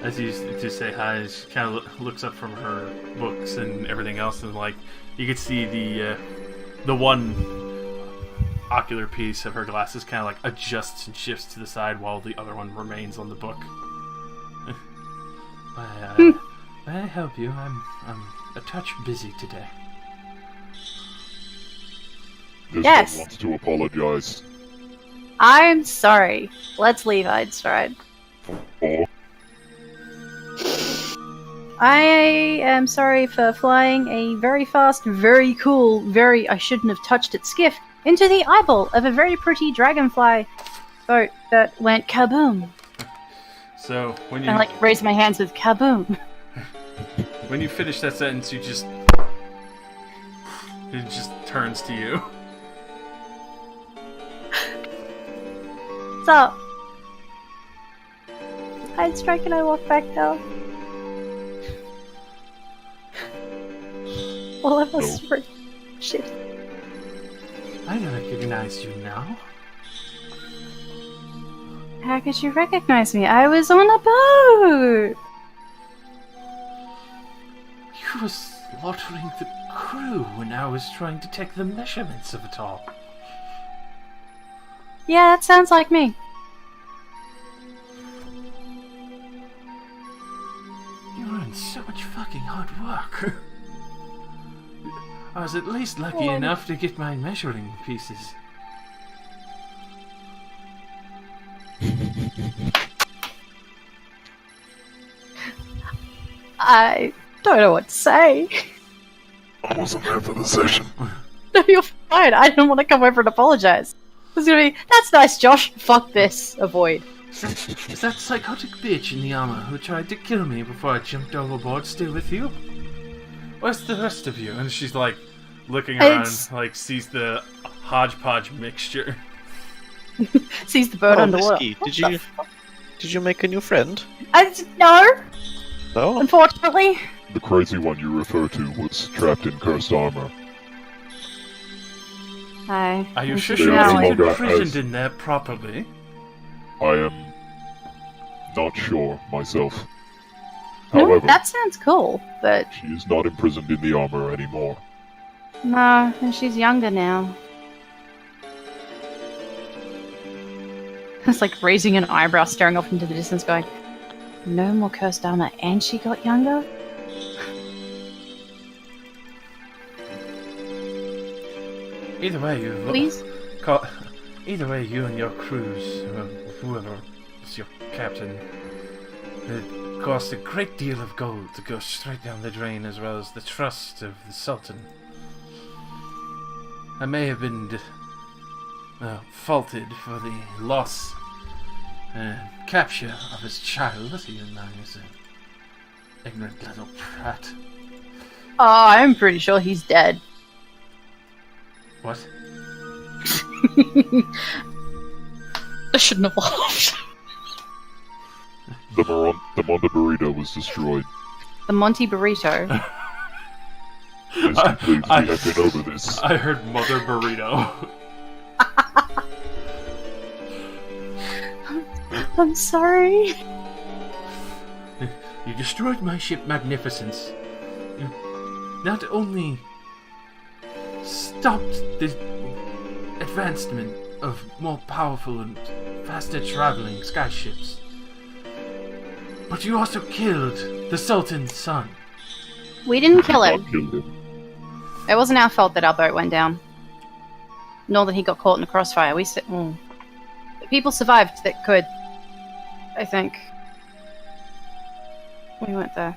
As you just say hi, she kind of looks up from her books and everything else, and like you could see the one ocular piece of her glasses kind of like adjusts and shifts to the side while the other one remains on the book. May I help you? I'm a touch busy today. This Yes. one wants to apologize. I'm sorry. Let's leave Einstein. Or I am sorry for flying a very fast, very cool, I shouldn't have touched it skiff into the eyeball of a very pretty dragonfly boat that went kaboom. So when you And raised my hands with kaboom. when you finish that sentence, it just turns to you. What's up? Einstein, can I walk back now? Well, that was pretty shit. I recognize you now. How could you recognize me? I was on a boat! You were slaughtering the crew when I was trying to take the measurements of it all. Yeah, that sounds like me. You were in so much fucking hard work. I was at least lucky enough to get my measuring pieces. I don't know what to say. I wasn't there for the session. No, you're fine. I didn't want to come over and apologize. It was gonna be, that's nice, Josh. Fuck this. Avoid. Is that psychotic bitch in the armor who tried to kill me before I jumped overboard still with you? Where's the rest of you? And she's like looking around, sees the hodgepodge mixture. Sees the boat underwater. Whiskey, did you make a new friend? No, No? unfortunately. The crazy one you refer to was trapped in cursed armor. Are you sure They she no wasn't longer imprisoned has- in there properly? I am not sure myself. No, However, that sounds cool, but she is not imprisoned in the armor anymore. no, and she's younger now. It's like raising an eyebrow, staring off into the distance, going, no more cursed armor, and she got younger? Either way, Please? Either way, you and your crews, whoever is your captain, it cost a great deal of gold to go straight down the drain, as well as the trust of the Sultan. I may have been faulted for the loss and capture of his child, even though he's an ignorant little brat. Oh, I'm pretty sure he's dead. What? I shouldn't have laughed. The Monte Burrito was destroyed. The Monty Burrito. Misty, please, we have been over this. I heard Mother Burrito. I'm sorry. You destroyed my ship Magnificence. You not only stopped the advancement of more powerful and faster traveling skyships, but you also killed the Sultan's son. We didn't kill him. Not killed him. It wasn't our fault that our boat went down. Nor that he got caught in a crossfire. People survived that could. I think. We went there.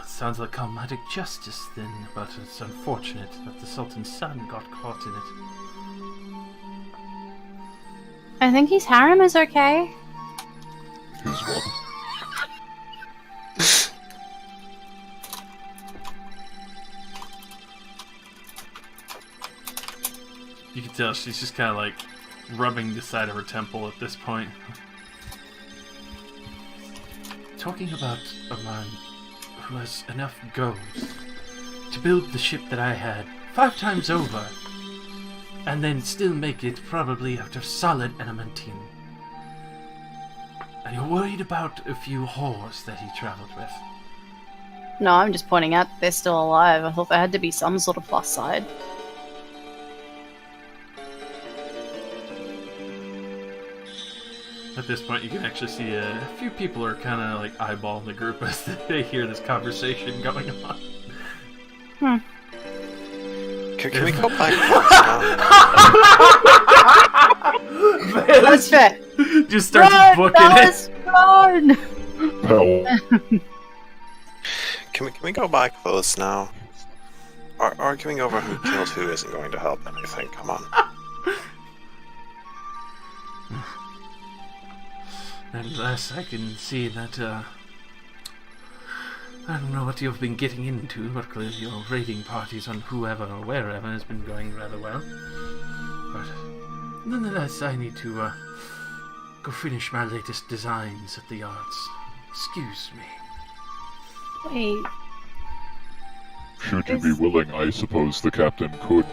Sounds like karmatic justice then, but it's unfortunate that the Sultan's son got caught in it. I think his harem is okay. Who's one? You can tell she's just kind of like rubbing the side of her temple at this point. Talking about a man who has enough gold to build the ship that I had 5 times over, and then still make it probably out of solid adamantine. And you're worried about a few whores that he traveled with. No, I'm just pointing out they're still alive. I thought there had to be some sort of plus side. At this point, you can actually see a few people are kind of like eyeballing the group as they hear this conversation going on. Can we go back? That's fair. Just starts Run, booking fellas, run! Hell, Can we go back, fellas, now? Arguing over who killed who isn't going to help anything. Come on. Unless I can see that, I don't know what you've been getting into, but clearly your raiding parties on whoever or wherever has been going rather well. But nonetheless, I need to, go finish my latest designs at the yards. Excuse me. Wait, should you be willing, I suppose the captain could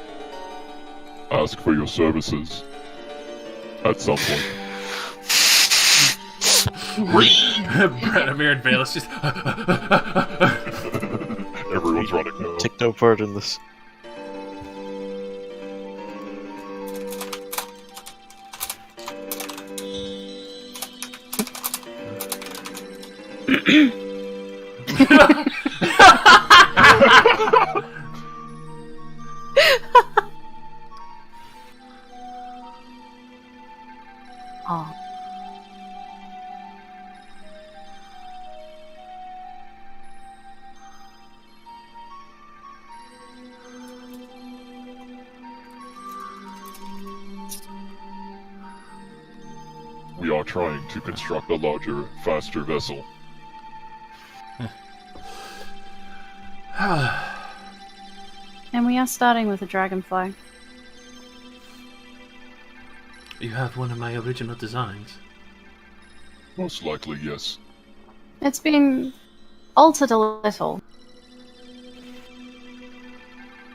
ask for your services at some point. Branimir and Bayless just... Everyone's running now. Take no part in this. oh. We are trying to construct a larger, faster vessel. And we are starting with a dragonfly. You have one of my original designs. Most likely, yes. It's been altered a little.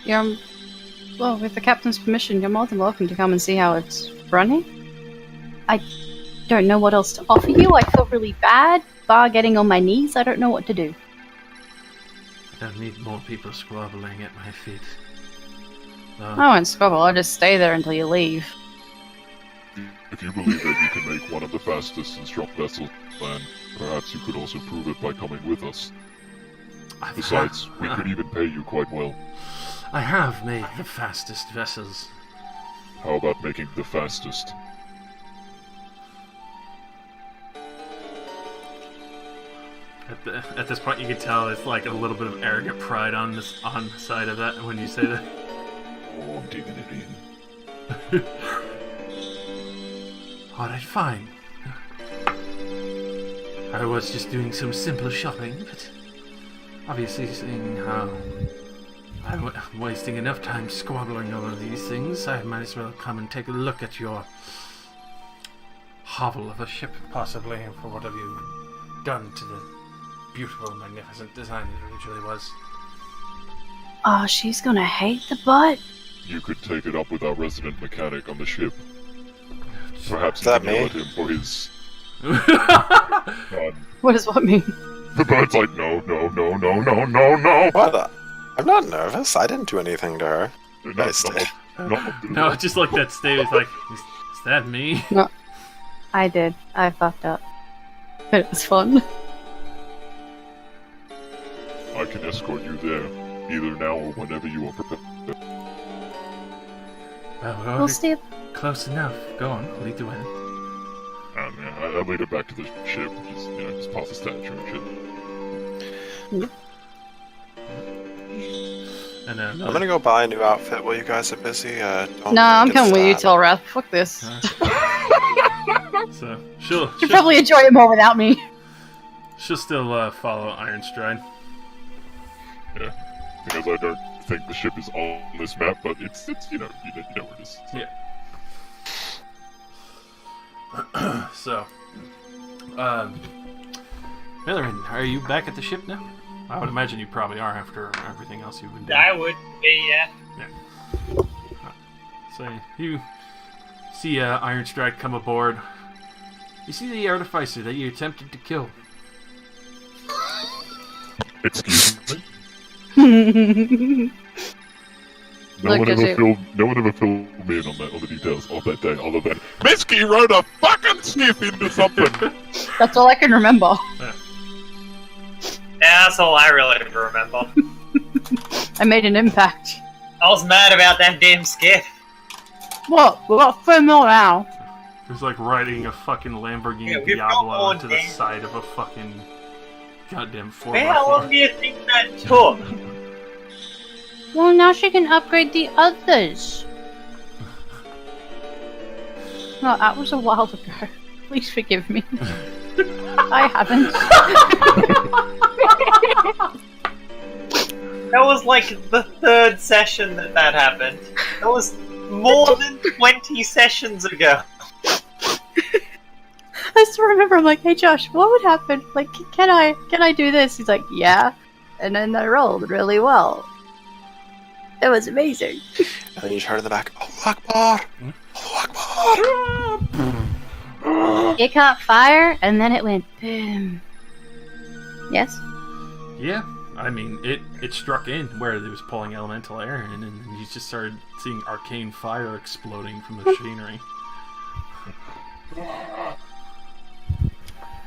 Well, with the captain's permission, you're more than welcome to come and see how it's running. I don't know what else to offer you. I feel really bad, bar getting on my knees. I don't know what to do. I don't need more people squabbling at my feet. I won't squabble. I'll just stay there until you leave. If you believe that you can make one of the fastest and strong vessels, then perhaps you could also prove it by coming with us. Besides, we could even pay you quite well. I have made the fastest vessels. How about making the fastest? At this point, you can tell it's like a little bit of arrogant pride on the side of that when you say that. Oh, I'm digging it in. Alright, fine. I was just doing some simple shopping, but obviously seeing how I'm wasting enough time squabbling over these things, I might as well come and take a look at your hovel of a ship, possibly, and for what have you done to the beautiful, magnificent design it originally was. Oh, she's gonna hate the butt. You could take it up with our resident mechanic on the ship. Perhaps you That can yell me? at him for his... What does what mean? The bird's like, no, no, no, no, no, no, no! What? I'm not nervous. I didn't do anything to her. No, Nice no, day. No, just like that state is like, is that me? No, I did. I fucked up. But it was fun. I can escort you there, either now or whenever you are prepared. Well, we're We'll already see. close enough. Go on, lead the way. Yeah, I lead her back to the ship, just past the statue and shit. And I'm gonna go buy a new outfit while you guys are busy. Don't No, I'm get coming with you, sad. Telrath. Fuck this. so she'll You'll probably enjoy it more without me. she'll still follow Iron Stride. Yeah, because I don't think the ship is on this map, but it's you know where it is. So. Yeah. So, Millerin, are you back at the ship now? I would imagine you probably are after everything else you've been doing. I would be, yeah. So you see Iron Stride come aboard. You see the artificer that you attempted to kill. Excuse me? No one does ever it- filled me in on the details of that day, other than Misky rode a fucking skiff into something. That's all I can remember. Yeah, that's all I really remember. I made an impact. I was mad about that damn skiff. What? We got 3 mil now. It was like riding a fucking Lamborghini Yeah, we've got Diablo more onto the damn- side of a fucking goddamn 4x4. Man, how long do you think that took? Well, now she can upgrade the others. No, that was a while ago. Please forgive me. I haven't. That was like the 3rd session that happened. That was more than 20 sessions ago. I still remember. I'm like, hey Josh, what would happen? Like, can I do this? He's like, yeah. And then I rolled really well. It was amazing. And then you heard in the back, Allahu Akbar! Allahu Akbar! It caught fire, and then it went boom. Yes. Yeah, I mean, it struck in where it was pulling elemental air in, and you just started seeing arcane fire exploding from the machinery.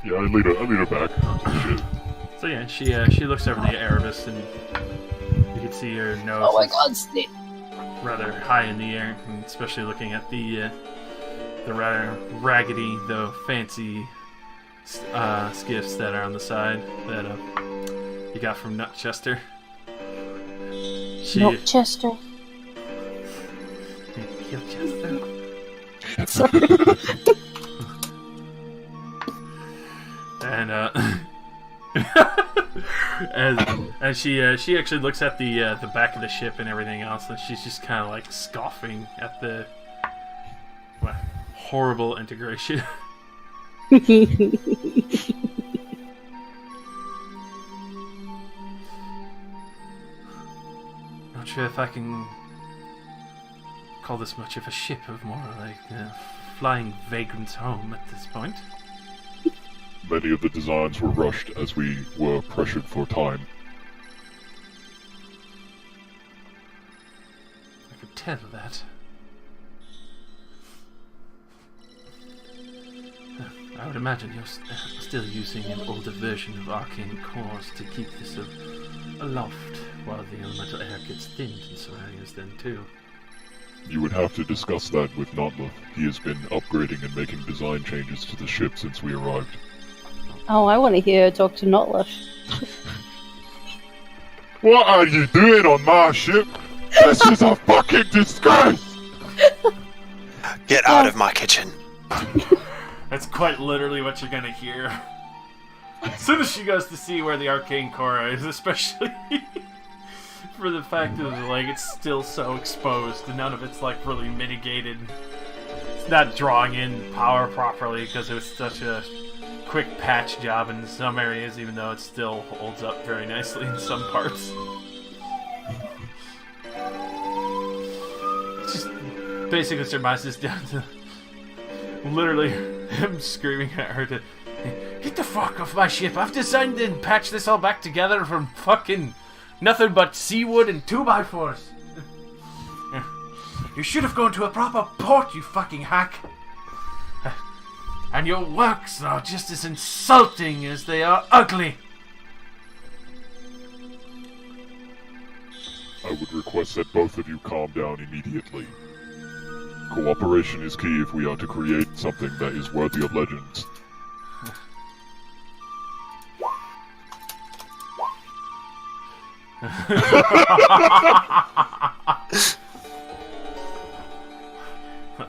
Yeah, I lead her back. Shit. So yeah, she looks over the Erebus, and you can see her nose Oh my is God, Steve. rather high in the air, and especially looking at the rather raggedy though fancy skiffs that are on the side that you got from Nutchester. Chester. Nutchester. And as she actually looks at the back of the ship and everything else, and she's just kind of like scoffing at the horrible integration. Not sure if I can call this much of a ship, of more like flying vagrants home at this point. Many of the designs were rushed as we were pressured for time. I could tell that. I would imagine you're still using an older version of arcane cores to keep this aloft while the elemental air gets thinned in some areas then too. You would have to discuss that with Notla. He has been upgrading and making design changes to the ship since we arrived. Oh, I want to hear her talk to Notliff. What are you doing on my ship? This is a fucking disgrace! Get out of my kitchen. That's quite literally what you're gonna hear. As soon as she goes to see where the arcane core is, especially for the fact that like it's still so exposed and none of it's like really mitigated. It's not drawing in power properly because it was such a quick patch job in some areas, even though it still holds up very nicely in some parts. It's just basically surmises down to literally him screaming at her to get the fuck off my ship. I've designed and patched this all back together from fucking nothing but seawood and 2x4s. You should have gone to a proper port, you fucking hack. And your works are just as insulting as they are ugly. I would request that both of you calm down immediately. Cooperation is key if we are to create something that is worthy of legends.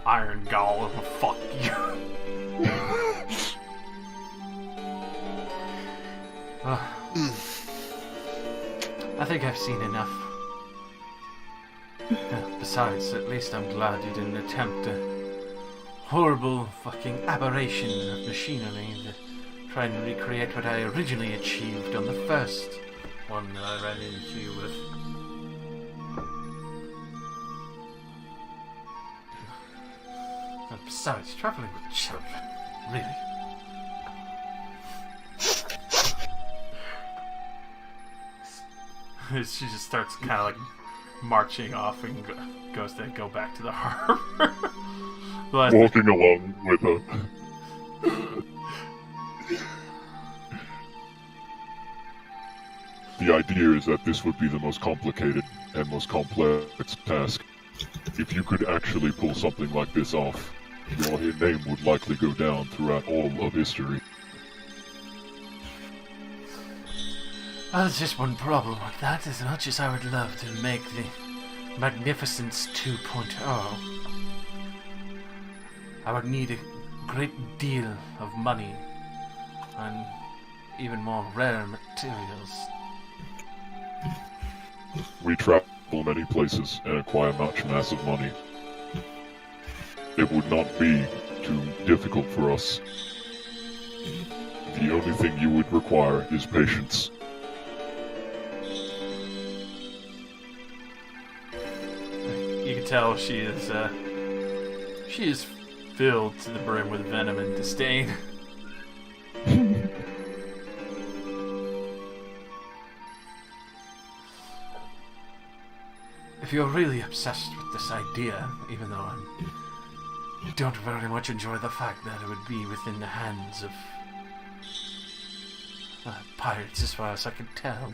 Iron Golem, fuck you. I think I've seen enough. Besides, at least I'm glad you didn't attempt a horrible fucking aberration of machinery to try and recreate what I originally achieved on the first one that I ran into you with. And besides, traveling with children, really? She just starts kind of like marching off and goes to go back to the harbor. Walking along with her. The idea is that this would be the most complicated and most complex task. If you could actually pull something like this off, your name would likely go down throughout all of history. Well, there's just one problem with that. As much as I would love to make the Magnificence 2.0, I would need a great deal of money and even more rare materials. We travel many places and acquire much massive money. It would not be too difficult for us. The only thing you would require is patience. You can tell she is filled to the brim with venom and disdain. If you're really obsessed with this idea, even though I don't very much enjoy the fact that it would be within the hands of pirates as far as I can tell.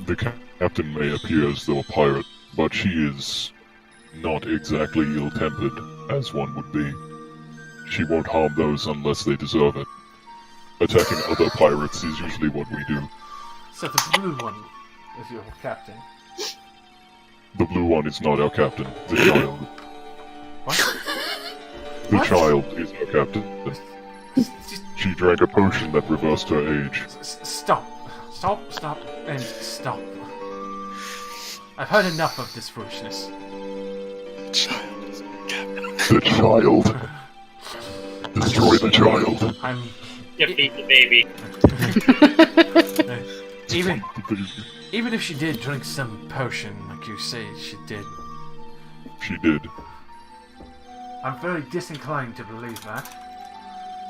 The captain may appear as though a pirate, but she is not exactly ill-tempered, as one would be. She won't harm those unless they deserve it. Attacking other pirates is usually what we do. So the blue one is your captain. The blue one is not our captain, the child. What? The What? child is our captain. She drank a potion that reversed her age. Stop, and stop. I've heard enough of this foolishness. The child. Destroy the child. I'm Defeat the baby. even if she did drink some potion, like you say she did, She did. I'm very disinclined to believe that.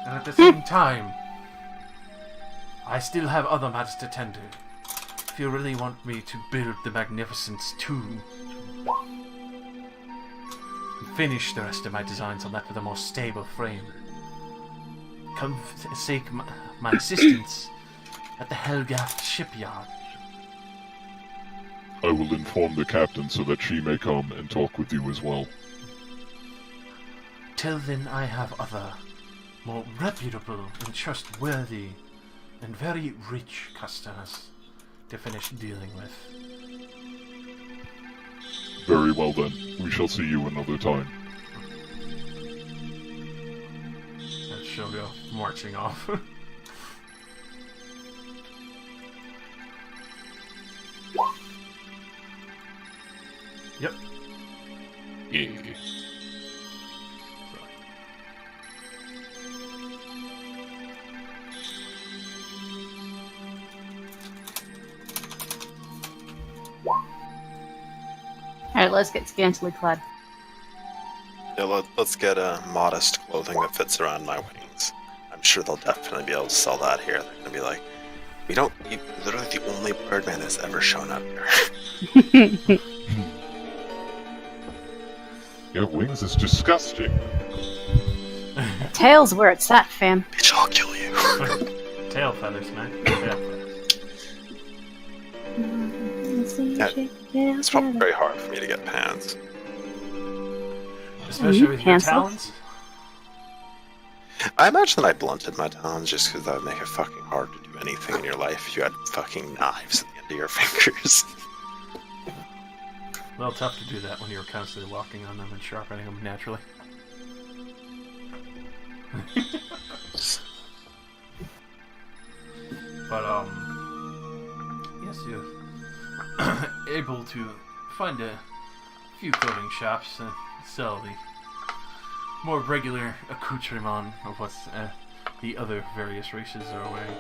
And at the same time, I still have other matters to tend to. If you really want me to build the Magnificence 2, finish the rest of my designs on that with a more stable frame, come seek my assistance at the Helgaft shipyard. I will inform the captain so that she may come and talk with you as well. Till then, I have other, more reputable and trustworthy and very rich customers to finish dealing with. Very well then. We shall see you another time. And she'll go marching off. Yep. Yeah. Alright, let's get scantily clad. Yeah, let's get a modest clothing that fits around my wings. I'm sure they'll definitely be able to sell that here. They're gonna be like, you're literally the only birdman that's ever shown up here. Your wings is disgusting. Tail's where it's at, fam. Bitch, I'll kill you. Tail feathers, man. Tail feathers. It's probably very hard for me to get pants. Especially with your cancel. talons. I imagine that I blunted my talons just because that would make it fucking hard to do anything in your life if you had fucking knives at the end of your fingers. Well, tough to do that when you're constantly walking on them and sharpening them naturally. But, yes, you're able to find a few clothing shops and sell the more regular accoutrement of what the other various races are wearing,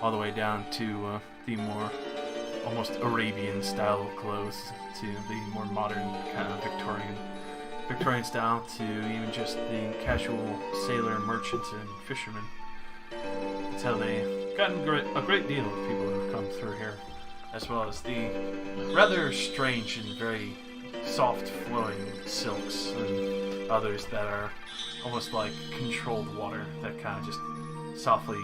all the way down to the more almost Arabian style of clothes to the more modern kind of Victorian style to even just the casual sailor merchants and fishermen. That's how they've gotten a great deal of people who have come through here as well as the rather strange and very soft flowing silks, and others that are almost like controlled water that kind of just softly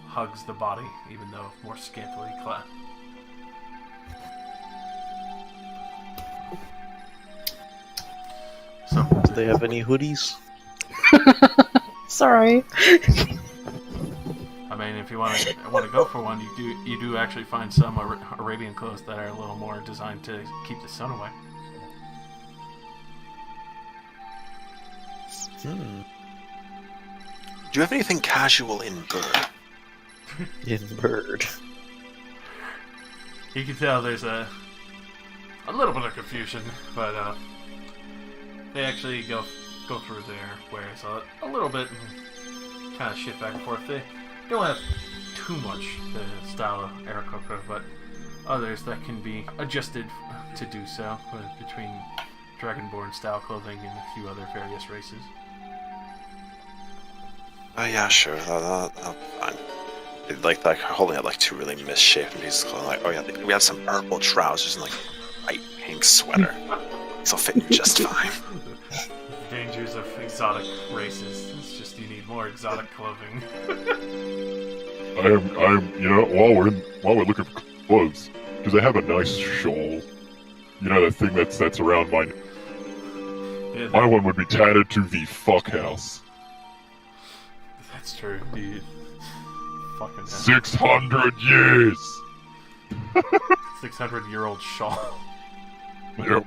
hugs the body, even though more scantily clad. So, Do they have any hoodies? Sorry. I mean, if you want to go for one, you do actually find some Arabian clothes that are a little more designed to keep the sun away. Do you have anything casual in bird? In bird. You can tell there's a little bit of confusion, but they actually go through their wares a little bit and kind of shift back and forth. They don't have too much the style of Aarakocra, but others that can be adjusted to do so between Dragonborn style clothing and a few other various races. Oh yeah, sure. That'll be fine. Like holding out like two really misshapen pieces of clothing. Like, oh yeah, we have some purple trousers and like a bright pink sweater. This'll fit you just fine. The dangers of exotic races. It's just you need more exotic clothing. I am. You know, while we're looking for clothes, do they have a nice shawl? You know, that thing that's around my. Yeah, My one would be tatted to the fuck house. That's true, dude. Fucking hell. 600 years. 600-year-old shawl. Yep.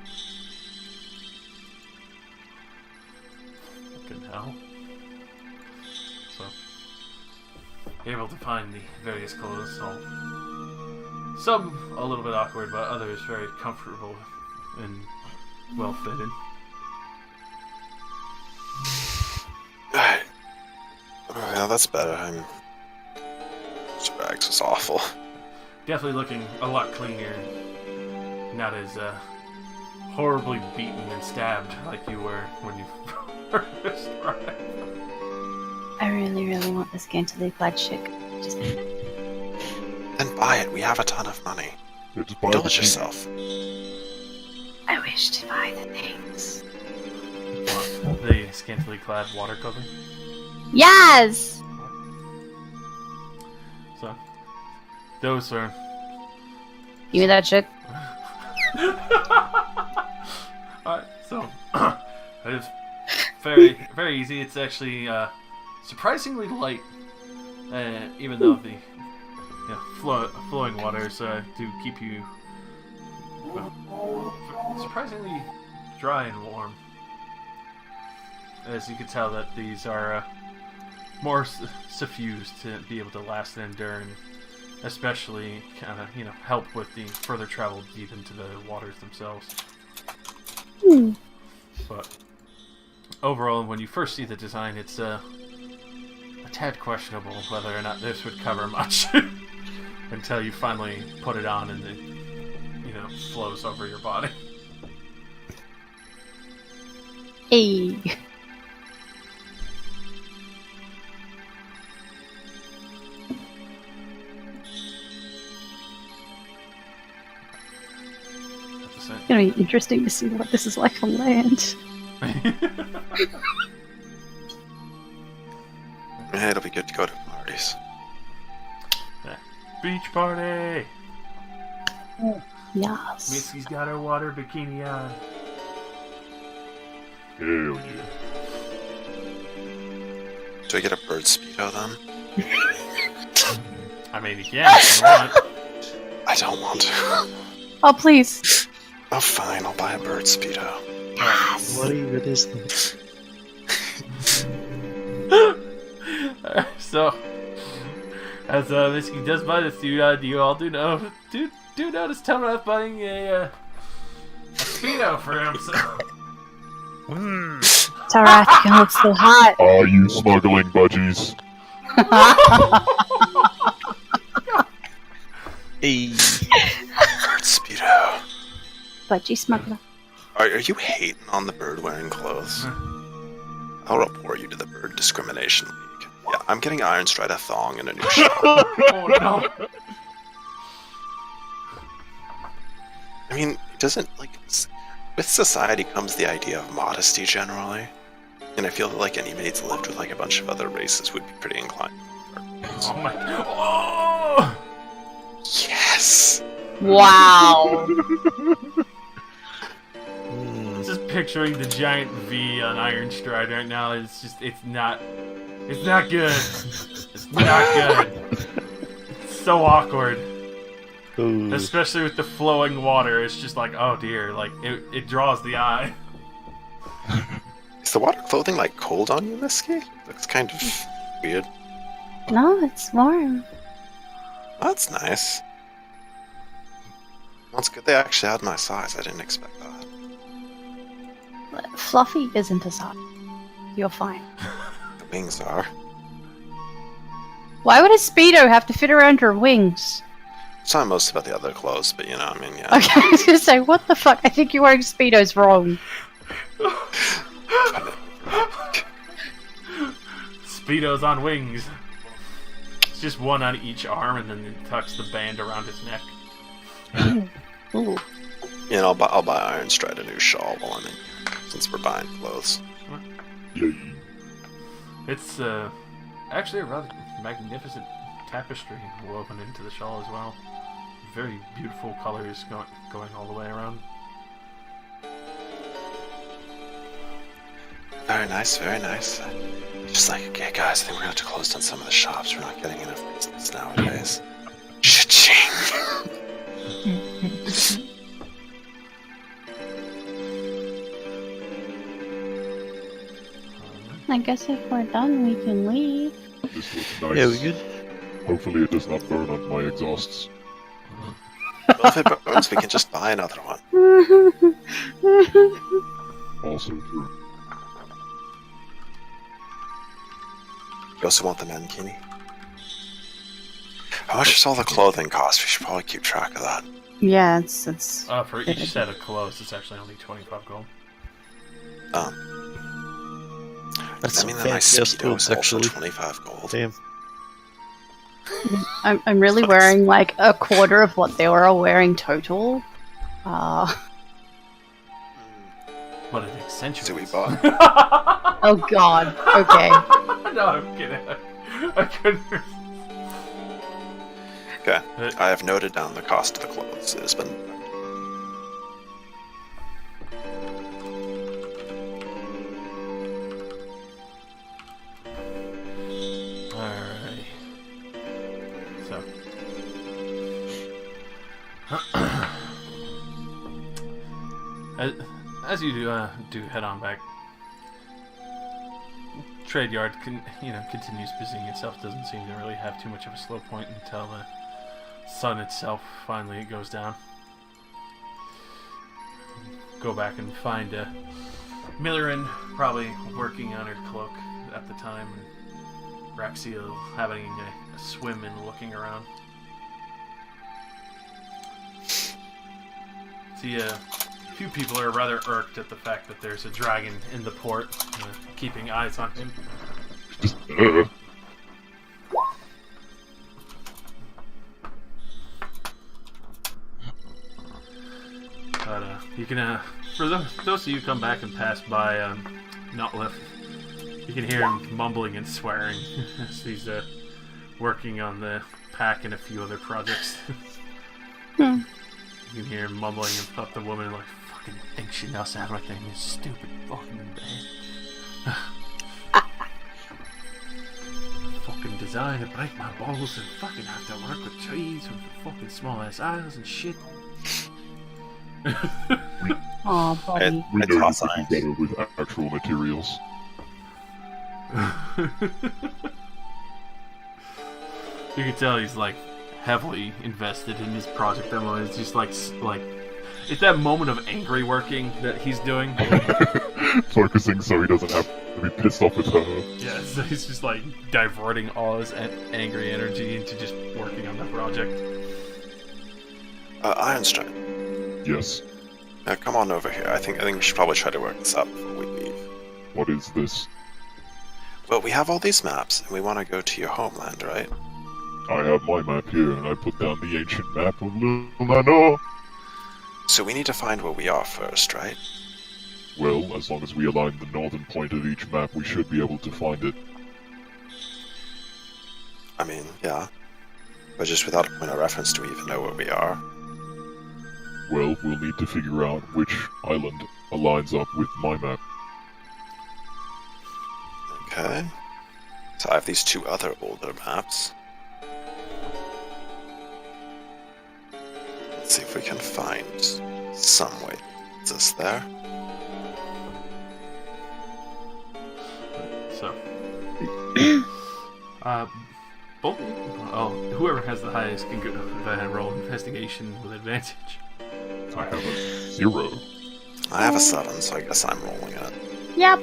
Fucking hell. So, able to find the various clothes, some a little bit awkward, but others very comfortable and well fitted. Yeah, that's better. This bag's is awful. Definitely looking a lot cleaner. Not as horribly beaten and stabbed like you were when you first arrived. I really, really want this scantily clad chick. Just Then buy it. We have a ton of money. Yeah, just buy Indulge the- yourself. I wish to buy the things. The scantily clad water clothing. Yes! So, those are. Give me that chick. Alright, so it is very, very easy. It's actually surprisingly light, even though the flowing waters do keep you surprisingly dry and warm. As you can tell, that these are more suffused to be able to last and endure, and especially kind of help with the further travel deep into the waters themselves. But overall, when you first see the design, it's a tad questionable whether or not this would cover much until you finally put it on and it flows over your body. Hey. It's gonna be interesting to see what this is like on land. Yeah, it'll be good to go to parties. Beach party! Yes. Missy's got her water bikini on. Hell yeah. Do I get a bird speedo then? I mean, you can if you want. I don't want to. Oh, please. Oh, fine. I'll buy a bird speedo. What even is this? So, as Misky does buy this, do you all do notice Tomonath buying a speedo for himself? Tarak, you can look so hot. Are you smuggling budgies? Hey. Bird speedo. Budgie smuggler. Are you hating on the bird wearing clothes? I'll report you to the Bird Discrimination League. Yeah, I'm getting Iron Stride a thong and a new shirt. Oh no! I mean, it doesn't, like, with society comes the idea of modesty generally. And I feel that, like, anybody that's lived with, like, a bunch of other races would be pretty inclined. Oh my. Oh! Yes! Wow. Just picturing the giant V on Iron Stride right now. It's just, it's not good. It's not good. It's so awkward. Ooh. Especially with the flowing water. It's just like, oh dear, like, it draws the eye. Is the water clothing, like, cold on you, Misky? Looks kind of weird. No, it's warm. That's nice. Well, it's good they actually had my size. I didn't expect that. Fluffy isn't a size. You're fine. The wings are. Why would a Speedo have to fit around your wings? It's not most about the other clothes, but you know, I mean, yeah. Okay, I was gonna say, what the fuck? I think you're wearing Speedos wrong. Speedos on wings. It's just one on each arm, and then it tucks the band around his neck. Ooh. You know, I'll buy Iron Stride a new shawl while I'm in, since we're buying clothes. It's actually a rather magnificent tapestry woven into the shawl as well. Very beautiful colors going all the way around. Very nice, very nice. Just like, okay, guys, I think we're gonna have to close down some of the shops. We're not getting enough business nowadays. Cha-ching! I guess if we're done, we can leave. This looks nice. Yeah, we good? Hopefully it does not burn on my exhausts. Well, if it burns, we can just buy another one. Also true. You also want the mankini? How much does all the clothing cost? We should probably keep track of that. Yeah, it's For each set of clothes, it's actually only 25 gold. That's I mean, some the my fancy ass Speedo clothes, is also actually. 25 gold. Damn. I'm really wearing like a quarter of what they were all wearing total. What an accentuates. So we bought. Oh god. Okay. No, I'm kidding. I couldn't. Okay, I have noted down the cost of the clothes. It has been. Alright. So. As you do head on back, trade yard continues busying itself. Doesn't seem to really have too much of a slow point until the sun itself finally goes down. Go back and find Millerin probably working on her cloak at the time, and Raxiel having a swim and looking around. See, a few people are rather irked at the fact that there's a dragon in the port, keeping eyes on him. But you can, for those of you who come back and pass by Notlith, you can hear him mumbling and swearing as he's working on the pack and a few other projects. You can hear him mumbling about the woman, like, fucking thinks she knows everything, you stupid fucking bitch. Fucking design to break my balls and fucking have to work with trees with the fucking small ass eyes and shit. Aw, buddy. We It's know you awesome. could do better with actual materials. You can tell he's like heavily invested in his project. It's just like it's that moment of angry working that he's doing. Focusing so he doesn't have to be pissed off with her. Yeah, so he's just like diverting all his angry energy into just working on the project. Ironstride, Yes. come on over here. I think we should probably try to work this out before we leave. What is this? Well, we have all these maps, and we want to go to your homeland, right? I have my map here, and I put down the ancient map of Lunano. So we need to find where we are first, right? Well, as long as we align the northern point of each map, we should be able to find it. I mean, yeah. But just without a point of reference, do we even know where we are? Well, we'll need to figure out which island aligns up with my map. Okay. So I have these two other older maps. Let's see if we can find some way that leads us there. So, both. Oh, whoever has the highest can go ahead and roll investigation with advantage. I have a 0. I have a 7, so I guess I'm rolling it. Yep.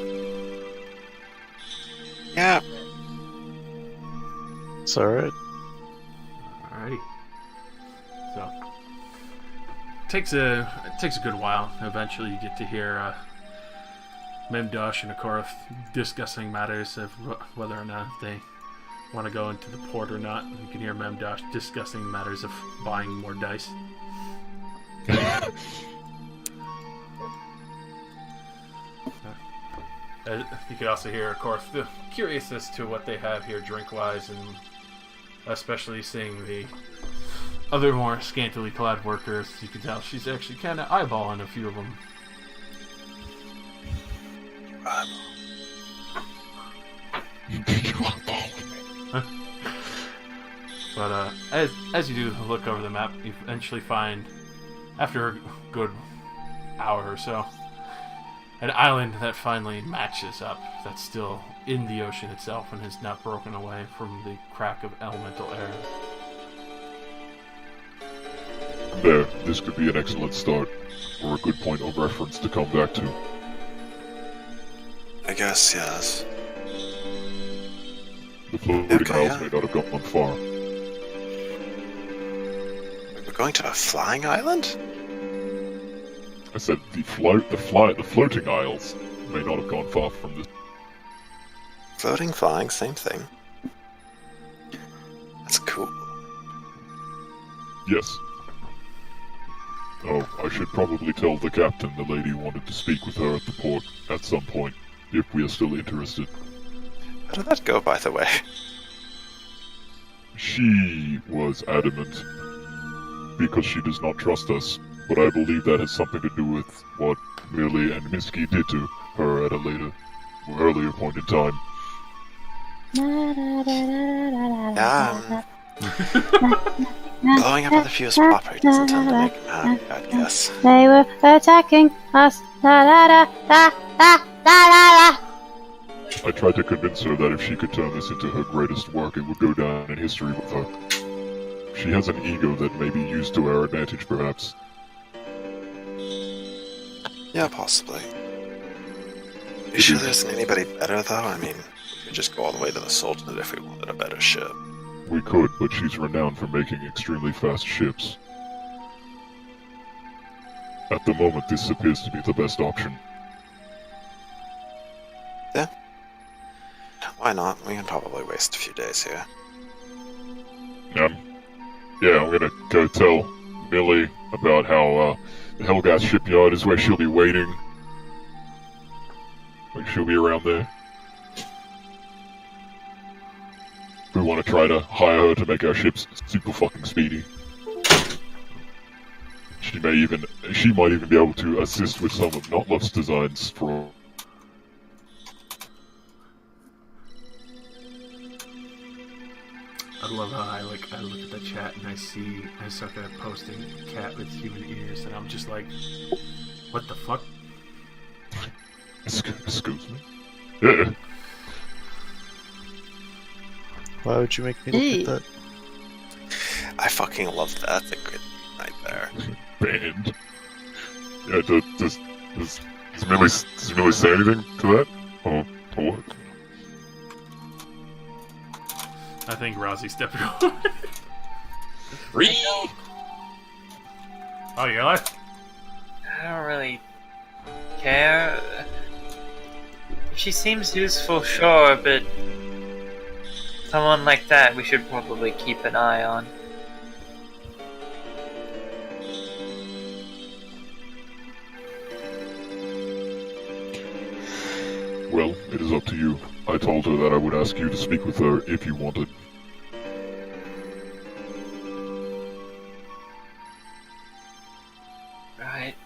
Yeah. It's alright. Alrighty. So, it takes a good while. Eventually, you get to hear Memdosh and Akorath discussing matters of whether or not they want to go into the port or not. You can hear Memdosh discussing matters of buying more dice. You can also hear, of course, the curious as to what they have here drink-wise, and especially seeing the other more scantily clad workers. You can tell she's actually kind of eyeballing a few of them. But as you do look over the map, you eventually find, after a good hour or so, an island that finally matches up, that's still in the ocean itself and has not broken away from the crack of elemental air. There, this could be an excellent start, or a good point of reference to come back to. I guess, yes. The floating isles may not have gone far. We're going to a flying island? I said the floating isles may not have gone far from this. Floating, flying, same thing. That's cool. Yes. Oh, I should probably tell the captain the lady wanted to speak with her at the port at some point, if we are still interested. How did that go, by the way? She was adamant, because she does not trust us, but I believe that has something to do with what Millie and Miski did to her at a earlier point in time. Yeah, blowing up other fuse property doesn't tend to make him happy, I guess. They were attacking us. La la la la la la la. I tried to convince her that if she could turn this into her greatest work, it would go down in history with her. She has an ego that may be used to our advantage, perhaps. Yeah, possibly. You sure there isn't anybody better, though? I mean, we could just go all the way to the Sultanate if we wanted a better ship. We could, but she's renowned for making extremely fast ships. At the moment, this appears to be the best option. Yeah. Why not? We can probably waste a few days here. Yeah, I'm gonna go tell Millie about how the Helgas shipyard is where she'll be waiting. Like, she'll be around there. We want to try to hire her to make our ships super fucking speedy. She might even be able to assist with some of Notloff's designs for. I love how I look at the chat and I start posting cat with human ears, and I'm just like, what the fuck? Excuse me. Yeah. Why would you make me look at that? I fucking love that. That's a good right there. Banned. Yeah, does Millie say anything to that? Or what? I think Rozzy stepped over. Oh, you're alive? I don't really care. She seems useful, sure, but someone like that we should probably keep an eye on. Well, it is up to you. I told her that I would ask you to speak with her if you wanted. Alright.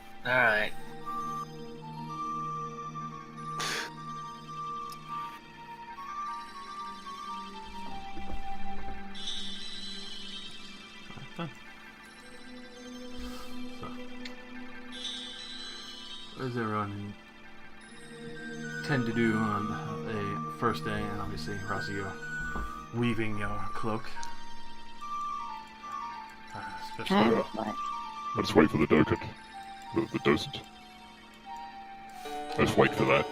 Done. So, what does everyone tend to do on a first day? And obviously, Rossi, you're weaving your cloak. Especially. I just wait for the docent. The docent. I just wait for that.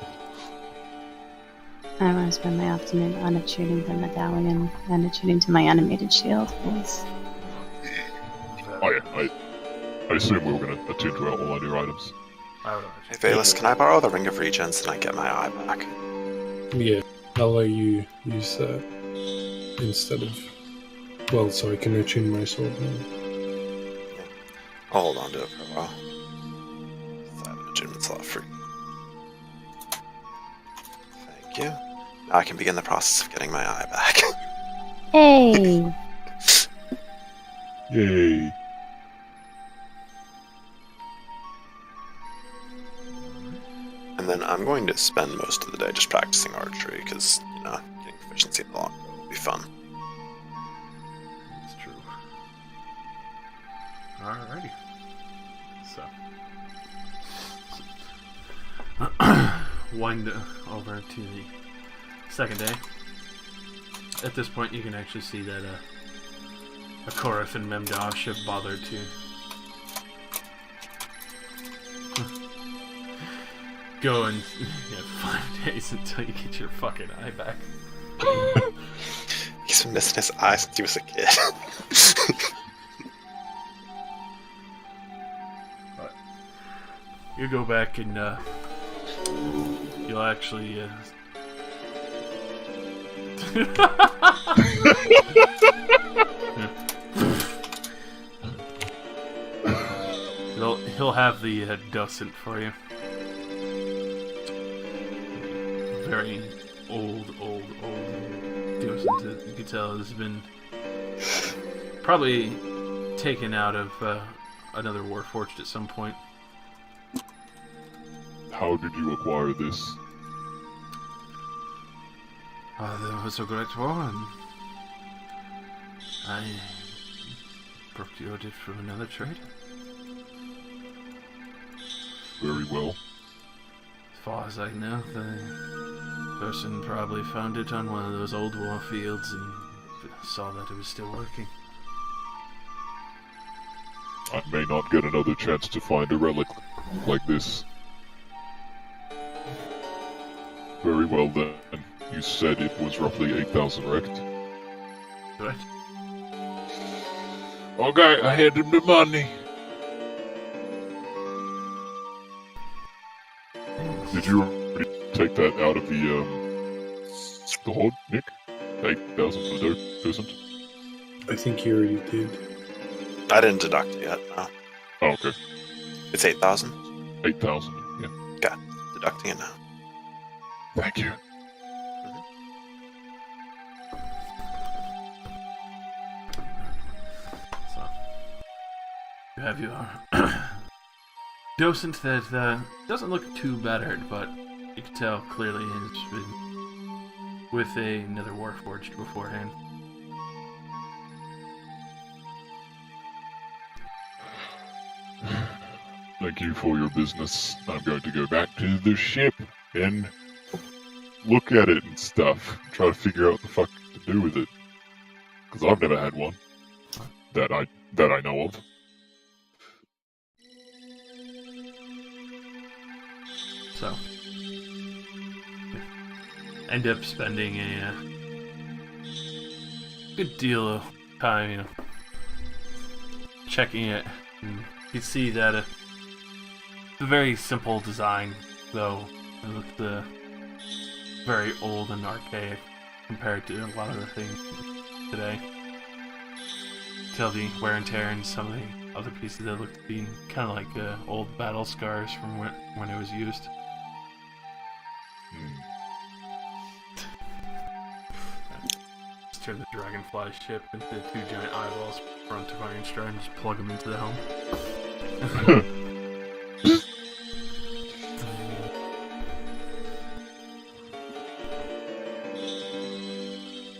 I want to spend my afternoon unattuning the medallion and attuning to my animated shield, please. Oh yeah, I assume we were going to attune to all our new items. Hey Valus, can I borrow the Ring of Regents and I get my eye back? Yeah, I'll let you use that instead of. Well, so I can attune my sword now. I'll hold on to it for a while. I have an attunement slot free. Thank you. Now I can begin the process of getting my eye back. Hey! Yay! And then I'm going to spend most of the day just practicing archery, because, you know, getting proficiency in the long bow would be fun. That's true. Alrighty. So. Wind over to the second day. At this point, you can actually see that Akorath and Memdosh have bothered to go and 5 days until you get your fucking eye back. He's been missing his eye since he was a kid. But you go back and you'll actually he'll have the docent for you. Very old docent. You can tell has been probably taken out of another warforged at some point. How did you acquire this? There was a great war, and I procured it from another trader. Very well. As far as I know, the person probably found it on one of those old war fields and saw that it was still working. I may not get another chance to find a relic like this. Very well then. You said it was roughly 8,000 rect. Right? Okay, I hand him the money. Did you already take that out of the hoard, Nick? 8,000 for the docent? I think you already did. I didn't deduct it yet, no. Oh, okay. It's 8,000? 8,000, yeah. Okay, deducting it now. Thank you. So, you have your docent that doesn't look too battered, but you can tell clearly has been with another warforged beforehand. Thank you for your business. I'm going to go back to the ship and look at it and stuff. Try to figure out what the fuck to do with it. Because I've never had one. That I know of. So, end up spending a good deal of time, checking it. And you can see that it's a very simple design, though it looks very old and archaic compared to a lot of the things today. Tell the wear and tear in some of the other pieces that look to be kind of like old battle scars from when it was used. turn the dragonfly ship into 2 giant eyeballs front of Iron Stride and just plug them into the helm.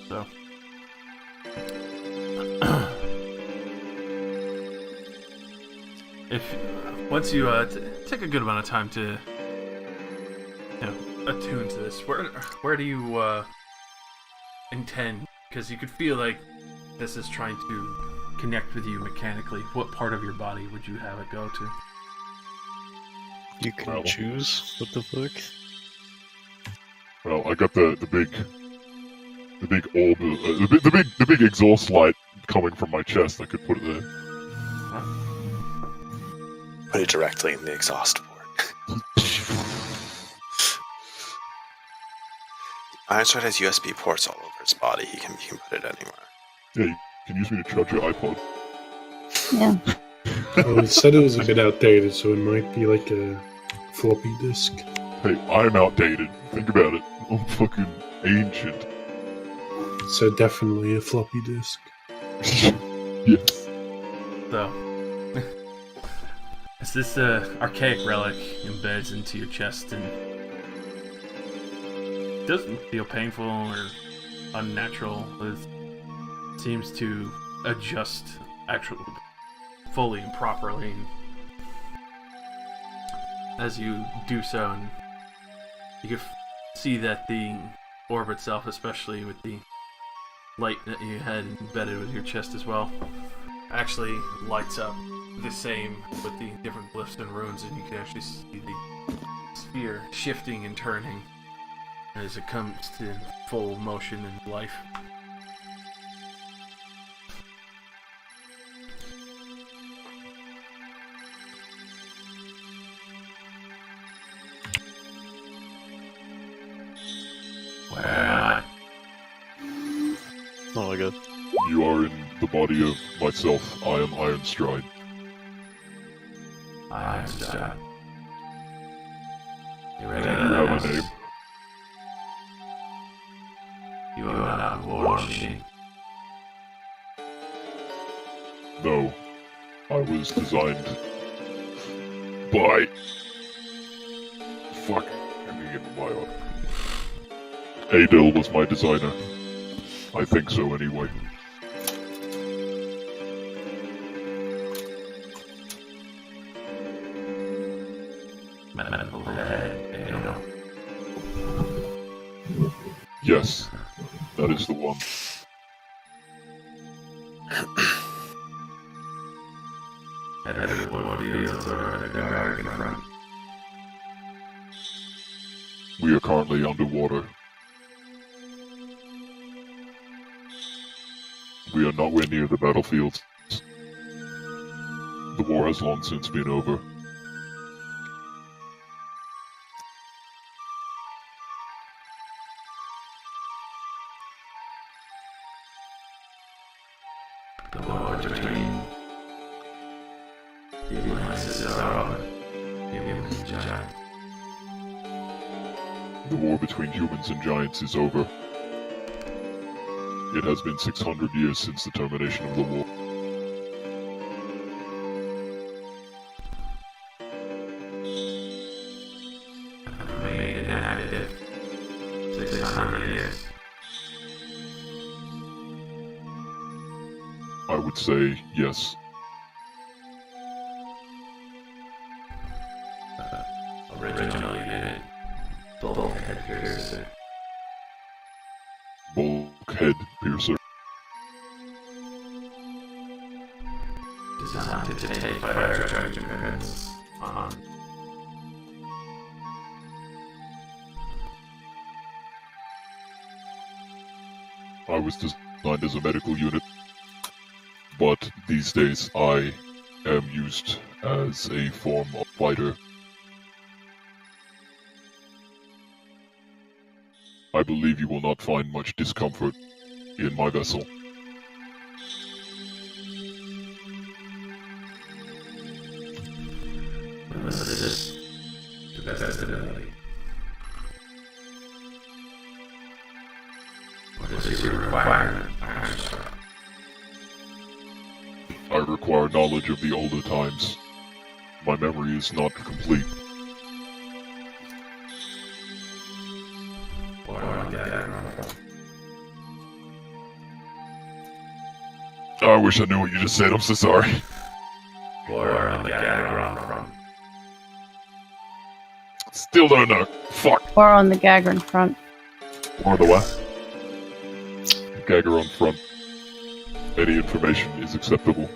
So. If once you take a good amount of time to attune to this, where do you intend? Because you could feel like this is trying to connect with you mechanically. What part of your body would you have it go to? You can choose. What the fuck? Well, I got the big orb, the big exhaust light coming from my chest. I could put it there. Put it directly in the exhaust port. Ironstride has USB ports all over his body. He can put it anywhere. Yeah, you can use me to charge your iPod. Yeah. Well, it said it was a bit outdated, so it might be like a floppy disk. Hey, I'm outdated. Think about it. I'm fucking ancient. So definitely a floppy disk. Yes. So, as this archaic relic embeds into your chest and doesn't feel painful or unnatural, it seems to adjust actually fully and properly. And as you do so, and you can see that the orb itself, especially with the light that you had embedded with your chest as well, actually lights up the same with the different glyphs and runes, and you can actually see the sphere shifting and turning as it comes to full motion and life. Where am I? Oh my god. You are in the body of myself. I am Iron Stride. Iron Stride. You have a name. You are not a war machine. No. I was designed by... Fuck. Let me get my bio. Adil was my designer. I think so anyway. Mental head, you know. Yes. That is the one. Everyone feels over the dark in front. We are currently underwater. We are nowhere near the battlefields. The war has long since been over. The war between the alliances are over. Humans and giants. The war between humans and giants is over. It has been 600 years since the termination of the war. Made inactive. 600 years. I would say yes. Originally it bulkhead piercer. Bulkhead piercer. Designed to take fire judgments on. I was designed as a medical unit, but these days I am used as a form of fighter. I believe you will not find much discomfort in my vessel. Assist to best ability. What is your requirement, I require knowledge of the older times. My memory is not complete. I wish I knew what you just said, I'm so sorry. Still don't know. Fuck. Or on the Gagrin front. Or the what? Gagger on front. Any information is acceptable.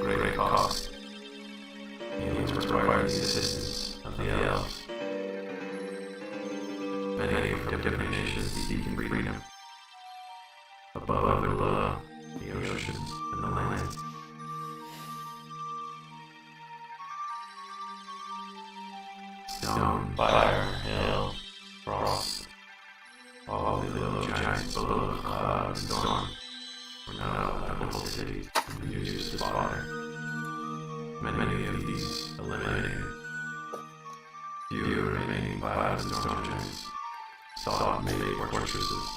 Great cost. Humans require the assistance of the elves. Many from different nations seeking freedom. Above and below, the oceans and the land. Stone, fire, hail, frost. All the little giants below the cloud and storm were now level cities and used to slaughter. Many of these eliminated. Few remaining cloud and storm giants sought made fortresses.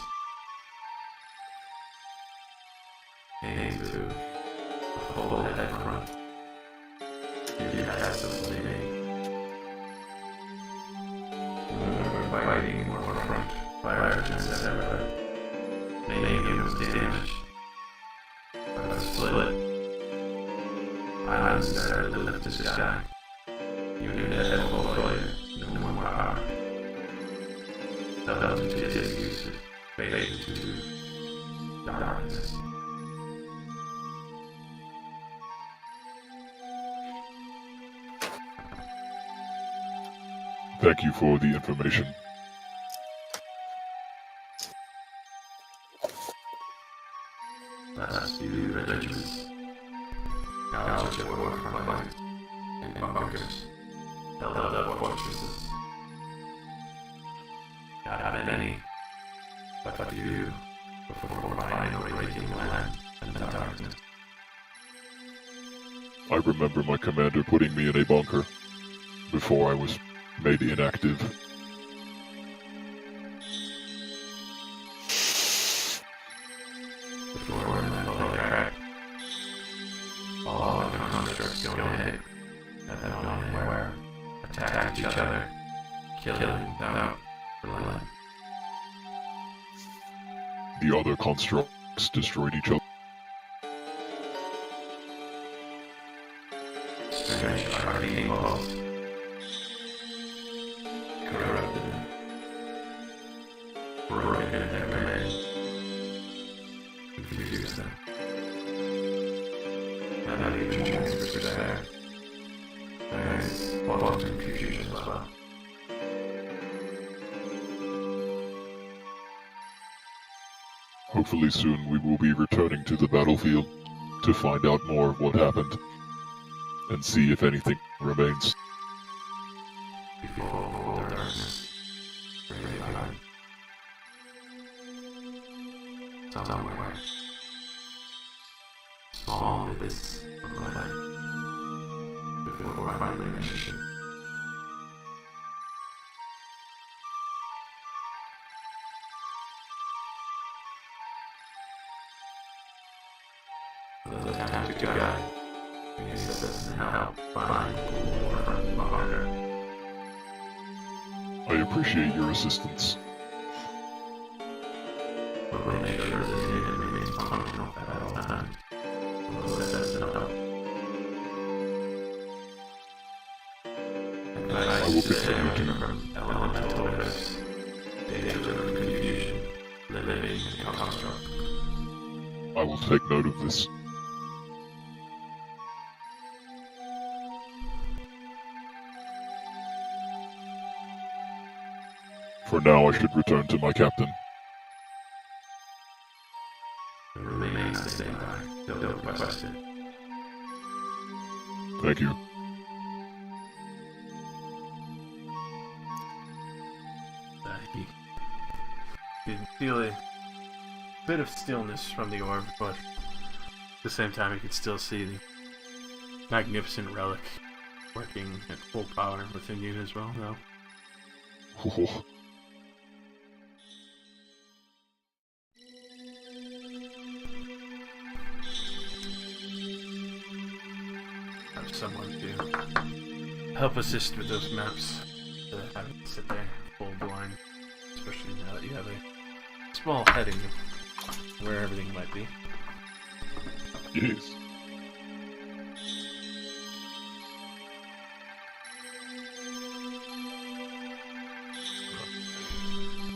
Came to a full head front. Give castles they made. Fighting more front, fire giants everywhere. Making was damaged. But it was split. Islands started to lift the sky. You knew that had full failure, no more power. Fell into disuse, faded into darkness. Thank you for the information. Last few regiments. Gouge that were from flanks and bunkers. Held up fortresses. Not many, but few before finally breaking the land and the darkness. I remember my commander putting me in a bunker before I was made inactive. Before the fully cracked. All of the constructs go ahead, that don't know where, attack each other, killing without relenting. The other constructs destroyed each other. Strange archangels. Corrupted. Broken in their command. Confused them. Not even transfers there. There is often confusion as well. Hopefully soon we will be returning to the battlefield to find out more of what happened and see if anything remains. Before full darkness, really hard. Somewhere, small bits of light before finally mission. The time to guide, we assist and help find the front marker. I appreciate your assistance. But we'll make sure this unit remains functional at all times. We'll assess and help. I will continue to. From elemental risks, data driven confusion, living and construct. I will take note of this. For now, I should return to my captain. Remain on standby. Don't question. Thank you. You can feel a bit of stillness from the orb, but at the same time you can still see the magnificent relic working at full power within you as well, though. help assist with those maps. Having to sit there full blind, especially now that you have a small heading of where everything might be. Yes.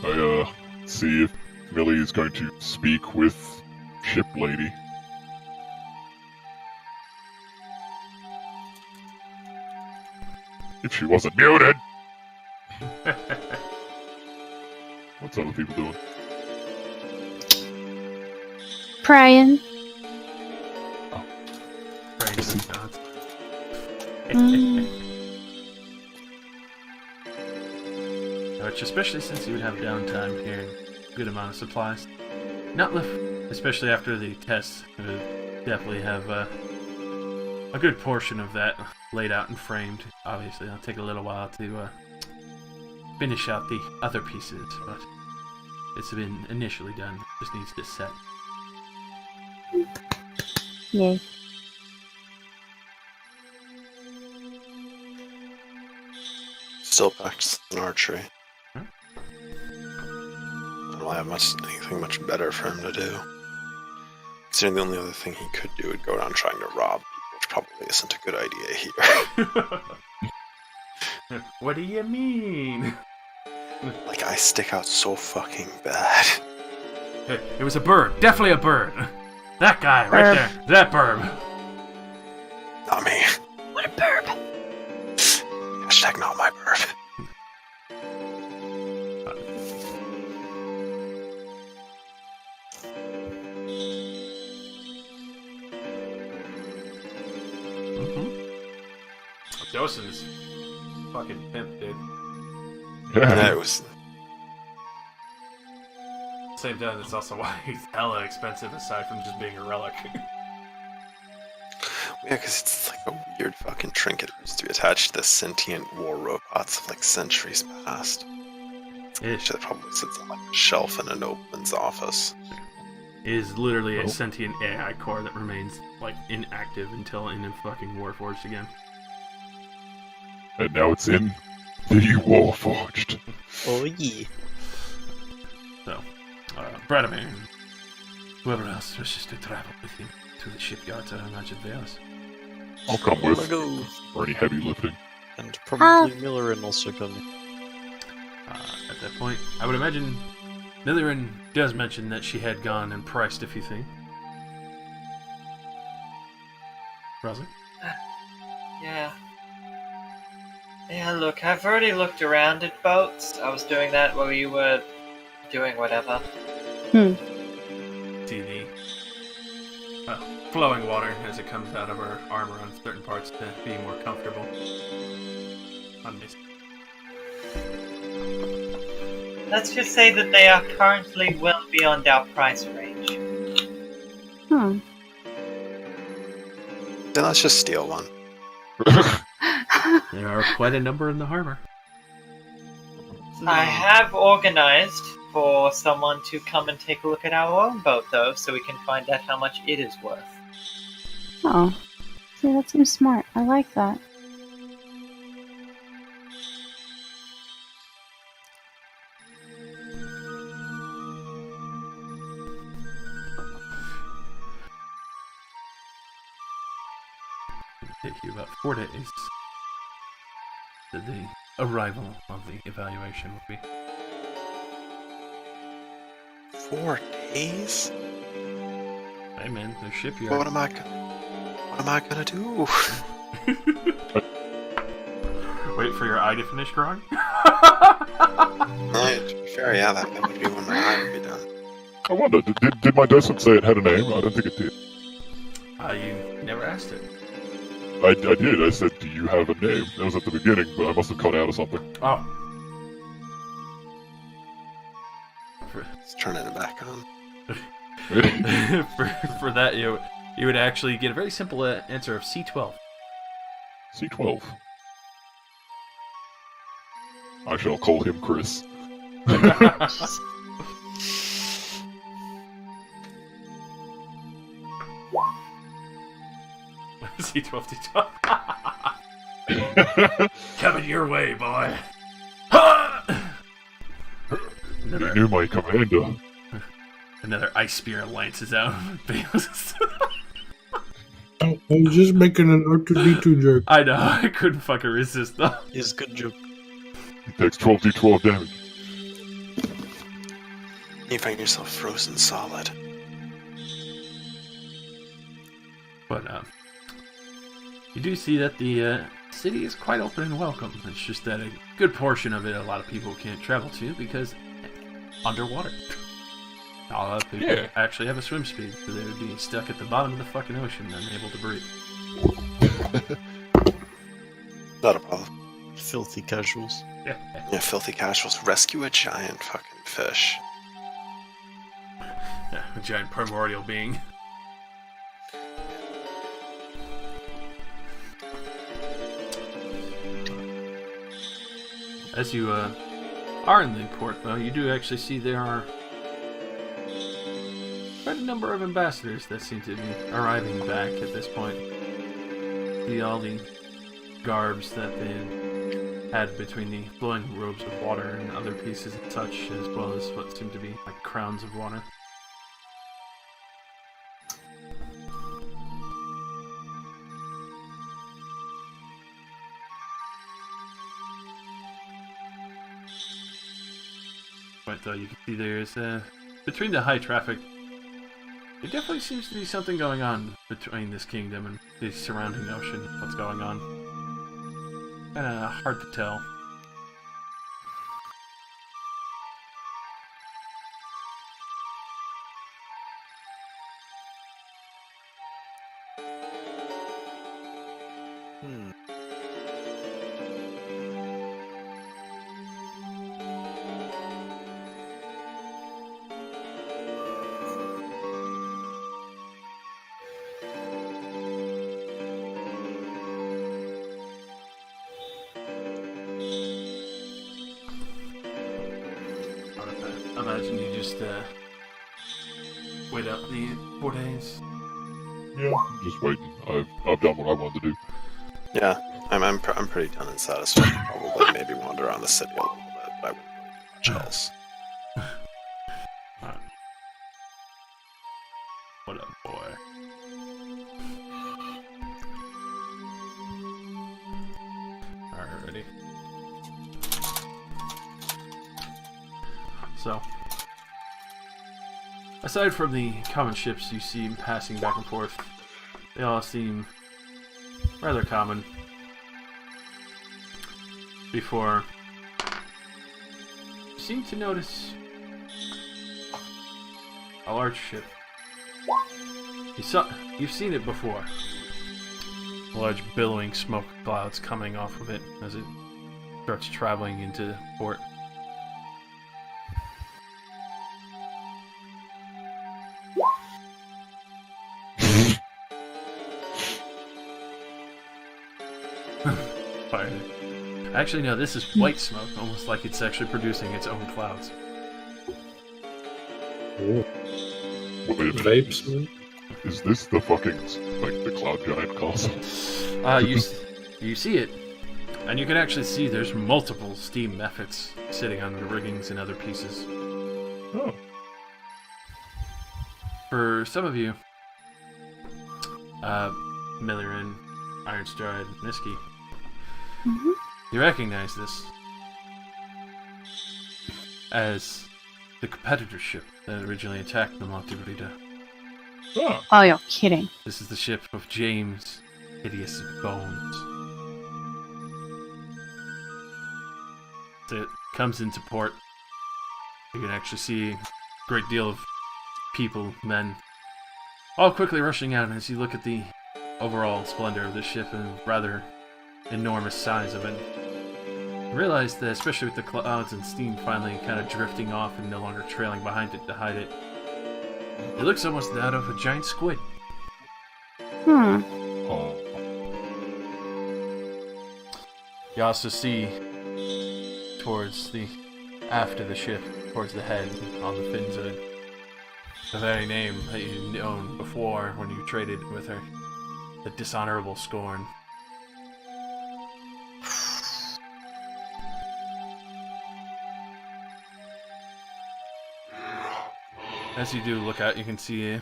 I see if Millie is going to speak with Ship Lady. If she wasn't muted! What's other people doing? Praying. Praying to the gods. Which, especially since you would have downtime here and a good amount of supplies. Not lift, especially after the test, you would definitely have a good portion of that laid out and framed. Obviously, it'll take a little while to finish out the other pieces, but it's been initially done. Just needs to set. Yay. Still practicing archery. Hmm? I don't have anything much better for him to do. Considering the only other thing he could do would go around trying to rob people, which probably isn't a good idea here. What do you mean? Like, I stick out so fucking bad. Hey, it was a bird. Definitely a bird. That guy right there. That bird. Not me. What a burp. Hashtag not my bird. Dawson's fucking pimp, dude. Yeah, it was. Same time, that's also why he's hella expensive aside from just being a relic. Yeah, because it's like a weird fucking trinket that's to be attached to the sentient war robots of like centuries past. Ish. That probably sits on like a shelf in an Open's office. It is literally a sentient AI core that remains like inactive until in a fucking Warforged again. And now it's in the Warforged. Oh yeah. So, Bradamir and whoever else wishes to travel with him to the shipyards at Imagined Vales. I'll come with Go. for any heavy lifting. And probably Millerin also come. At that point, I would imagine Millerin does mention that she had gone and priced a few things. Rosie? Yeah. Yeah, look, I've already looked around at boats. I was doing that while you were doing whatever. See the flowing water as it comes out of her armor on certain parts to be more comfortable. On this. Let's just say that they are currently well beyond our price range. Hmm. Then let's just steal one. There are quite a number in the harbor. I have organized for someone to come and take a look at our own boat, though, so we can find out how much it is worth. Oh. See, that seems smart. I like that. It'll take you about 4 days. The arrival of the evaluation will be. 4 days? Hey man, the shipyard. What am I gonna do? Wait for your eye to finish growing? To be fair, yeah, that would be when my eye would be done. I wonder, did my docent say it had a name? I don't think it did. You never asked it. I did. I said, do you have a name? That was at the beginning, but I must have cut out of something. Oh. Let's turn it back on. for that, you would actually get a very simple answer of C12. C12. I shall call him Chris. C12, D12. Coming your way, boy. Ha! You knew my commander. Another ice spear lances out. I was just making an R2D2 joke. I know, I couldn't fucking resist though. Is good joke. He takes 12d12 damage. You find yourself frozen solid. But you do see that the city is quite open and welcome. It's just that a good portion of it, a lot of people can't travel to because underwater. A lot of people actually have a swim speed, so they would be stuck at the bottom of the fucking ocean and unable to breathe. Not a problem. Filthy casuals. Yeah, filthy casuals. Rescue a giant fucking fish. Yeah, a giant primordial being. As you are in the port, though, you do actually see there are quite a number of ambassadors that seem to be arriving back at this point. See all the garbs that they had between the flowing robes of water and other pieces and such, as well as what seem to be like crowns of water. But you can see there's, between the high traffic, there definitely seems to be something going on between this kingdom and the surrounding ocean. What's going on? Kinda hard to tell. Imagine you just wait up the 4 days. Yeah, I'm just waiting. I've done what I wanted to do. Yeah, I'm pretty done and satisfied. Probably maybe wander around the city a little bit, but I wouldn't really do much else. Alright. What up, boy? Alrighty. So, aside from the common ships you see passing back and forth, they all seem rather common. Before, you seem to notice a large ship. You've seen it before. Large billowing smoke clouds coming off of it as it starts traveling into port. Fire. Actually, no, this is white smoke, almost like it's actually producing its own clouds. Ooh. Wait a minute. Vapes, man. Is this the fucking, like, the Cloud Giant castle? You see it, and you can actually see there's multiple steam methods sitting on the riggings and other pieces. Oh. For some of you, Millirin, Ironstride, Niski, you recognize this as the competitor ship that originally attacked the Monte Brita. Ah. Oh, you're kidding. This is the ship of James Hideous Bones. So it comes into port. You can actually see a great deal of people, men, all quickly rushing out as you look at the overall splendor of the ship and rather enormous size of it. You realize that, especially with the clouds and steam finally kind of drifting off and no longer trailing behind it to hide it, it looks almost that of a giant squid. Oh. You also see towards the aft of the ship, towards the head, on the fins of it, the very name that you'd known before when you traded with her, the Dishonorable Scorn. As you do look out, you can see a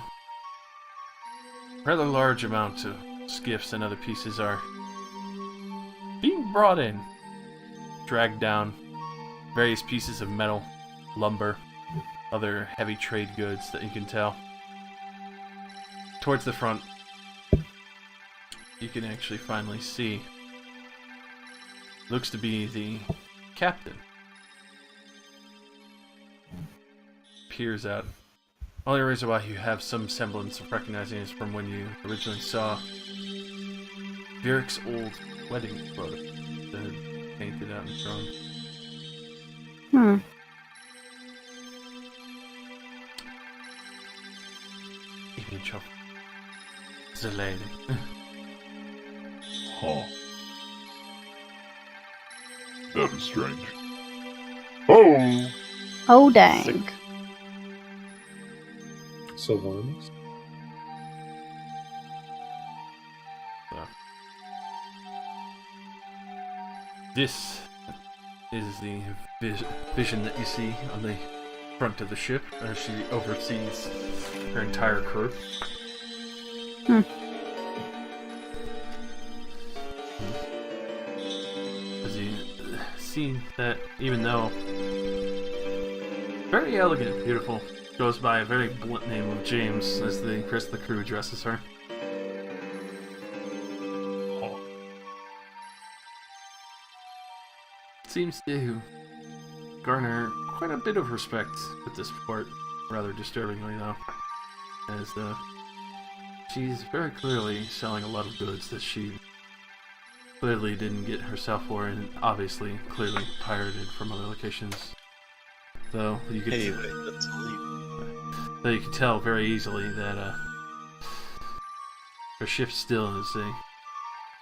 rather large amount of skiffs and other pieces are being brought in, dragged down, various pieces of metal, lumber, other heavy trade goods that you can tell. Towards the front, you can actually finally see, looks to be the captain. Peers out. Only reason why you have some semblance of recognizing is from when you originally saw Vyric's old wedding photo that had painted out and thrown. Hmm. Image of the lady. Huh. That is strange. Oh! Oh, dang. Sylvanas. This is the vision that you see on the front of the ship as she oversees her entire crew. As you see that even though very elegant, beautiful, goes by a very blunt name of James as the rest of the crew addresses her. Seems to garner quite a bit of respect at this port, rather disturbingly though, as she's very clearly selling a lot of goods that she clearly didn't get herself for, and obviously clearly pirated from other locations. Though you could though you can tell very easily that her ship still is a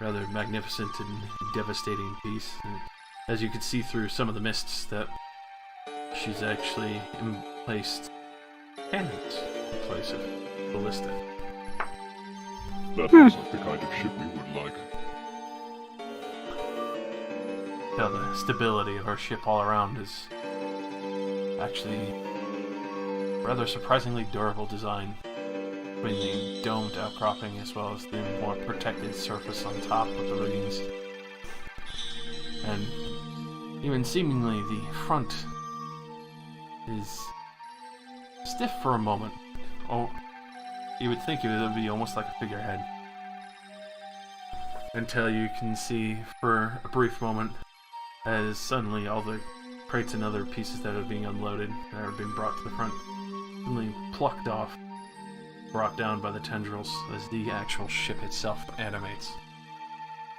rather magnificent and devastating piece. And as you can see through some of the mists, that she's actually placed cannons in place of ballista. That looks like the kind of ship we would like. Now the stability of our ship all around is actually rather surprisingly durable design, between the domed outcropping as well as the more protected surface on top of the riggings. And even seemingly the front is stiff for a moment. Oh, you would think it would be almost like a figurehead. Until you can see for a brief moment as suddenly all the crates and other pieces that are being unloaded that are being brought to the front suddenly plucked off, brought down by the tendrils as the actual ship itself animates.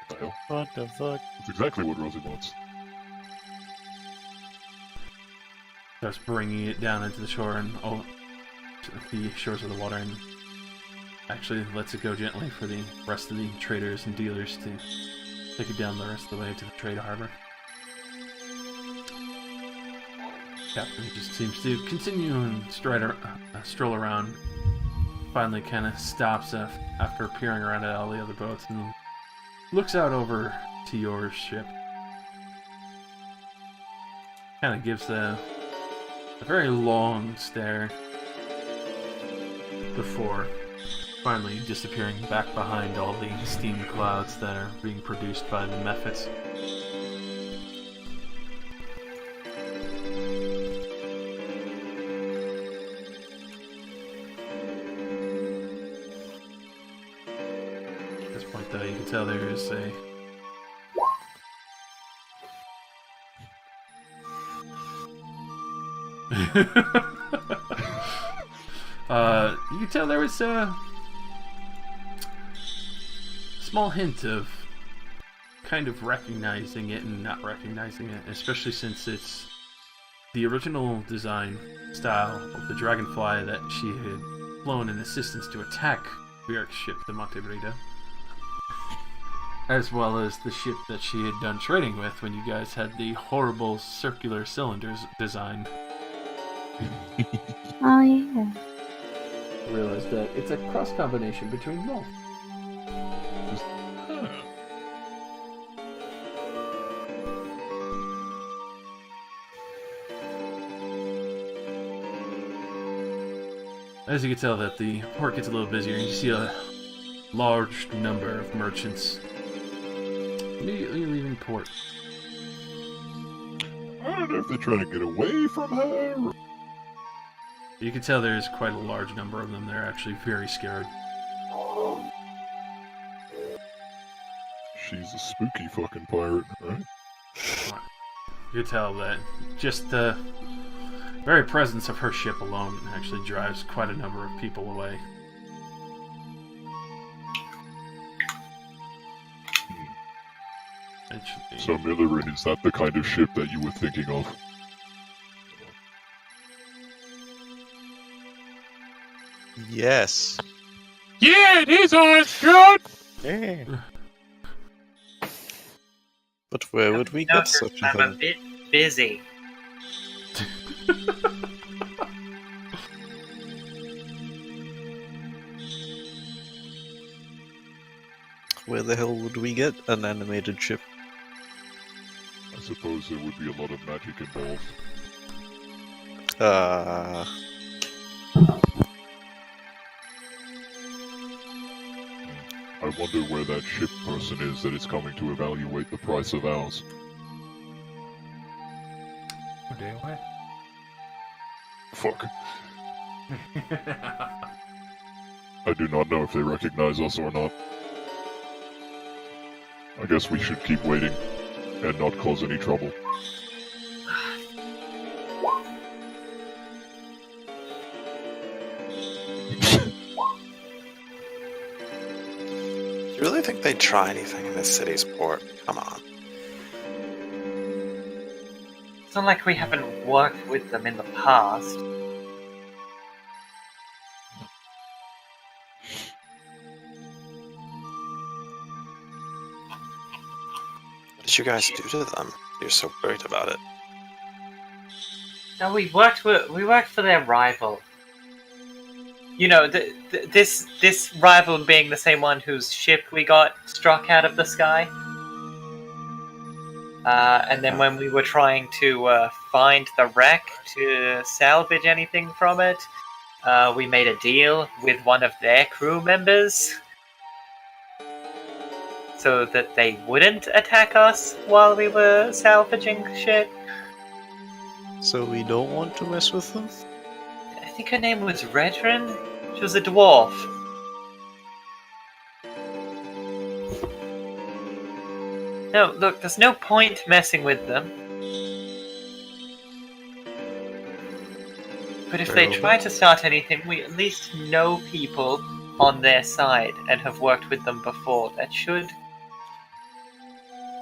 What the hell? What the fuck? That's exactly what Rosie wants. Starts bringing it down into the shore and to the shores of the water, and actually lets it go gently for the rest of the traders and dealers to take it down the rest of the way to the trade harbor. Captain just seems to continue and stroll around. Finally kind of stops after peering around at all the other boats and looks out over to your ship. Kind of gives a very long stare before finally disappearing back behind all the steam clouds that are being produced by the mephits. At this point, though, you can tell there is a you can tell there was a small hint of kind of recognizing it and not recognizing it, especially since it's the original design style of the dragonfly that she had flown in assistance to attack Vyric's ship, the Montebrita, as well as the ship that she had done trading with when you guys had the horrible circular cylinders design. Oh, yeah. Realize that it's a cross combination between both. As you can tell that the port gets a little busier, you see a large number of merchants immediately leaving port. I don't know if they're trying to get away from her. You can tell there's quite a large number of them. They're actually very scared. She's a spooky fucking pirate, right? You can tell that just the very presence of her ship alone actually drives quite a number of people away. So Millerin, is that the kind of ship that you were thinking of? Yes. Yeah, it is Armstrong! Yeah. But where would we get Notice such a I'm a thing? bit busy. Where the hell would we get an animated ship? I suppose there would be a lot of magic involved. I wonder where that ship person is that is coming to evaluate the price of ours. Fuck. I do not know if they recognize us or not. I guess we should keep waiting and not cause any trouble. You really think they'd try anything in this city's port? Come on. It's not like we haven't worked with them in the past. What did you guys do to them? You're so worried about it. No, we worked for their rival. You know, this rival being the same one whose ship we got struck out of the sky. And then when we were trying to find the wreck to salvage anything from it, we made a deal with one of their crew members so that they wouldn't attack us while we were salvaging shit. So we don't want to mess with them? I think her name was Redrin. She was a dwarf. No, look, there's no point messing with them. But if they try to start anything, we at least know people on their side and have worked with them before. That should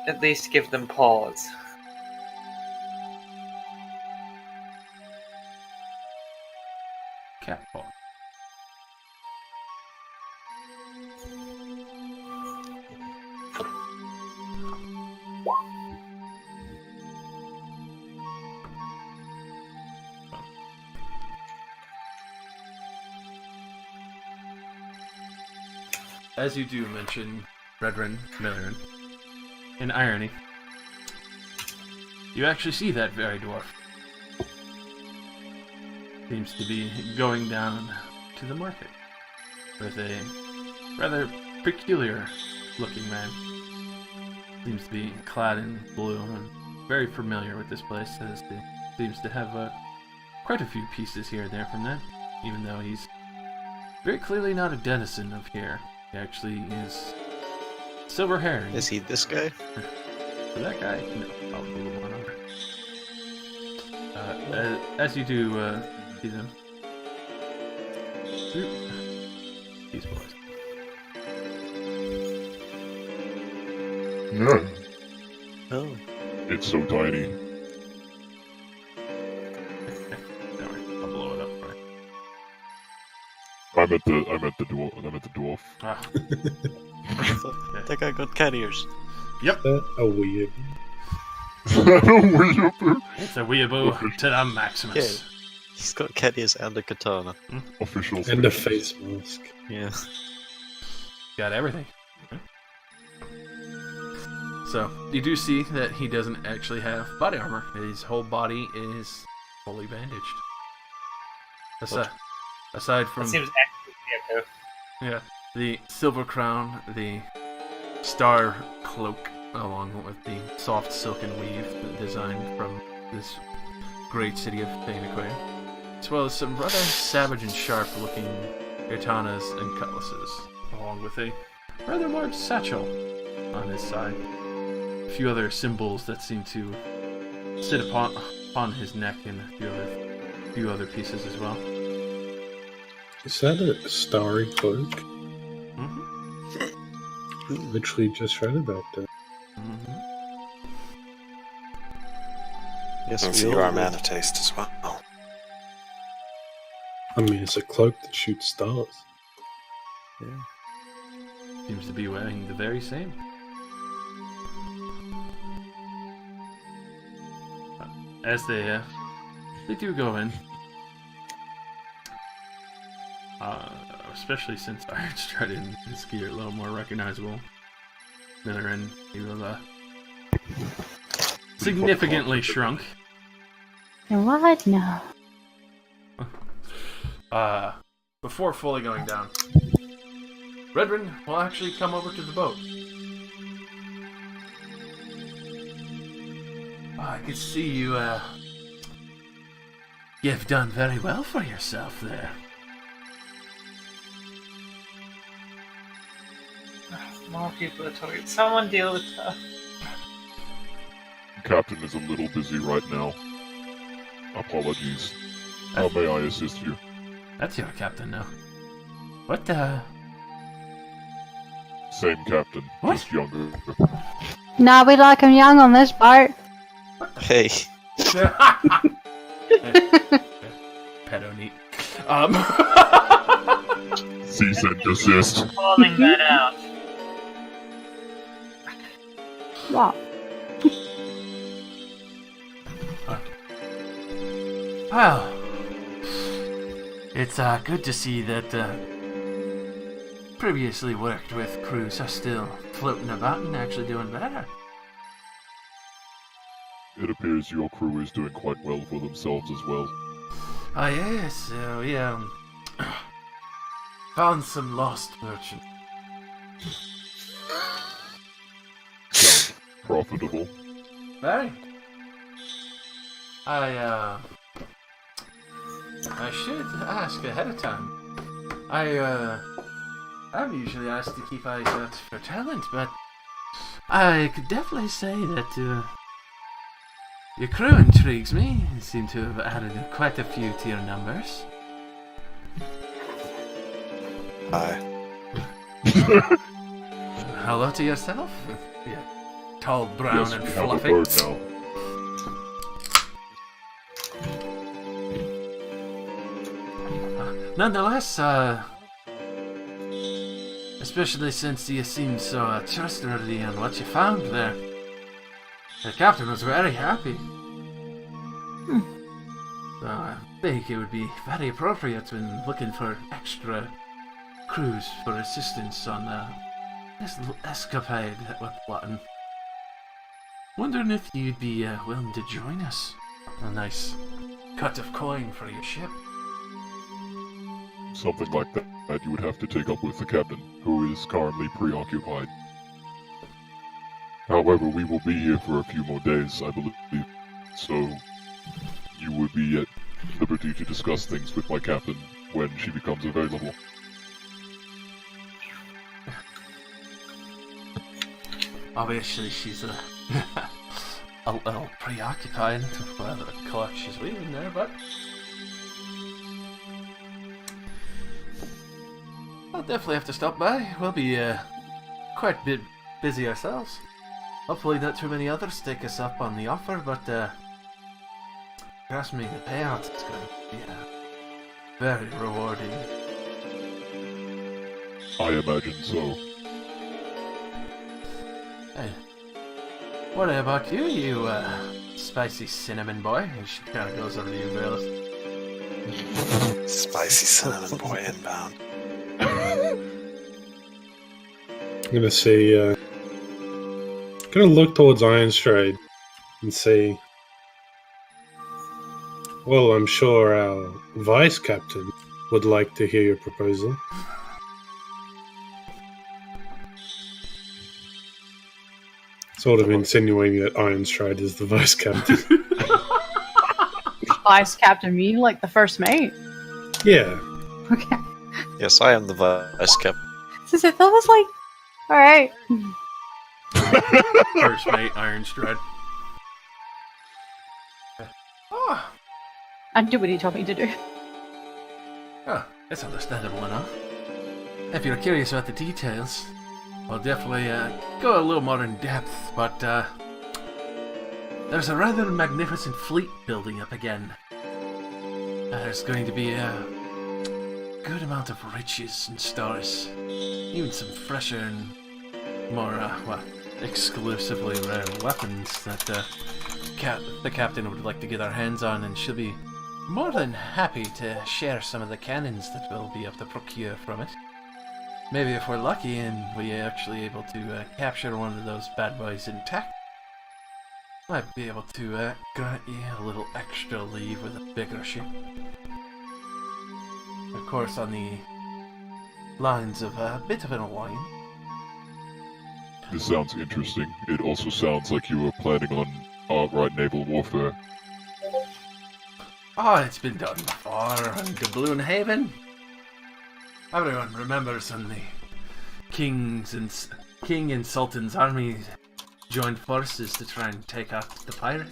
at least give them pause. Catfall. As you do mention Redrin, Millerin, in irony, you actually see that very dwarf. Seems to be going down to the market with a rather peculiar looking man. Seems to be clad in blue and very familiar with this place, as he seems to have quite a few pieces here and there from that, even though he's very clearly not a denizen of here. He actually is silver haired. Is he this guy? For that guy? No, I'll move him on over. As you do see them. These boys. Yeah, Oh. it's so tiny. Don't worry, I'll blow it up for you. I meant the dwarf. Ah, That guy got cat ears. A weird. it's a weeaboo to the Maximus. He's got cat ears and a katana. Official. And a face mask. Yeah. Got everything. So, you do see that he doesn't actually have body armor. His whole body is fully bandaged. Aside from That seems actually yeah, the silver crown, the star cloak, along with the soft silken weave designed from this great city of Fane Aquia, as well as some rather savage and sharp-looking katanas and cutlasses, along with a rather large satchel on his side. A few other symbols that seem to sit upon his neck, and a few other pieces as well. Is that a starry cloak? Mm-hmm. Literally just read about that. Mm-hmm. Yes, So we you all are a man did. of taste as well. I mean, it's a cloak that shoots stars. Seems to be wearing the very same. As they do go in, especially since Ironstride and Ski are a little more recognizable than are in. You have significantly shrunk. What? No. Before fully going down, Redrin will actually come over to the boat. I can see you've done very well for yourself there. More people are talking. Someone deal with her. Captain is a little busy right now. Apologies. How may I assist you? That's your captain now. What the? Same captain, What? just younger. No, we like him young on this boat. Hey, Pedo neat. Cease and desist. Calling that out. What? Well, it's good to see that previously worked with crews are still floating about and actually doing better. It appears your crew is doing quite well for themselves as well. Ah yes, we found some lost merchant. Sounds profitable. Very. I should ask ahead of time. I'm usually asked to keep eyes out for talent, but I could definitely say that your crew intrigues me. You seem to have added quite a few to your numbers. Hi. Hello to yourself. Yeah. Tall, brown, Yes, and we have a fluffy. bird now. Nonetheless, especially since you seem so trustworthy on what you found there, the captain was very happy. So I think it would be very appropriate when looking for extra crews for assistance on this little escapade that we're plotting. Wondering if you'd be willing to join us. A nice cut of coin for your ship. Something like that you would have to take up with the captain, who is currently preoccupied. However, we will be here for a few more days, I believe, so you would be at liberty to discuss things with my captain when she becomes available. Obviously, she's a little preoccupied with whatever clock she's weaving there, but I'll definitely have to stop by. We'll be quite a bit busy ourselves. Hopefully not too many others take us up on the offer, but trust me, the payout is going to be very rewarding. I imagine so. Hey, what about you, you spicy cinnamon boy? And she kind of goes over to you, Velas. Spicy cinnamon boy inbound. I'm gonna say, gonna look towards Ironstride and say, well, I'm sure our vice captain would like to hear your proposal. Sort of insinuating that Ironstride is the vice captain. Vice captain, me like the first mate. Yeah. Okay. Yes, I am the vice captain. Since it was like, all right. First mate, Ironstride. Oh, I do what he told me to do. It's understandable enough. If you're curious about the details, I'll definitely go a little more in depth, but there's a rather magnificent fleet building up again. There's going to be a good amount of riches and stores, even some fresher and more, exclusively rare weapons that the captain would like to get our hands on, and she'll be more than happy to share some of the cannons that we'll be able to procure from it. Maybe if we're lucky and we're actually able to capture one of those bad boys intact, might be able to grant you a little extra leave with a bigger ship. Of course, on the lines of a bit of an wine. This sounds interesting. It also sounds like you were planning on outright naval warfare. Oh, it's been done before on Doubloon Haven. Everyone remembers when the King and Sultan's army joined forces to try and take out the pirate.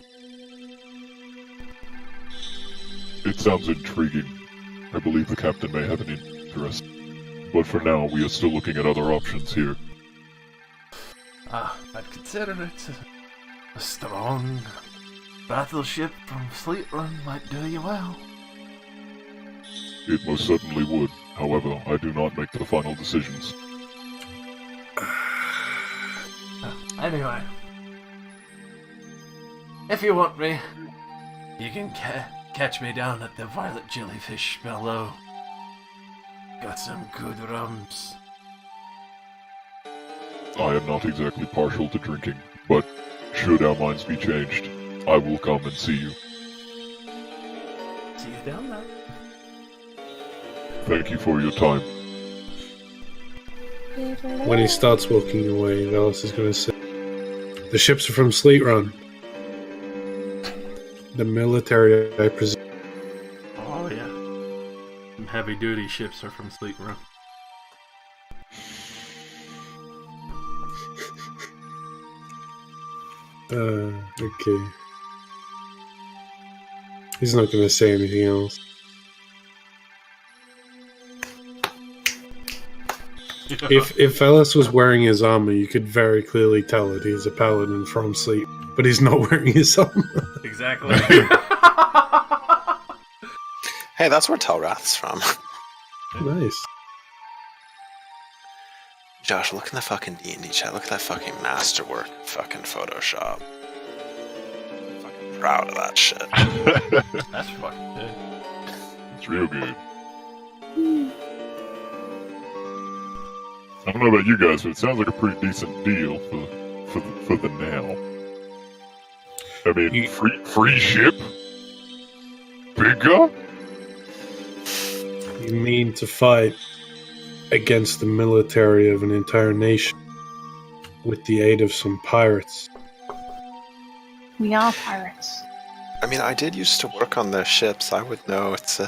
It sounds intriguing. I believe the captain may have an interest. But for now, we are still looking at other options here. I'd consider it a strong battleship from Fleet Run might do you well. It most certainly would. However, I do not make the final decisions. Anyway, if you want me, you can catch me down at the Violet Jellyfish below. Got some good rums. I am not exactly partial to drinking, but should our minds be changed, I will come and see you. See you down there. Thank you for your time. When he starts walking away, Velas is going to say, "The ships are from Sleet Run. The military, I presume." Oh yeah. Some heavy duty ships are from Sleep Run. Okay. He's not going to say anything else. If Velas was wearing his armor, you could very clearly tell that he's a paladin from Sleep, but he's not wearing his armor. Exactly. Hey, that's where Telrath's from. Nice. Josh, look in the fucking D&D chat. Look at that fucking masterwork fucking Photoshop. I'm fucking proud of that shit. That's fucking good. It's real good. I don't know about you guys, but it sounds like a pretty decent deal for the now. I mean, free ship? Bigger? You mean to fight against the military of an entire nation with the aid of some pirates? We are pirates. I mean, I did used to work on their ships. I would know it's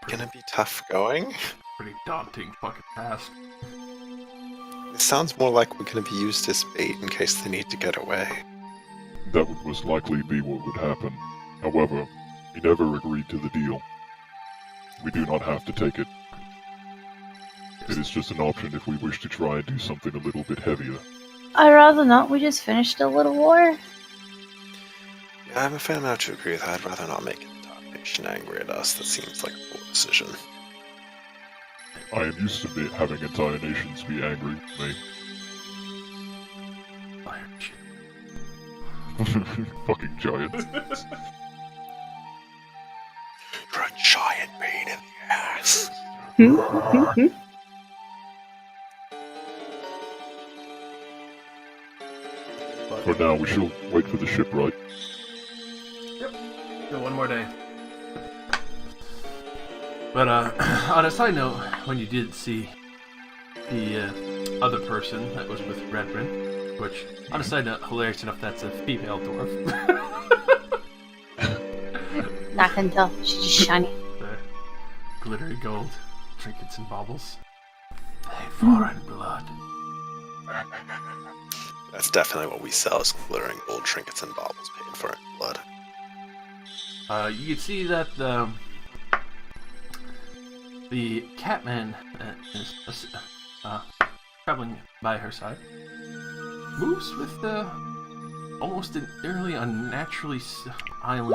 gonna be tough going. Pretty daunting fucking task. It sounds more like we're gonna be used as bait in case they need to get away. That would most likely be what would happen. However, we never agreed to the deal. We do not have to take it. It is just an option if we wish to try and do something a little bit heavier. I'd rather not. We just finished a little war. Yeah, I'm a fan amount to agree with that. I'd rather not make an entire nation angry at us. That seems like a poor decision. I am used to having entire nations be angry with me. Iron shit. Fucking giants. You're a giant pain in the ass. For now, we shall wait for the ship, right? Yep. Still one more day. But on a side note, when you did see the other person that was with Redbrand, which, on a side note, hilarious enough, that's a female dwarf. I can tell. She's just shiny. The glittery gold trinkets and baubles. Hey, foreign blood. That's definitely what we sell: is glittering gold trinkets and baubles paid for in blood. You can see that the Catman is traveling by her side. Moves with almost an eerily unnaturally silent.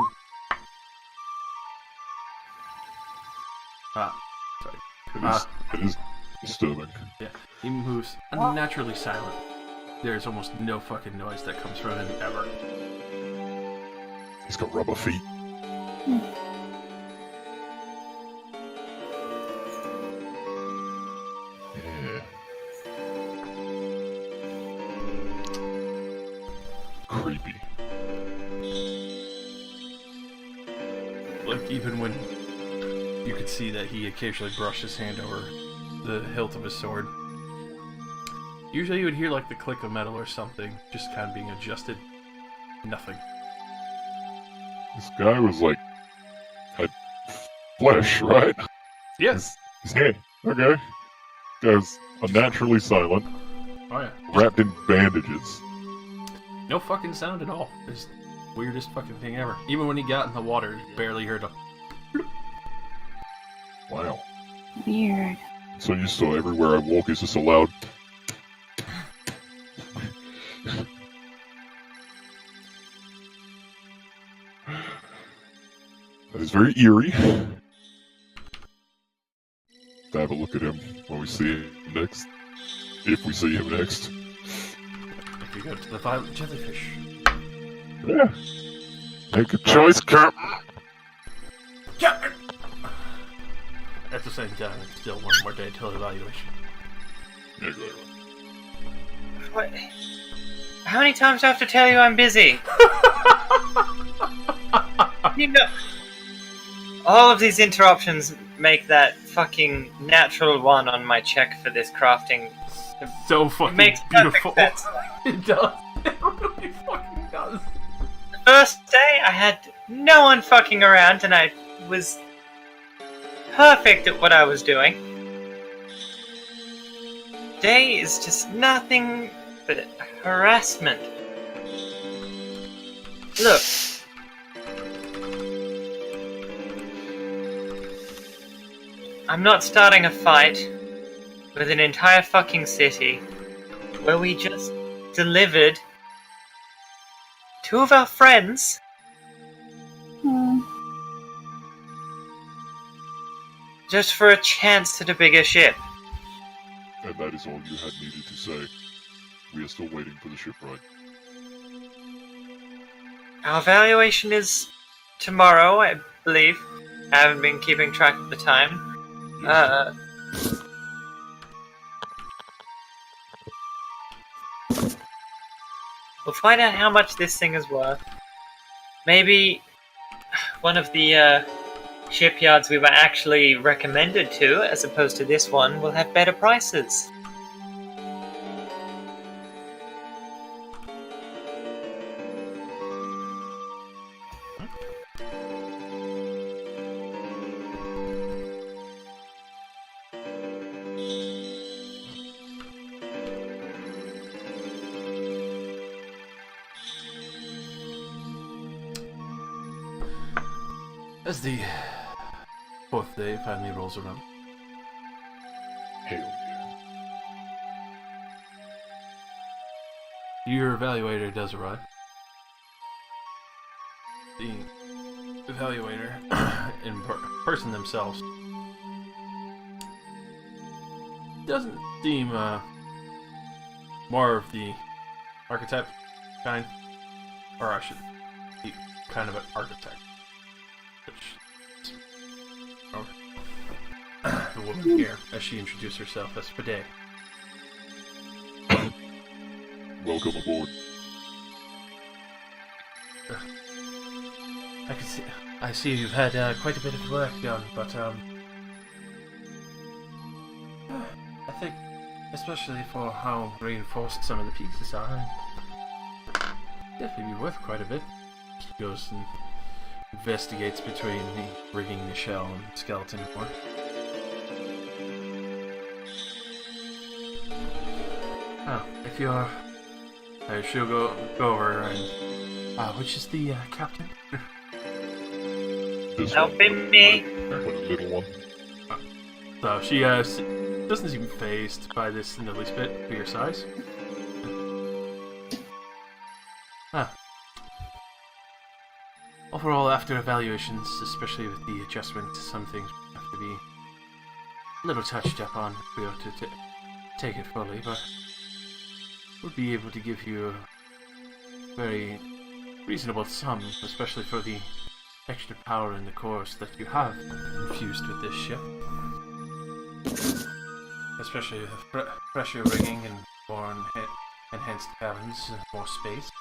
Sorry. It is disturbing. Yeah, he moves unnaturally silent. There's almost no fucking noise that comes from him ever. He's got rubber feet. Yeah. Creepy. Like, even when you could see that he occasionally brushed his hand over the hilt of his sword. Usually you would hear like the click of metal or something, just kind of being adjusted. Nothing. This guy was like had flesh, right? Yes. His hand. Okay. Guy's unnaturally silent, Oh yeah. wrapped in bandages. No fucking sound at all. It's the weirdest fucking thing ever. Even when he got in the water, you barely heard a... Wow. Weird. So you saw everywhere I walk is just a loud. That is very eerie. To have a look at him when we see him next. If we see him next. If you go to the violet jellyfish. Yeah. Make a choice, Captain. Captain! At the same time, it's still one more day till evaluation. Yeah, go ahead. What? How many times do I have to tell you I'm busy? You know, all of these interruptions make that fucking natural one on my check for this crafting. So It fucking makes beautiful. perfect sense. It does. It really fucking does. The first day, I had no one fucking around, and I was perfect at what I was doing. Today is just nothing but harassment. Look. I'm not starting a fight with an entire fucking city where we just delivered two of our friends. Just for a chance at a bigger ship. And that is all you had needed to say. We are still waiting for the shipwright. Our evaluation is tomorrow, I believe. I haven't been keeping track of the time. We'll find out how much this thing is worth. Maybe one of the shipyards we were actually recommended to, as opposed to this one, will have better prices. As the fourth day finally rolls around, Hell yeah. your evaluator does arrive. The evaluator, in person themselves, doesn't seem more of the archetype kind, or I should be kind of an architect. Which the woman here, as she introduced herself as Fade. Welcome aboard. I see you've had quite a bit of work done, but especially for how reinforced some of the pieces are. Definitely be worth quite a bit. He goes and investigates between the rigging, the shell, and skeleton work. Oh, if you're... she'll go over and... which is the captain? This That'll one, be me. the little one. So she doesn't seem fazed by this in the least bit for your size. Overall, after evaluations, especially with the adjustment, some things have to be a little touched up on if we are to take it fully, but we'll be able to give you a very reasonable sum, especially for the extra power in the cores that you have infused with this ship. Especially with pressure rigging and more enhanced cabins and more space.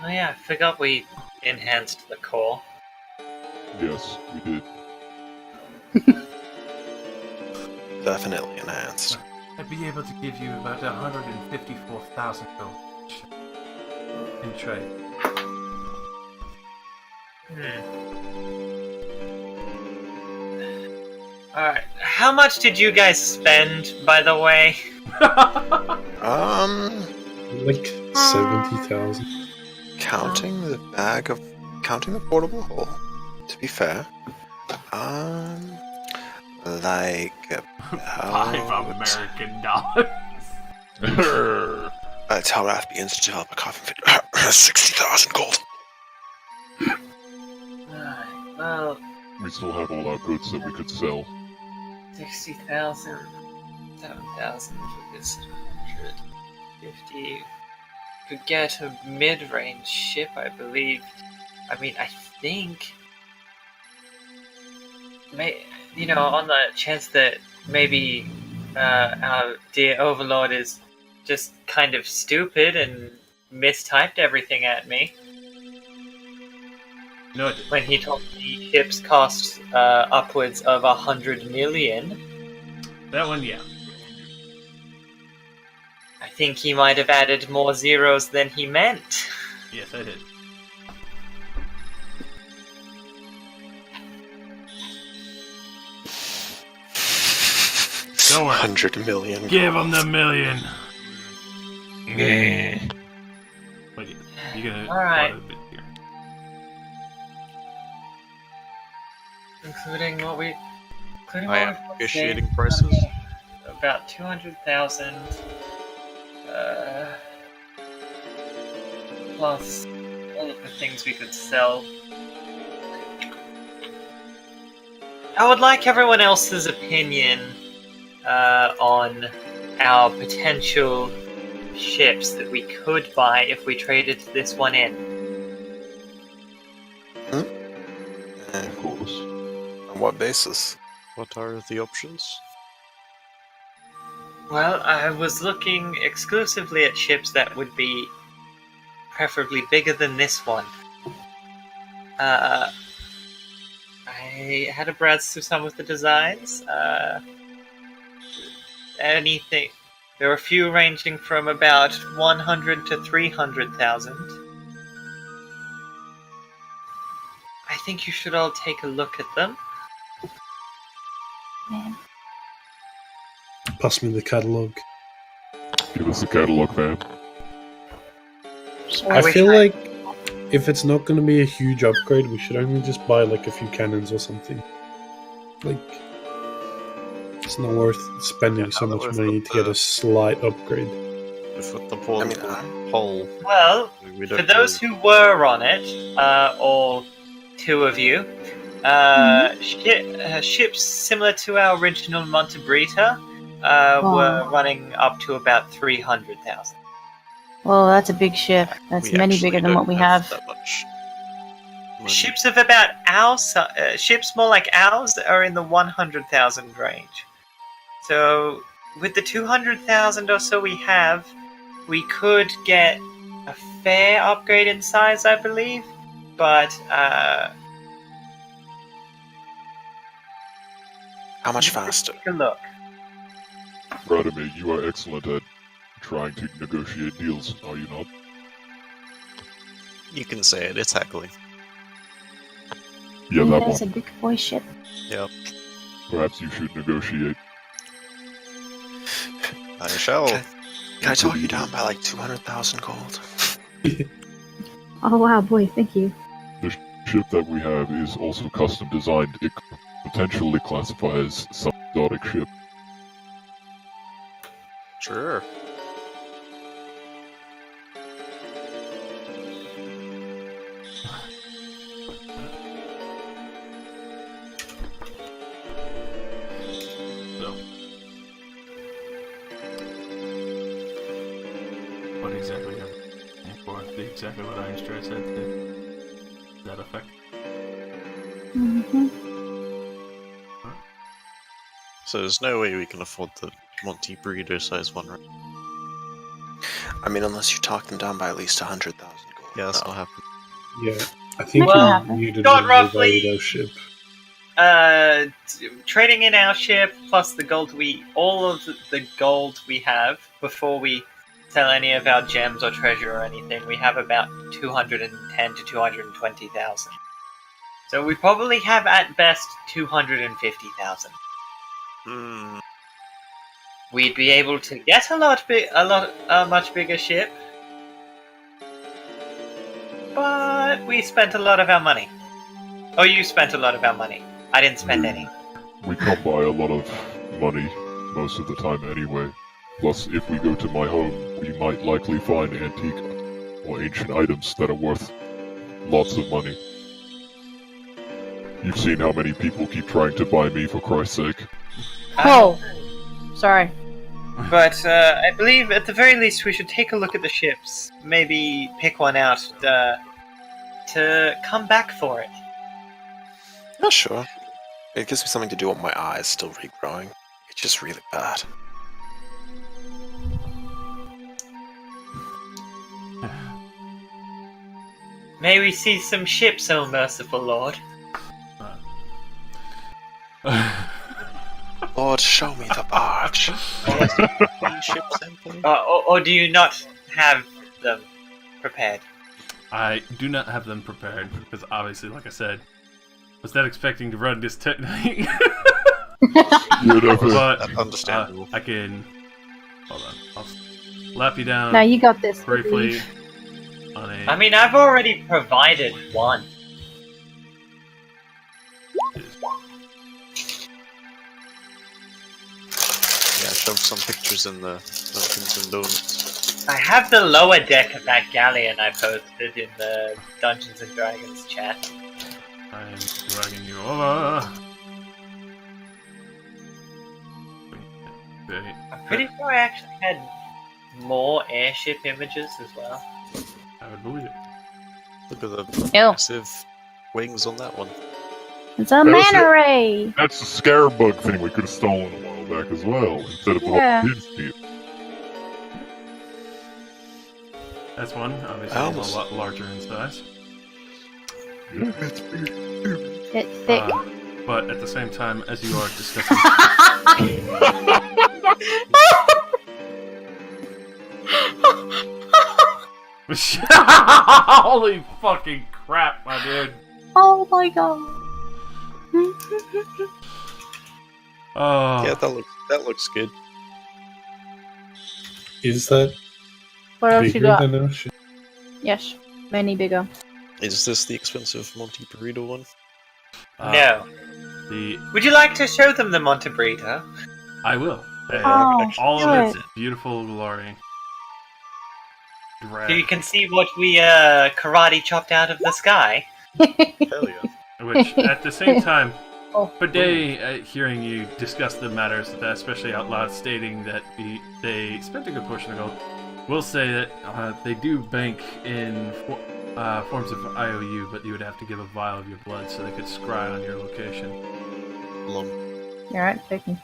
Oh yeah, I forgot we enhanced the core. Yes, we did. Definitely enhanced. I'd be able to give you about 154,000 gold in trade. Alright, how much did you guys spend, by the way? Like 70,000. Counting the portable hull, to be fair, like $5 American dollars. That's how that begins to develop a coffin fit. 60,000 gold. Alright, well, We still have all our goods that we could sell. 60,000, 7,000 for this 150. Could get a mid-range ship, I believe. I mean, I think... on the chance that maybe our dear Overlord is just kind of stupid and mistyped everything at me. No, When he told me ships cost upwards of 100 million. that one, yeah. I think he might have added more zeros than he meant. Yes, I did. Don't worry. 100 million. Give him the million. Wait, you're gonna Alright. borrow a bit here. Including what we... Including I what am we negotiating paid, prices. About 200,000. Plus all of the things we could sell. I would like everyone else's opinion on our potential ships that we could buy if we traded this one in. Of course. On what basis? What are the options? Well, I was looking exclusively at ships that would be preferably bigger than this one. I had a browse through some of the designs. Anything. There were a few ranging from about 100 to 300,000. I think you should all take a look at them. Pass me the catalogue. Give us the catalog, fam. I feel like if it's not going to be a huge upgrade, we should only just buy like a few cannons or something. Like, it's not worth spending so not much worth money it, to get a slight upgrade. If with the portable hull, Well, we for don't those really- who were on it, all two of you, ships similar to our original Montebrita were running up to about 300,000. Well, that's a big ship. That's we many actually bigger than don't what we have. that much money. Ships of about our ships more like ours are in the 100,000 range. So with the 200,000 or so we have, we could get a fair upgrade in size, I believe. But How much faster? take a look. Vladimir, you are excellent at trying to negotiate deals, are you not? You can say it. It's heckling. Yeah, that That's one. a big boy ship. Yep. Perhaps you should negotiate. I shall. Can I talk you down by like 200,000 gold? Oh wow, boy, thank you. The ship that we have is also custom designed. It could potentially classify as some exotic ship. Sure. So, what exactly are we looking for? Exactly what Iron Stray said to that effect. Mm-hmm. So there's no way we can afford the Monty Burrito size one, right? I mean, unless you talk them down by at least 100,000 gold. Yeah, that's No. not happening. Yeah, I think Well, we needed got a roughly- Burrito ship. Trading in our ship plus the gold all of the gold we have before we sell any of our gems or treasure or anything, we have about 210 to 220,000. So we probably have at best 250,000. Hmm. We'd be able to get a much bigger ship, but we spent a lot of our money. Oh, you spent a lot of our money. I didn't spend any. We come by a lot of money most of the time anyway. Plus, if we go to my home, we might likely find antique or ancient items that are worth lots of money. You've seen how many people keep trying to buy me, for Christ's sake. Oh, sorry. But I believe at the very least we should take a look at the ships. Maybe pick one out to come back for it. Yeah, sure. It gives me something to do while my eye's still regrowing. It's just really bad. May we see some ships, O merciful lord. Lord, show me the barge. Ship sampling? Or do you not have them prepared? I do not have them prepared because obviously, like I said, was not expecting to run this technique. But Understandable. I can. Hold on. I'll slap you down No, you got this. briefly on a. I mean, I've already provided one. Yeah, shove some pictures in the Dungeons and Donuts. I have the lower deck of that galleon I posted in the Dungeons and Dragons chat. I am dragging you over. Okay. I'm pretty sure I actually had more airship images as well. I would believe it. Look at the Ew. massive wings on that one. It's a manta ray. That's the scarabug thing we could have stolen a while back as well, instead of Yeah. the whole kids deal. That's one, obviously a lot larger in size. Yeah, it's big. It's thick. But at the same time, as you are discussing. Holy fucking crap, my dude. Oh my god. Oh. Yeah, that looks good. Is that What else you bigger got? than our ship? Yes, many bigger. Is this the expensive Monty Burrito one? No. The Would you like to show them the Montebrita? I will. Oh, all do of its it. beautiful glory. So you can see what we karate chopped out of the sky. Hell yeah. Which, at the same time, Oh. Bidet, hearing you discuss the matters, especially out loud, stating that they spent a good portion of gold, will say that they do bank in forms of IOU, but you would have to give a vial of your blood so they could scry on your location. Long. Alright, taking.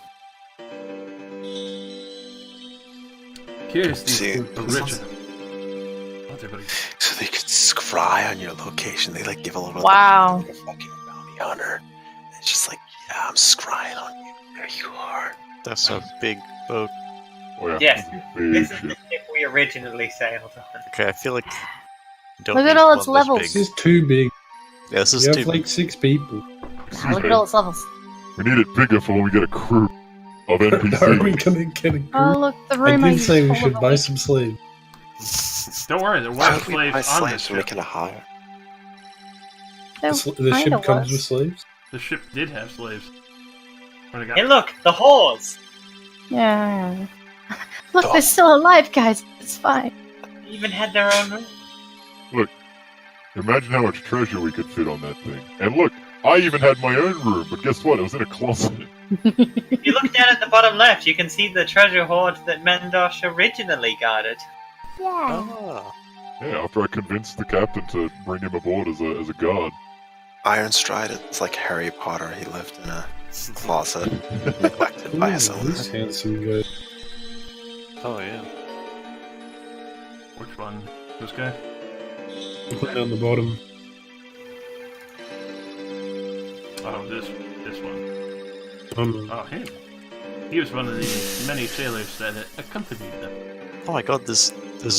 Here's See, the original. What's everybody? So they could scry on your location. They like give a little Wow. like a fucking bounty hunter. It's just like, yeah, I'm scrying on you. There you are. That's a big boat. Oh yeah. Yes, Big this is ship. the ship we originally sailed on. Okay, I feel like don't Look at need all one its this levels. This big. is too big. Yeah, this is You too have like big. 6 people. Excuse Look at me. all its levels. We need it bigger for when we get a crew of Are we NPCs. gonna get a group? Oh, look, the I room did is say we full should of buy awake- some slaves. Don't worry, there Why were would we buy slaves on this slaves when we ship. can hire? There The kinda ship comes was. with slaves. The ship did have slaves. When it got Hey, look, the whores. Yeah. Look, they're still alive, guys. It's fine. They even had their own room. Imagine how much treasure we could fit on that thing. And look, I even had my own room, but guess what? It was in a closet. If you look down at the bottom left, you can see the treasure hoard that Mendosh originally guarded. Yeah. Ah. Yeah, after I convinced the captain to bring him aboard as a guard. Iron Stride is like Harry Potter. He lived in a closet, neglected by his Ooh, owners. this handsome guy. Oh yeah. Which one? This guy? Put down the bottom. Oh, this one. Oh, Oh, him. He was one of the many sailors that accompanied them. Oh my god, there's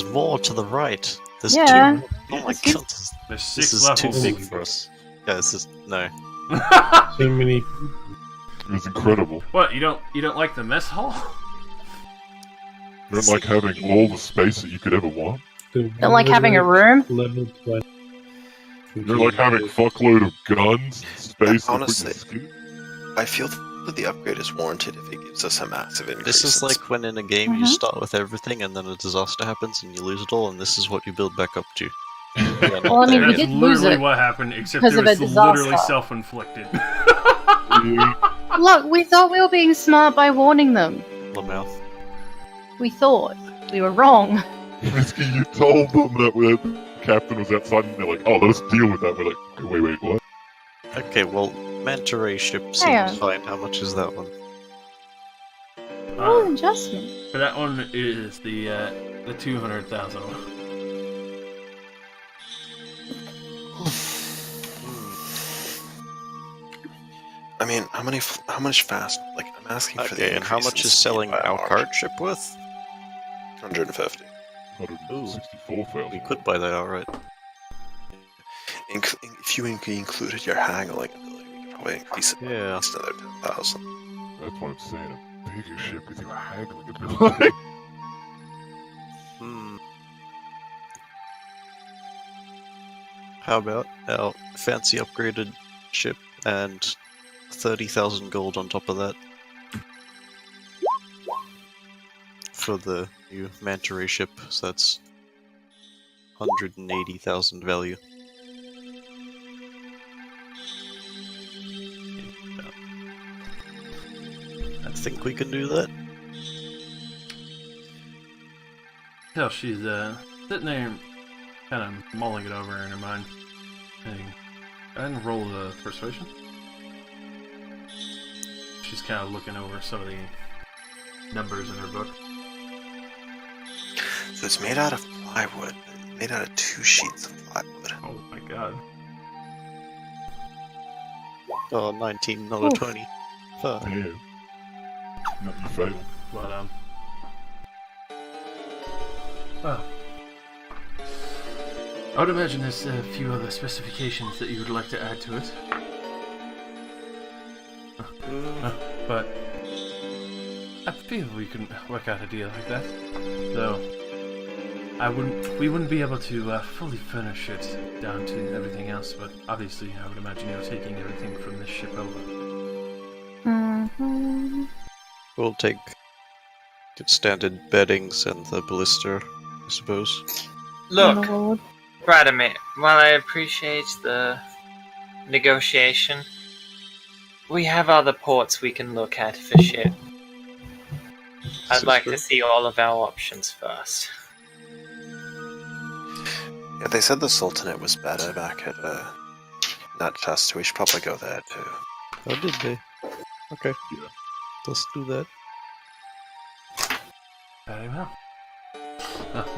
more to the right. There's Yeah. 2. Oh my Yes. god, There's this 6 is too levels. big for us. Yeah, this is no. so many. It was incredible. What, you don't like the mess hall? You don't like having all the space that you could ever want? Don't like having a room? Level 20. You don't like having a fuckload of guns, and space, and Honestly. skin? I feel that the upgrade is warranted if it gives us a massive increase. This is in like when in a game you Mhm. start with everything and then a disaster happens and you lose it all, and this is what you build back up to. Well, I mean, we That's did lose literally it. what happened, except because it of a was disaster. literally self-inflicted. Look, we thought we were being smart by warning them. Lamouth. We thought. We were wrong. Risky, you told them that the captain was outside, and they're like, "Oh, let us deal with that." We're like, "Wait, what?" Okay, well, Manta Ray ship Hang seems on. fine. How much is that one? Oh, adjustment. But that one is the 200,000 one. I mean, how much fast? Like, I'm asking for the Okay, and how increase much in is speed selling by a our margin. card ship worth? 150. 164,000. We could buy that outright. If you included your haggling ability, we could probably increase it by Yeah. at least another 10,000. That's what I'm saying. A bigger ship with your haggling ability. Hmm. How about our fancy upgraded ship and 30,000 gold on top of that? For the new Manta Ray ship, so that's 180,000 value. I think we can do that. Hell, she's sitting there, kind of mulling it over in her mind. And go ahead and roll the persuasion. She's kind of looking over some of the numbers in her book. So it's made out of plywood, made out of 2 sheets of plywood. Oh my god. Oh, 19, not a 20. Fuck. Damn. No, you failed. But well, I would imagine there's a few other specifications that you would like to add to it. But I feel we can work out a deal like that. Though we wouldn't be able to fully furnish it down to everything else. But obviously, I would imagine you're taking everything from this ship over. Mm-hmm. We'll take the standard beddings and the ballista, I suppose. Look, Lord. Radimir, while I appreciate the negotiation, we have other ports we can look at for ship. I'd like to see all of our options first. Yeah, they said the Sultanate was better back at Nutchester. We should probably go there too. Oh, did they? Okay. Yeah. Let's do that. Very well.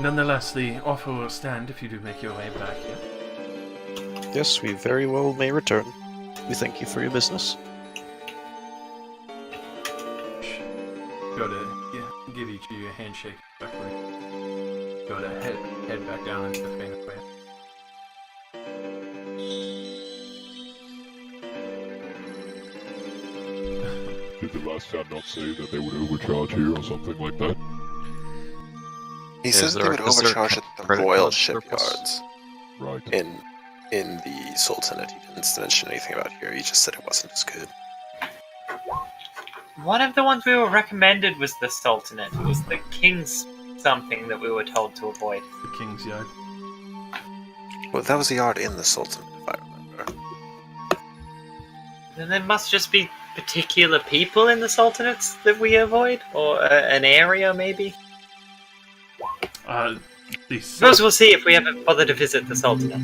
Nonetheless, the offer will stand if you do make your way back here. Yes, we very well may return. We thank you for your business. Go to give each of you a handshake. Go to head back down into the Fane Aquia. Did the last town not say that they would overcharge here or something like that? He Is says they there- would is there a overcharge at the credit royal card surplus? shipyards. Right. In the Sultanate, he didn't mention anything about here. He just said it wasn't as good. One of the ones we were recommended was the Sultanate. It was the King's something that we were told to avoid. The King's Yard. Well, that was a yard in the Sultanate, if I remember. Then there must just be particular people in the Sultanates that we avoid? Or an area, maybe? The Suppose we'll see if we ever bother to visit the Sultanate.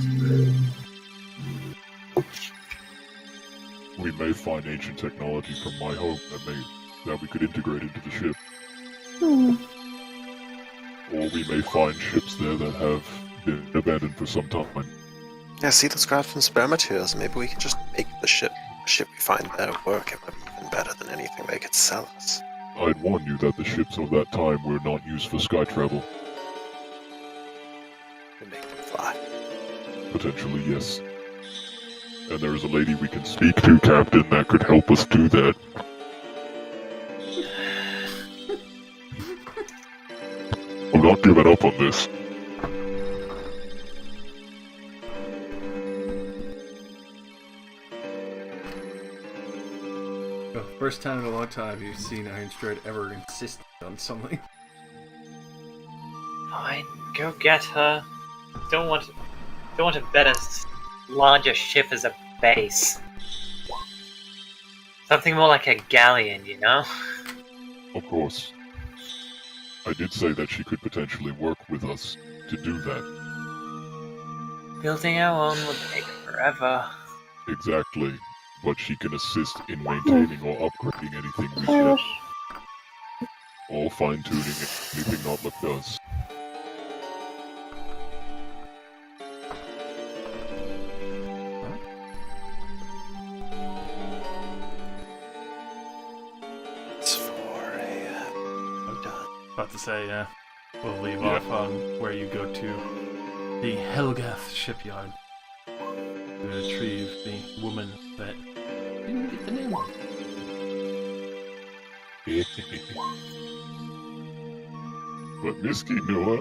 We may find ancient technology from my home that we could integrate into the ship. Or we may find ships there that have been abandoned for some time. Yeah, see those scraps and spare materials. Maybe we can just make the ship we find there work. It might be even better than anything they could sell us. I'd warn you that the ships of that time were not used for sky travel. We make them fly. Potentially, yes. And there is a lady we can speak to, Captain, that could help us do that. I'm not giving up on this. The first time in a long time you've seen Ironstride ever insist on something. Fine, go get her. Don't want a better, larger ship as a base. Something more like a galleon, you know? Of course. I did say that she could potentially work with us to do that. Building our own would take forever. Exactly. But she can assist in maintaining or upgrading anything we ship. Or fine-tuning anything Notluck does. It's 4 a.m. Done. About to say, yeah. We'll leave off on where you go to the Helgath shipyard to retrieve the woman that didn't get the name of. But Misky knew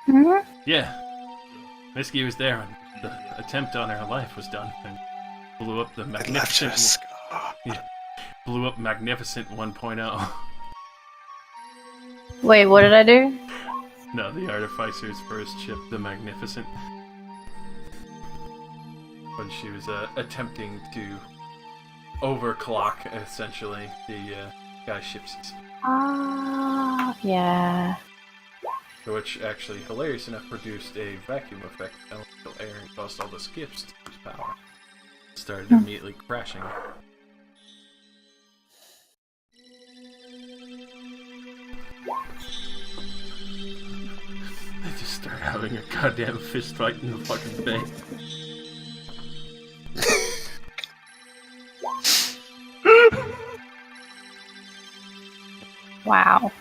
her. Yeah. Misky was there when the attempt on her life was done and blew up the It left her a magnificent scar. blew up Magnificent 1.0. Wait, what did I do? No, the Artificer's first ship, the Magnificent. When she was attempting to overclock, essentially, the guy's ship's. Yeah. Which actually, hilarious enough, produced a vacuum effect, elemental air, and caused all the skips to lose power. Started immediately crashing. They just start having a goddamn fist fight in the fucking bay. Wow.